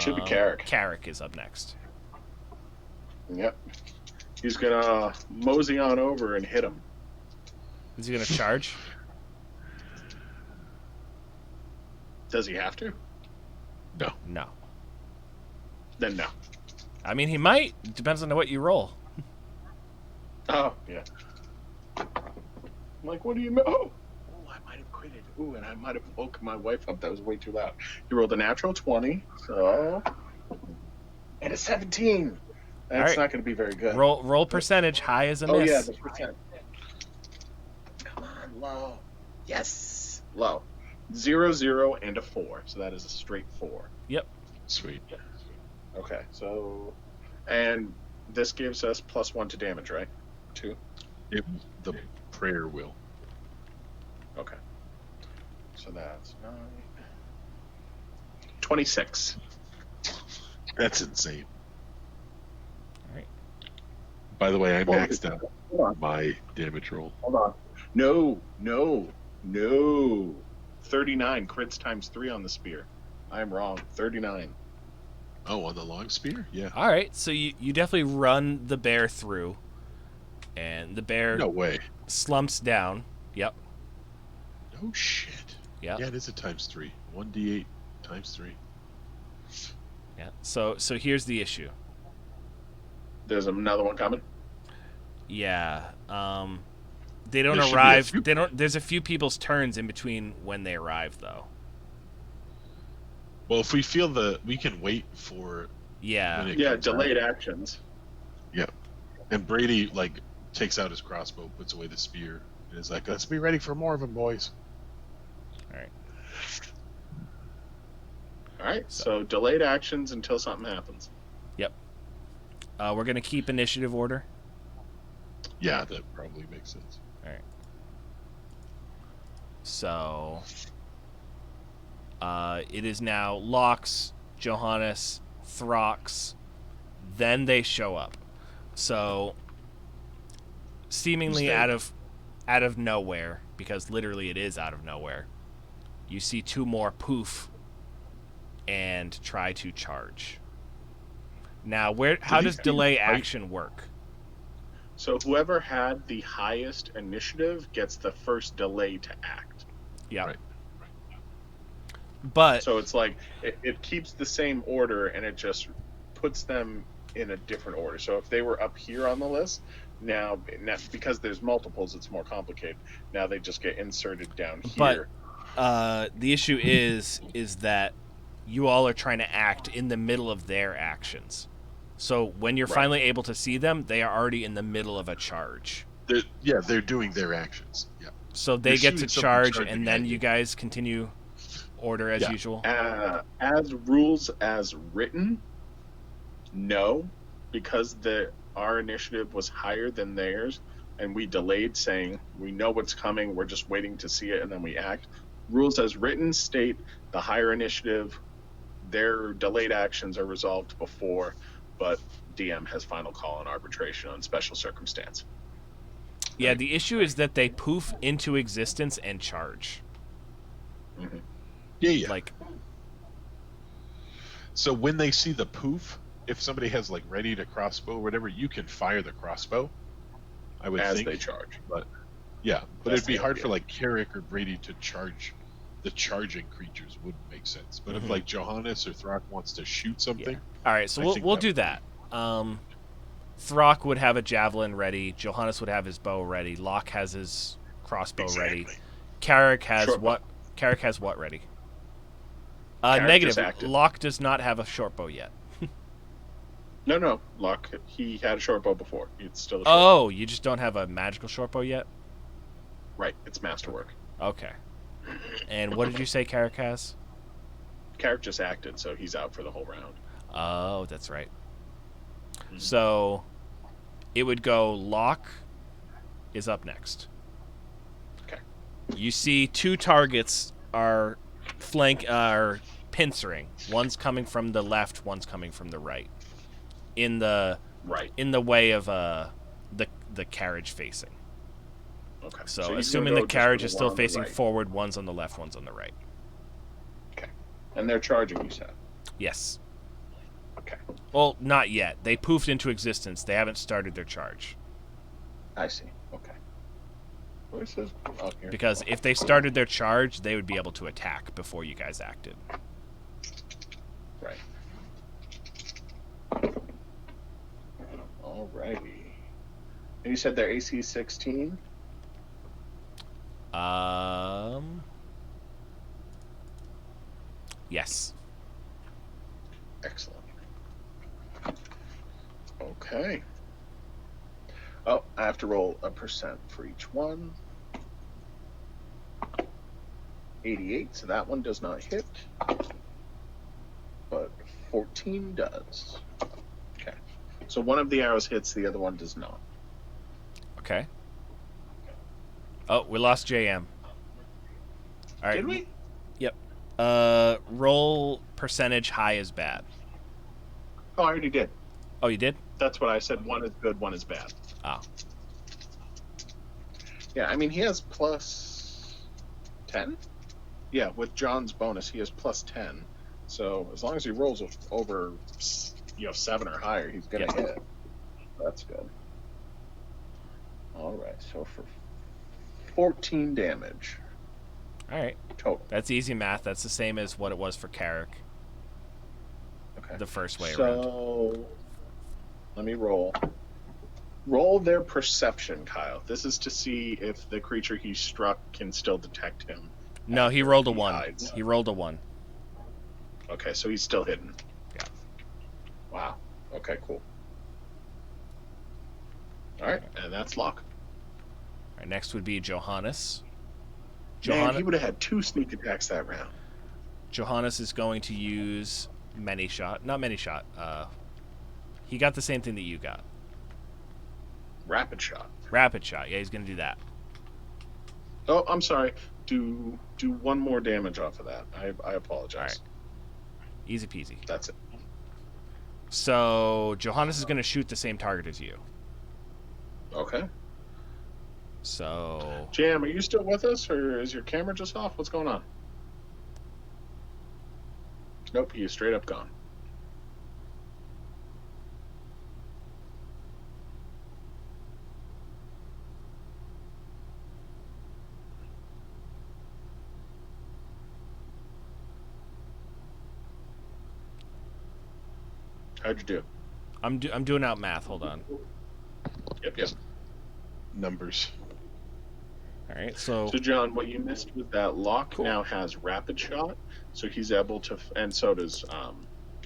Should be Carrick. Carrick is up next. Yep. He's gonna mosey on over and hit him. Is he gonna charge? Does he have to? No. Then no. I mean, he might. It depends on what you roll. Oh, yeah. I'm like, what do you know? Oh, I might have quitted. Ooh, and I might have woken my wife up. That was way too loud. He rolled a natural 20, so... And a 17. That's right. not going to be very good. Roll percentage high as a miss. Oh, yeah, the percent. Come on, low. Yes. Low. 0, 0, and a 4. So that is a straight 4. Yep. Sweet. Okay, so... And this gives us +1 to damage, right? 2? The prayer will. Okay. So that's 9. 26. That's insane. All right. By the way, I maxed out my damage roll. Hold on. No. 39 crits times 3 on the spear. I'm wrong. 39. Oh, on the long spear? Yeah. All right, so you definitely run the bear through, and the bear No way. slumps down. Yep. Oh shit. Yep. Yeah, it is a ×3. 1d8 times 3. Yeah. So here's the issue. There's another one coming. Yeah. They don't There should be a arrive. few- They don't. There's a few people's turns in between when they arrive, though. Well, if we feel we can wait for Yeah. when it Yeah, comes delayed out. actions. Yeah. And Brady takes out his crossbow, puts away the spear, and is like, "Let's be ready for more of them, boys." All right. All right, so delayed actions until something happens. Yep. We're gonna keep initiative order. Yeah, that probably makes sense. All right. So, it is now Locks, Johannes, Throx. Then they show up. So, seemingly Who's out of nowhere, because literally it is out of nowhere, you see two more poof and try to charge. Now, how does delay action work? So whoever had the highest initiative gets the first delay to act. Yeah. Right. But So it's like it keeps the same order and it just puts them in a different order. So if they were up here on the list, now because there's multiples, it's more complicated. Now they just get inserted down here. But the issue is that you all are trying to act in the middle of their actions. So when you're finally able to see them, they are already in the middle of a charge. They're doing their actions. Yeah. So they You're get to shooting something charge, charging and then at you you. guys continue order as Yeah. usual. As rules as written, no, because our initiative was higher than theirs, and we delayed, saying we know what's coming, we're just waiting to see it, and then we act. Rules as written state the higher initiative, their delayed actions are resolved before, but DM has final call on arbitration on special circumstance. Yeah, the issue is that they poof into existence and charge. Mm-hmm. Yeah. Like, so when they see the poof, if somebody has ready to crossbow or whatever, you can fire the crossbow. I would as think they charge. but That's it'd be the hard idea. for Carrick or Brady to charge. The charging creatures wouldn't make sense. But if Johannes or Throck wants to shoot something, all right, so we'll do that. Throck would have a javelin ready. Johannes would have his bow ready. Locke has his crossbow ready. Carrick has Short what? Carrick has what ready? Carrick just Negative. acted. Locke does not have a short bow yet. No, Locke, he had a short bow before. It's still a short Oh, you just don't have a magical short bow yet? Right, it's masterwork. Okay. And what did you say Carrick has? Carrick just acted, so he's out for the whole round. Oh, that's right. So it would go Locke is up next. Okay. You see two targets are pincering. One's coming from the left, one's coming from the right. In the way of the carriage facing. Okay. So you're assuming gonna the go just carriage for is the still one on the facing right. forward, one's on the left, one's on the right. Okay. And they're charging, you said? Yes. Okay. Well, not yet. They poofed into existence. They haven't started their charge. I see. Okay. Where is this? Oh, here. Because if they started their charge, they would be able to attack before you guys acted. Right. Alrighty. And you said their AC is 16? Yes. Excellent. Okay. Oh, I have to roll a percent for each one. 88, so that one does not hit. But 14 does. Okay. So one of the arrows hits, the other one does not. Okay. Oh, we lost JM. All right. Did we? Yep. Roll percentage high is bad. Oh, I already did. Oh, you did? That's what I said. One is good, one is bad. Oh. Yeah, I mean, he has plus 10? Yeah, with John's bonus, he has plus 10. So as long as he rolls over 7 or higher, he's going to hit. That's good. All right, so for 14 damage. All right. Total. That's easy math. That's the same as what it was for Carrick. Okay. The first way around. So let me roll. Roll their perception, Kyle. This is to see if the creature he struck can still detect him. No, he rolled a 1. Hides. He rolled a 1. Okay, so he's still hidden. Yeah. Wow. Okay, cool. All right, and that's Locke. All right, next would be Johannes. Man, he would have had 2 sneak attacks that round. Johannes is going to use many shot. Not many shot. He got the same thing that you got. Rapid shot. Rapid shot. Yeah, he's going to do that. Oh, I'm sorry. Do 1 more damage off of that. I apologize. All right. Easy peasy. That's it. So Johannes is going to shoot the same target as you. Okay. So Jam, are you still with us, or is your camera just off? What's going on? Nope, he is straight up gone. How'd you do? I'm doing out math. Hold on. Yep. Numbers. All right. So John, what you missed with that Locke now has rapid shot, so he's able to, and so does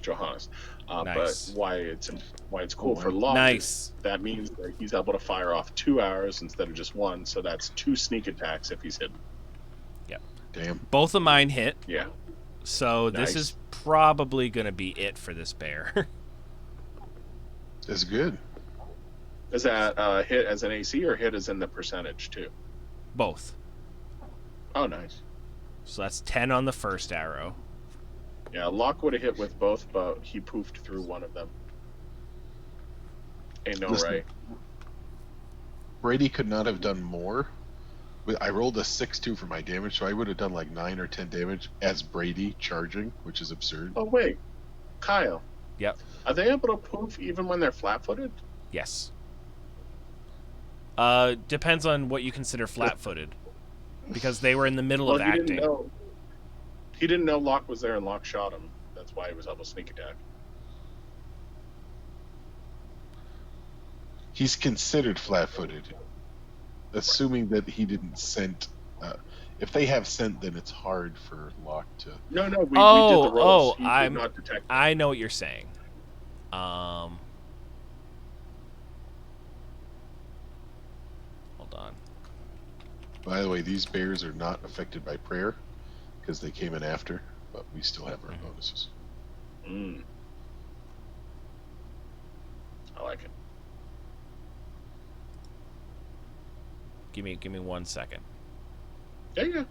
Johannes. Nice. But why it's cool for Locke? Nice. That means that he's able to fire off 2 arrows instead of just 1. So that's 2 sneak attacks if he's hidden. Yep. Damn. Both of mine hit. Yeah. So Nice. this is probably going to be it for this bear. That's good. Is that hit as an AC or hit as in the percentage too? Both. Oh, nice. So that's 10 on the first arrow. Yeah, Locke would have hit with both, but he poofed through one of them. Ain't no Listen, right. Brady could not have done more. I rolled a 6-2 for my damage, so I would have done like 9 or 10 damage as Brady charging, which is absurd. Oh wait, Kyle. Yep. Are they able to poof even when they're flat-footed? Yes. Depends on what you consider flat-footed, because they were in the middle of acting. He didn't know Locke was there, and Locke shot him. That's why he was able to sneak attack. He's considered flat-footed, assuming that he didn't scent. If they have scent, then it's hard for Locke to. No, we did the rolls. He did not detect it. I know what you're saying. Hold on. By the way, these bears are not affected by prayer because they came in after, but we still have our bonuses. I like it. Give me 1 second. Yeah.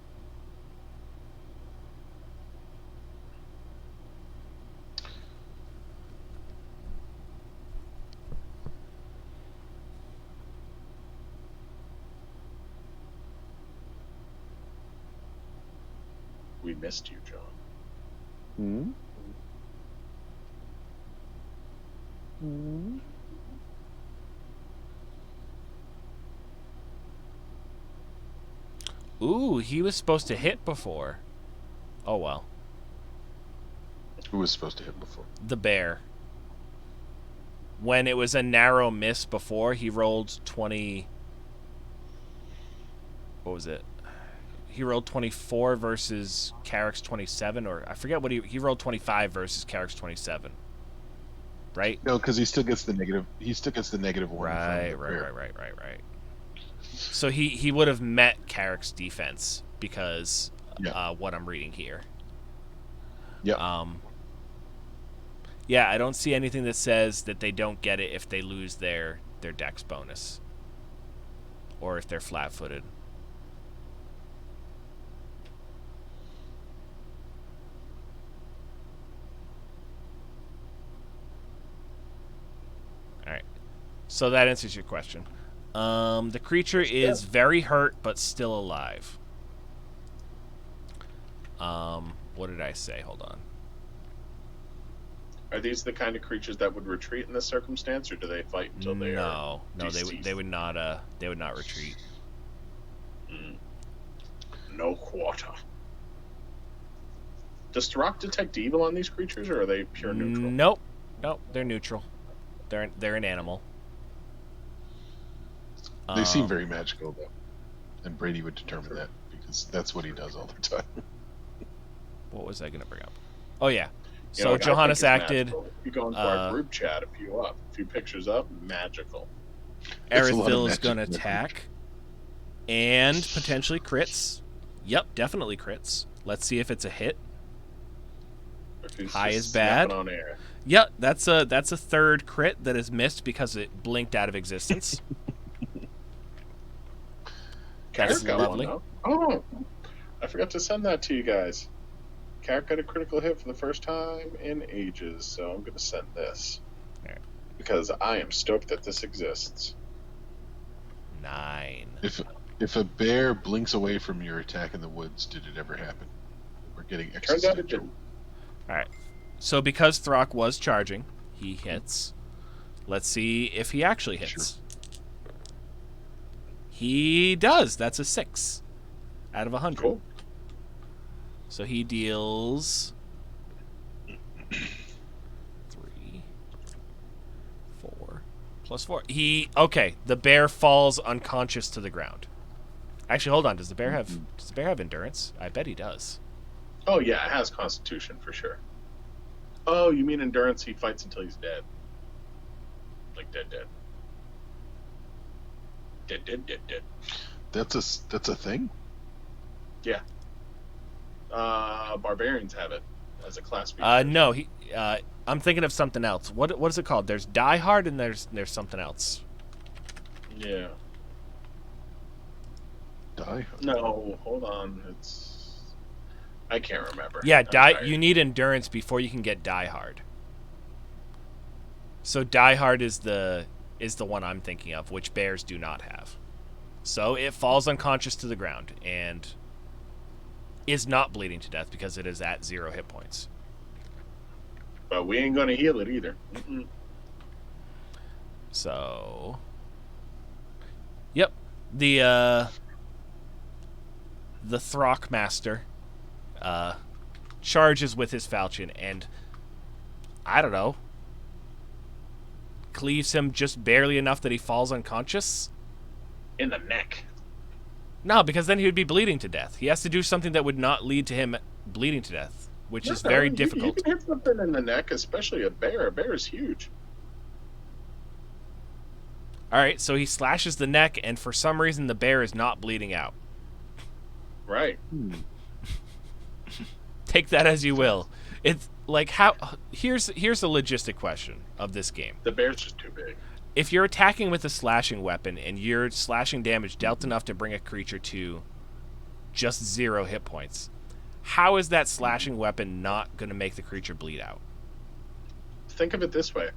We missed you, John. Ooh, he was supposed to hit before. Oh well. Who was supposed to hit before? The bear. When it was a narrow miss before, he rolled 20. What was it? He rolled 24 versus Carrick's 27, or I forget what he rolled 25 versus Carrick's 27. Right? No, because he still gets the negative. He still gets the negative one. Right. So he would have met Carrick's defense because what I'm reading here. Yeah. Yeah, I don't see anything that says that they don't get it if they lose their dex bonus. Or if they're flat-footed. Alright. So that answers your question. The creature is very hurt, but still alive. What did I say? Hold on. Are these the kind of creatures that would retreat in this circumstance, or do they fight until they are? No, they would not retreat. No quarter. Does Throck detect evil on these creatures, or are they pure neutral? Nope, they're neutral. They're an animal. They seem very magical, though, and Brady would determine that because that's what he does all the time. What was I going to bring up? Oh yeah. You So know, Johannes acted. If you go into our group chat, a few pictures up, magical. Aerithil is going to attack, and potentially crits. Yep, definitely crits. Let's see if it's a hit. High is bad. On air. Yep, that's a third crit that is missed because it blinked out of existence. That's lovely. Oh, I forgot to send that to you guys. Carrot got a critical hit for the first time in ages, so I'm going to send this. Right. Because I am stoked that this exists. 9. If a bear blinks away from your attack in the woods, did it ever happen? We're getting Turns out it did. Alright. So because Throck was charging, he hits. Let's see if he actually hits. Sure. He does. That's a 6 out of 100. Cool. So he deals 3, 4 plus 4. Okay. The bear falls unconscious to the ground. Actually, hold on. Does the bear have endurance? I bet he does. Oh yeah, it has Constitution for sure. Oh, you mean endurance? He fights until he's dead. Like dead. Dead. That's a thing. Yeah. Barbarians have it as a class feature. No, I'm thinking of something else. What is it called? There's Die Hard and there's something else. Yeah. Die Hard. No, hold on. I can't remember. Yeah, you need endurance before you can get Die Hard. So Die Hard is the one I'm thinking of, which bears do not have. So it falls unconscious to the ground and is not bleeding to death because it is at 0 hit points. But we ain't gonna heal it either. Mm-mm. So, yep, the Throckmaster charges with his falchion and I don't know, cleaves him just barely enough that he falls unconscious. In the neck. No, because then he would be bleeding to death. He has to do something that would not lead to him bleeding to death, which is very difficult. You can hit something in the neck, especially a bear. A bear is huge. All right, so he slashes the neck, and for some reason the bear is not bleeding out. Right. Take that as you will. It's like how. Here's a logistic question of this game. The bear's just too big. If you're attacking with a slashing weapon and you're slashing damage dealt enough to bring a creature to just 0 hit points, how is that slashing weapon not going to make the creature bleed out? Think of it this way.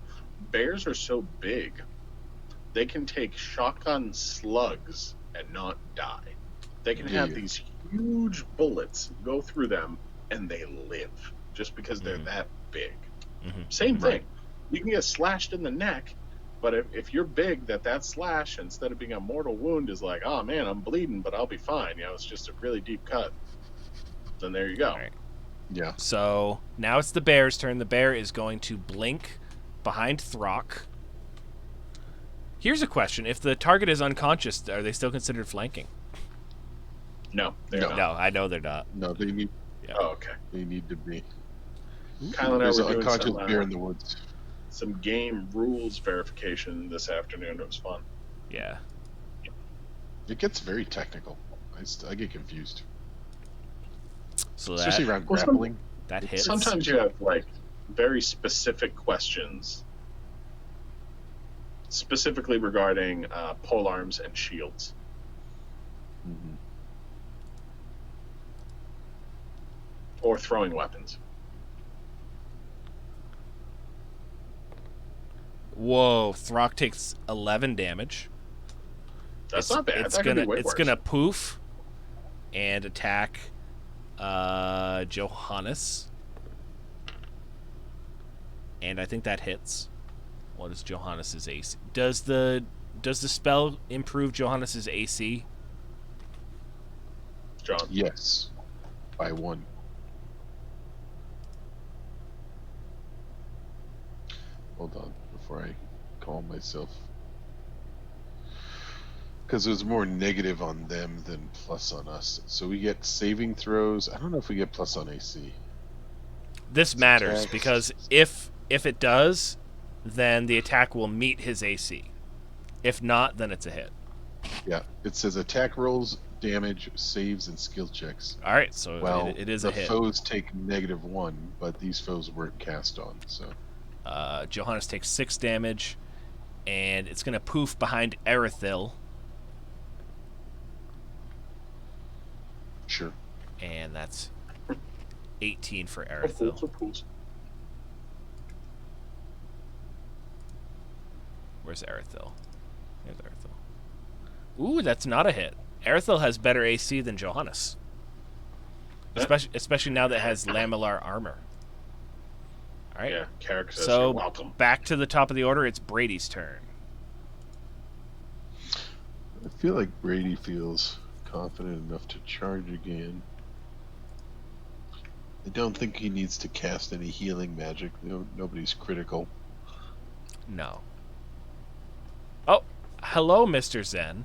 Bears are so big, they can take shotgun slugs and not die. They can have these huge bullets go through them and they live just because they're that big. Same thing. Right. You can get slashed in the neck, but if you're big, that slash, instead of being a mortal wound, is like, oh man, I'm bleeding, but I'll be fine. You know, it's just a really deep cut. Then there you go. All right. Yeah. So now it's the bear's turn. The bear is going to blink behind Throck. Here's a question. If the target is unconscious, are they still considered flanking? No, they're not. No, I know they're not. No, they need. Yeah. Oh, okay. They need to be. Kyle and I There's were an doing unconscious some, bear in the woods. some game rules verification this afternoon. It was fun. Yeah. It gets very technical. I get confused, So especially that around grappling. that hits. Sometimes you have like very specific questions, specifically regarding pole arms and shields. Mhm. Or throwing weapons. Whoa, Throck takes 11 damage. That's not bad. That could be way worse. gonna poof and attack Johannes. And I think that hits. What is Johannes's AC? Does the spell improve Johannes's AC? John. Yes. By 1. Hold on before I calm myself. Because there's more negative on them than plus on us. So we get saving throws. I don't know if we get plus on AC. This matters attacks. because if it does, then the attack will meet his AC. If not, then it's a hit. Yeah, it says attack rolls, damage, saves, and skill checks. All right, so Well, it is a hit. The foes take -1, but these foes weren't cast on, so. Johannes takes 6 damage, and it's going to poof behind Erithil. Sure. And that's 18 for Erithil. Where's Erithil? There's Erithil. Ooh, that's not a hit. Erithil has better AC than Johannes. Especially now that it has lamellar armor. All right. Yeah, Carrick says so you're welcome. Back to the top of the order, it's Brady's turn. I feel like Brady feels confident enough to charge again. I don't think he needs to cast any healing magic. Nobody's critical. No. Oh, hello, Mr. Zen.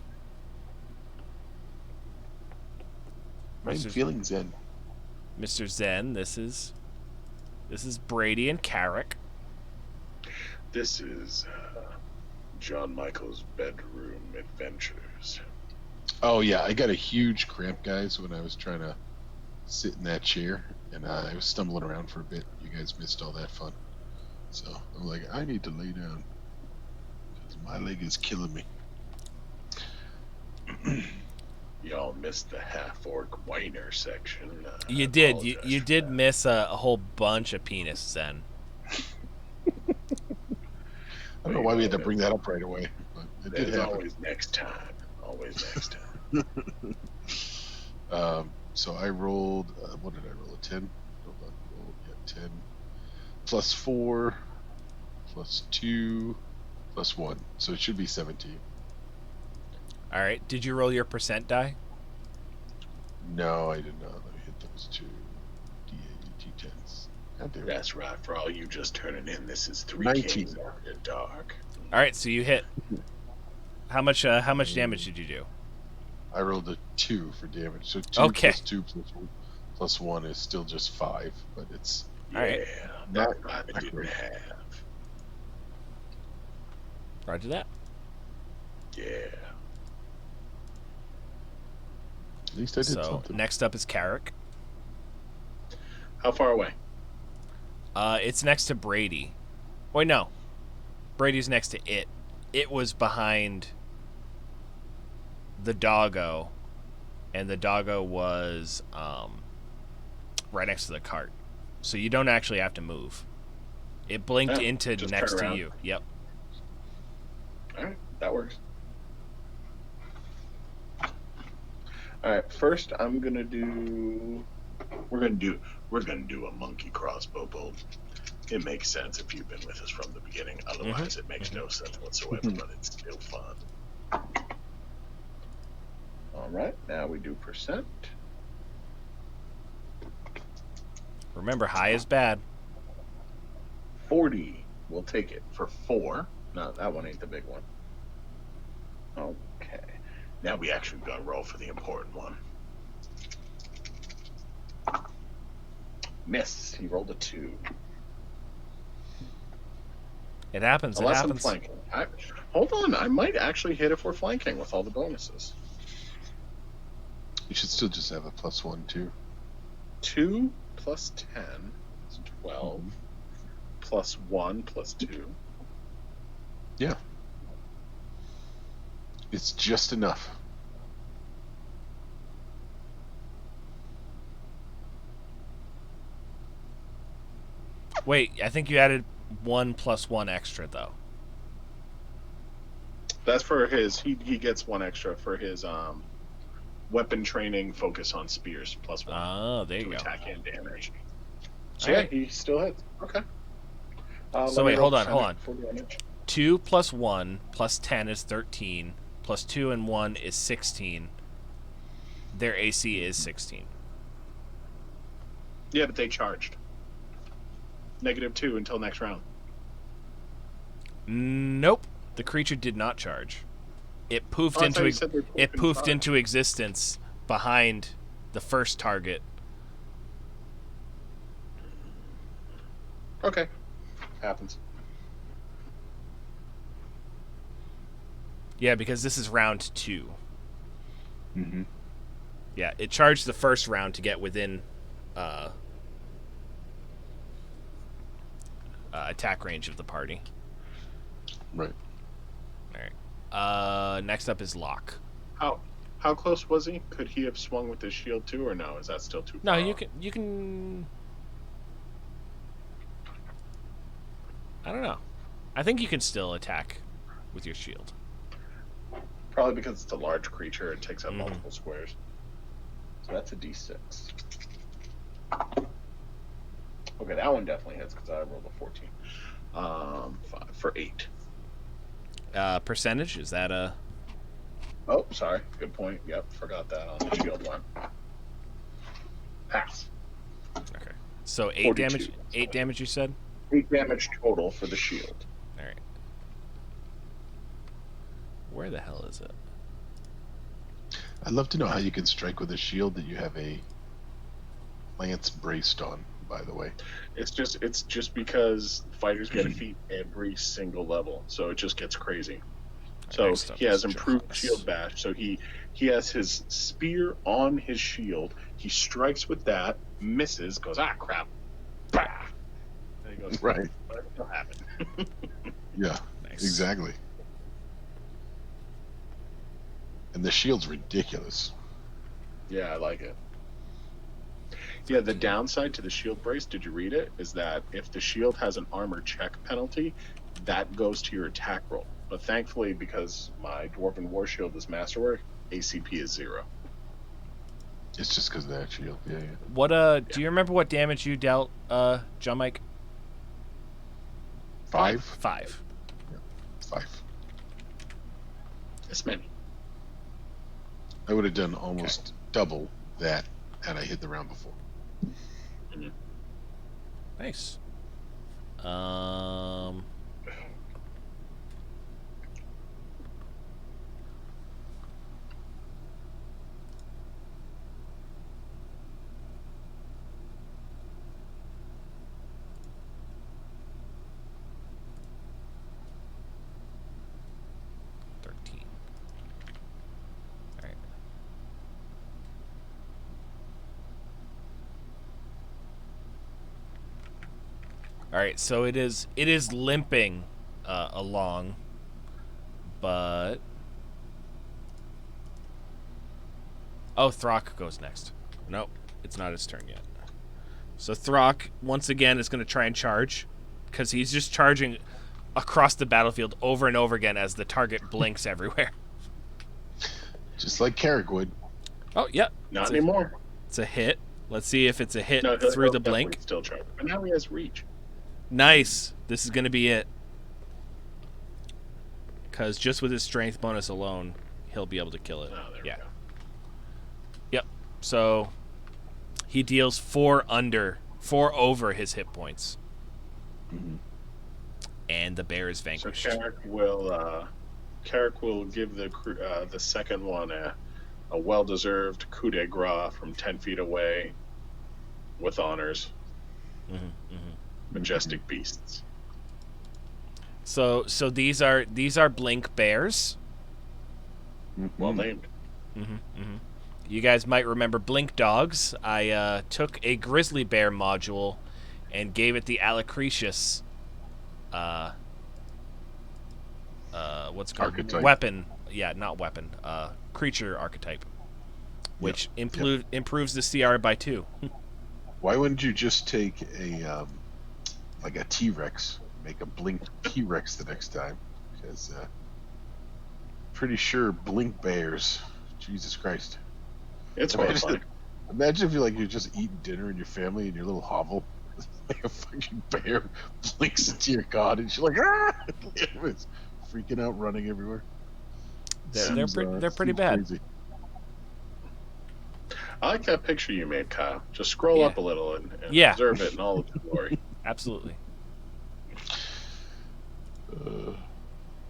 I'm feeling zen. Mr. Zen, this is Brady and Carrick. This is John Michael's bedroom adventures. Oh yeah, I got a huge cramp, guys, when I was trying to sit in that chair, and I was stumbling around for a bit. You guys missed all that fun. So I'm like, I need to lay down because my leg is killing me. Y'all missed the half-orc whiner section. You did. You did miss a whole bunch of penis, Zen. I don't know why we had to bring that up right away, but it did happen. Always next time. Always next time. So I rolled, what did I roll? A 10? Hold on, roll, yeah, 10. Plus 4, plus 2, plus 1. So it should be 17. All right. Did you roll your percent die? No, I did not. Let me hit those 2 D8 D10s. God damn it. That's right. For all you just turning in, this is 3 19. Kings After Dark. All right. So you hit. How much damage did you do? I rolled a 2 for damage. So 2 Okay. plus 2 plus 1 is still just 5, but it's All right. not I didn't accurate. have. Roger that. Yeah. At least I did So something. next up is Carrick. How far away? It's next to Brady. Wait, no. Brady's next to it. It was behind the doggo, and the doggo was right next to the cart. So you don't actually have to move. It blinked Yeah, into just next turn to around. you. Yep. All right, that works. All right, first I'm gonna do. We're gonna do a monkey crossbow bolt. It makes sense if you've been with us from the beginning. Otherwise, it makes no sense whatsoever. But it's still fun. All right, now we do percent. Remember, high is bad. 40. We'll take it for 4. No, that one ain't the big one. Okay. Now we actually gotta roll for the important one. Miss. He rolled a 2. It happens. It Unless I'm happens. flanking. Hold on. I might actually hit if we're flanking with all the bonuses. You should still just have a plus 1 too. 2 plus 10 is 12. Plus 1 plus 2. Yeah. It's just enough. Wait, I think you added 1 plus 1 extra though. That's for his. He gets 1 extra for his weapon training focus on spears +1 Oh, there you to go. attack and damage. So Alright. he still hits. Okay. So wait, hold on. For damage. 2 + 1 + 10 is 13. + 2 and 1 is 16. Their AC is 16. Yeah, but they charged. -2 until next round. Nope. The creature did not charge. It poofed into existence behind the first target. Okay. Happens. Yeah, because this is round 2. Mm-hmm. Yeah, it charged the first round to get within attack range of the party. Right. All right. Next up is Locke. How close was he? Could he have swung with his shield too, or no? Is that still too No, far? you can. I don't know. I think you can still attack with your shield. Probably because it's a large creature, it takes up multiple squares. So that's a D6. Okay, that one definitely hits because I rolled a 14. 5 for 8. Percentage, is that a... Oh, sorry. Good point. Yep, forgot that on the shield one. Pass. Okay. So 8 42. damage. 8 damage, you said? 8 damage total for the shield. All right. Where the hell is it? I'd love to know how you can strike with a shield that you have a lance braced on, by the way. It's just because fighters get a feat every single level, so it just gets crazy. So he has improved shield bash. So he has his spear on his shield. He strikes with that, misses, goes, ah, crap. Bah! And he goes, right. What happened? Yeah, Nice. exactly. And the shield's ridiculous. Yeah, I like it. Yeah, the downside to the shield brace, did you read it? Is that if the shield has an armor check penalty, that goes to your attack roll. But thankfully, because my Dwarven War Shield is Masterwork, ACP is 0. It's just because of that shield. Yeah, yeah. What do you remember what damage you dealt, John Mike? 5? 5. Yeah, 5. This many. I would have done almost double that had I hit the round before. Mm-hmm. Nice. All right, so it is limping along, but Throck goes next. Nope, it's not his turn yet. So Throck once again is going to try and charge, because he's just charging across the battlefield over and over again as the target blinks everywhere. Just like Carrick would. Oh yeah, Not anymore. It's a hit. Let's see if it's a hit No, through the he'll blink. definitely still charge, but now he has reach. Nice. This is going to be it. Because just with his strength bonus alone, he'll be able to kill it. Oh, there yeah. we go. Yep. So he deals 4 over his hit points. Mm-hmm. And the bear is So vanquished. Carrick will give the second one a well-deserved coup de grace from 10 feet away with honors. Mm-hmm, mm-hmm. Majestic beasts. So these are blink bears. Well named. Mm-hmm, mm-hmm. You guys might remember blink dogs. I took a grizzly bear module and gave it the Alecretius what's it called? Archetype. Weapon. Yeah, not weapon. Creature archetype, which improves the CR by 2. Why wouldn't you just take a like a T-Rex, make a blink T-Rex the next time? Because pretty sure blink bears. Jesus Christ. It's Imagine, horrifying. imagine if you're just eating dinner in your family in your little hovel. Like a fucking bear blinks into your cottage. You're like, ah! Everyone's freaking out, running everywhere. They're pretty Seems bad. crazy. I like that picture you made, Kyle. Just scroll Yeah. up a little and Yeah. observe it in all of its glory. Absolutely.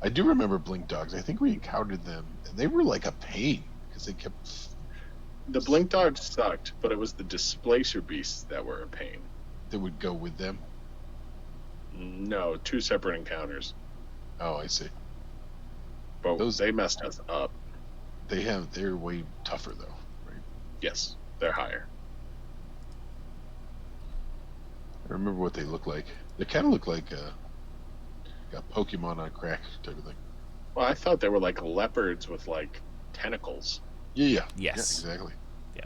I do remember blink dogs. I think we encountered them, and they were like a pain because they kept. The blink dogs sucked, but it was the displacer beasts that were a pain. That would go with them. No, 2 separate encounters. Oh, I see. But they messed us up. They're way tougher though, right? Yes, they're higher. I remember what they look like. They kind of look like got Pokemon on crack type of thing. Well, I thought they were like leopards with like tentacles. Yeah. Yes. Yeah, exactly. Yeah.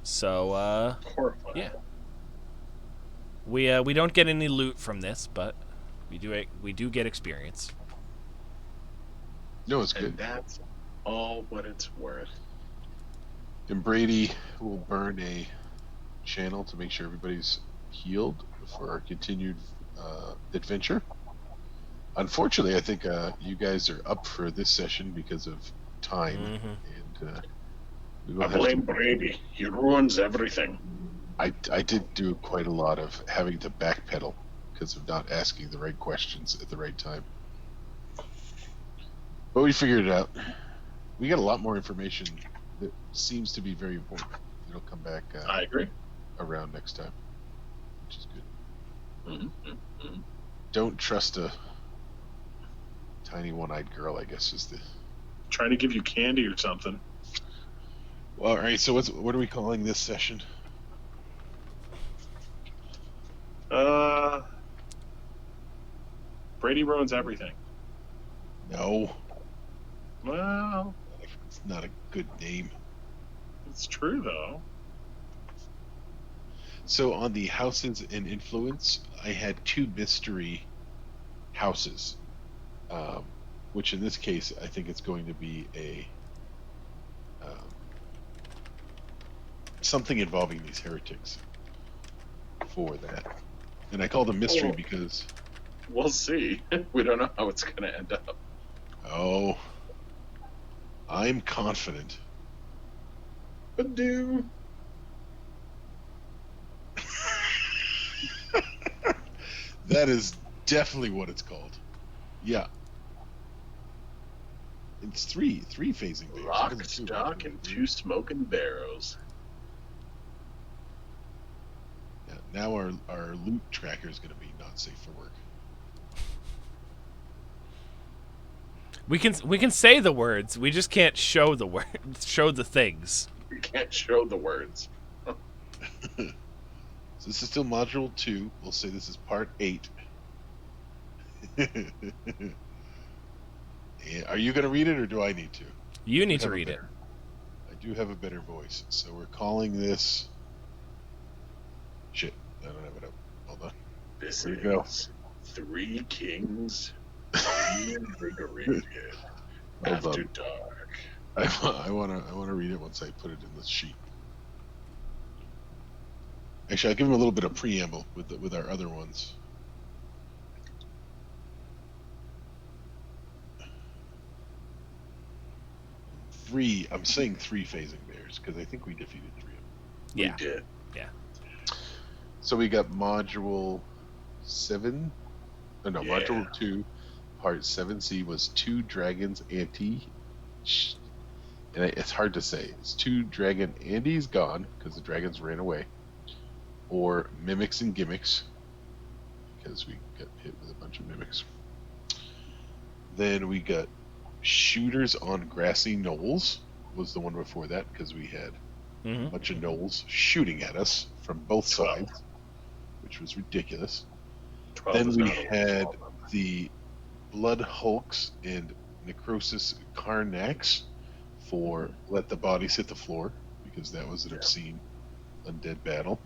So Horrifying. yeah. We don't get any loot from this, but we do get experience. No, it's And good. that's all what it's worth. And Brady will burn a channel to make sure everybody's healed for our continued adventure. Unfortunately, I think you guys are up for this session because of time, and we will I blame Brady. He ruins everything. I did do quite a lot of having to backpedal because of not asking the right questions at the right time. But we figured it out. We got a lot more information that seems to be very important. It'll come back I agree. around next time, which is good. Mm-hmm. Don't trust a tiny one-eyed girl, I guess, is the... Trying to give you candy or something. Well, all right, so what are we calling this session? Brady ruins everything. No. Well, It's not a good name. it's true though. So on the houses and influence, I had 2 mystery houses, which in this case, I think it's going to be a something involving these heretics for that. And I call them mystery because... We'll see. We don't know how it's going to end up. Oh, I'm confident. But do... That is definitely what it's called. Yeah. It's three phasing bears. Lock, stock, and 2 smoking barrels. Yeah, now our loot tracker is going to be not safe for work. We can say the words. We just can't show the show the things. You can't show the words. So this is still module 2. We'll say this is part 8. Yeah, are you going to read it or do I need to? You need to read it. I do have a better voice. So we're calling this... Shit, I don't have it up. Hold on. This There is you go. 3 Kings Reinvigorated Hold After on. Dark. I wanna read it once I put it in the sheet. Actually, I'll give him a little bit of preamble with our other ones. I'm saying 3 phasing bears because I think we defeated 3 of them. Yeah. We did. Yeah. So we got module 7. No, Yeah. module 2, part 7C was 2 dragons anti. And it's hard to say. It's 2 dragon antis gone because the dragons ran away, or mimics and gimmicks because we got hit with a bunch of mimics. Then we got shooters on grassy knolls was the one before that because we had a bunch of gnolls shooting at us from both 12. sides, which was ridiculous. 12 Then is we not a had 12. the blood hulks and necrosis carnax for let the bodies hit the floor because that was an obscene undead battle.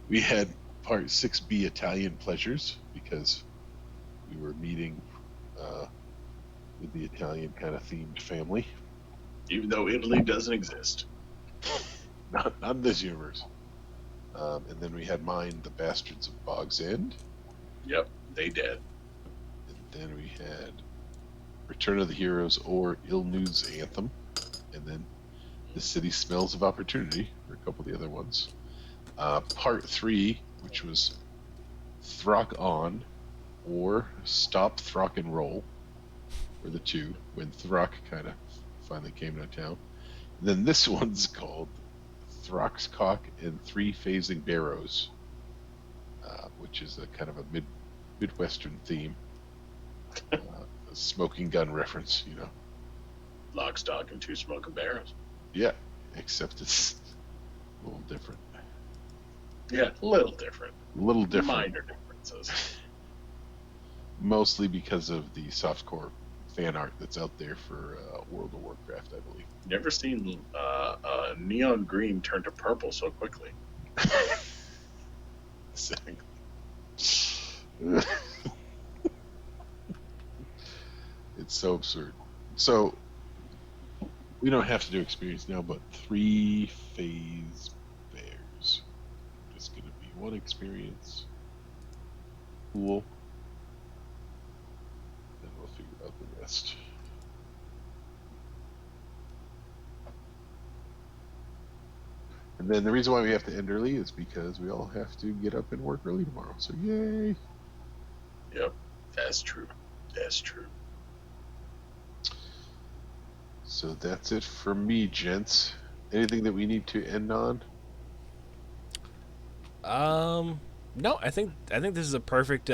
We had part 6B Italian pleasures because we were meeting with the Italian kind of themed family. Even though Italy doesn't exist. Not in this universe. And then we had mine, the Bastards of Bog's End. Yep, they dead. And then we had Return of the Heroes or Ill News Anthem. And then The City Smells of Opportunity, or a couple of the other ones. Part 3, which was Throck On or Stop Throck and Roll, were the two, when Throck kind of finally came to town. And then this one's called Throck's Cock and Three Phasing Barrows, which is a kind of a Midwestern theme. A smoking gun reference, you know. Lock, stock, and two smoking barrels. Yeah, except it's a little different. Yeah, a little different. A little different. Minor differences. Mostly because of the softcore fan art that's out there for World of Warcraft, I believe. Never seen neon green turn to purple so quickly. Exactly. It's so absurd. So we don't have to do experience now, but 3 phase bears. It's going to be 1 experience. Cool. Then we'll figure out the rest. And then the reason why we have to end early is because we all have to get up and work early tomorrow. So yay! Yep, that's true. That's true. So that's it for me, gents. Anything that we need to end on? No, I think this is a perfect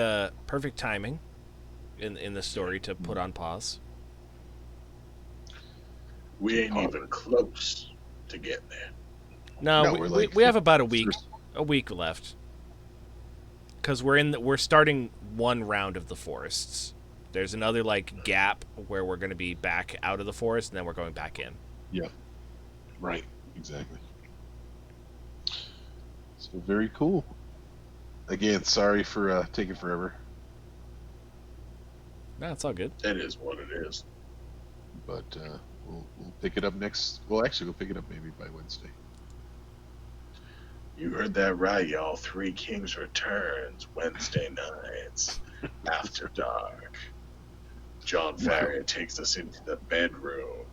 timing in the story to put on pause. We ain't even close to getting there. No, we have about a week left. Because we're starting one round of the forests. There's another gap where we're going to be back out of the forest, and then we're going back in. Yeah. Right. Exactly. So very cool. Again, sorry for taking forever. No, it's all good. It is what it is. But we'll pick it up next. Well, actually, we'll pick it up maybe by Wednesday. You heard that right, y'all. Three Kings returns Wednesday nights after dark. John Farrier takes us into the bedroom.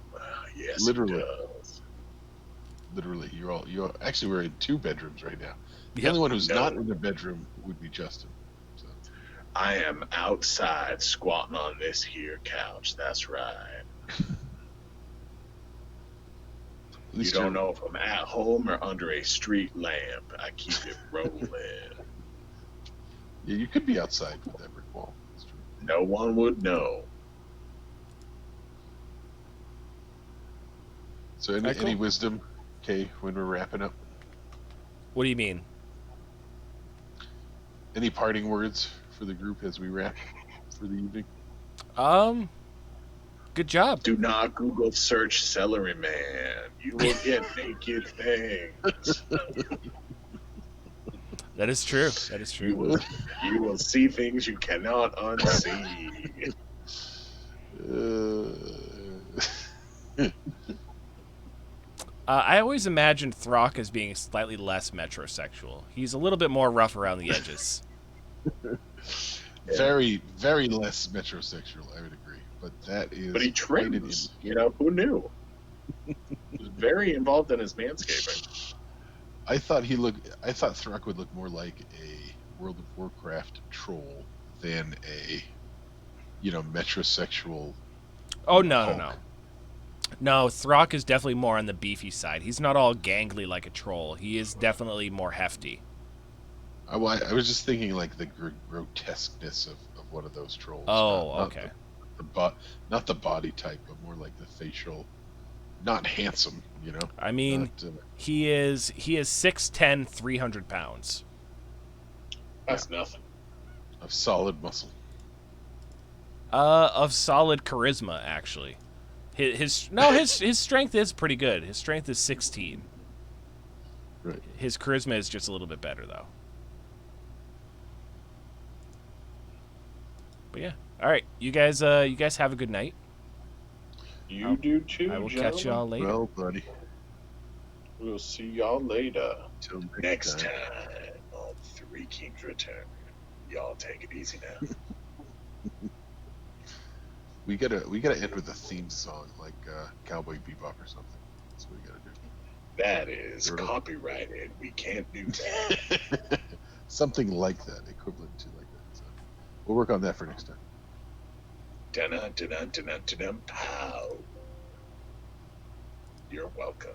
Yes, Literally. he does. Literally, you're actually, we're in 2 bedrooms right now. The Yep. only one who's not in the bedroom would be Justin. So. I am outside squatting on this here couch. That's right. You don't know if I'm at home or under a street lamp. I keep it rolling. Yeah, you could be outside with that brick wall. That's true. No one would know. So any wisdom, Kay, when we're wrapping up? What do you mean? Any parting words for the group as we wrap for the evening? Good job. Do not Google search celery man. You will get naked things. That is true. That is true. You will see things you cannot unsee. I always imagined Throck as being slightly less metrosexual. He's a little bit more rough around the edges. Very, very less metrosexual, I would agree. But that is. But he trims. You know, who knew? He was very involved in his manscaping. I thought Throck would look more like a World of Warcraft troll than a, metrosexual. Oh no. No, Throck is definitely more on the beefy side. He's not all gangly like a troll. He is definitely more hefty. I was just thinking like the grotesqueness of one of those trolls. Oh, okay. Not the body type, but more like the facial. Not handsome, I mean, he is 6'10", 300 pounds. That's nothing. Of solid muscle. Of solid charisma, actually. His strength is pretty good. His strength is 16. Right. His charisma is just a little bit better, though. But yeah. All right, you guys have a good night. You do too, I will gentlemen. catch y'all later. Well, buddy. We'll see y'all later. Till Next time on Three Kings Return. Y'all take it easy now. We gotta end with a theme song like Cowboy Bebop or something. That's what we gotta do. That is copyrighted. We can't do that. Something like that, equivalent to like that. So we'll work on that for next time. Dun dun dun dun dun pow. You're welcome.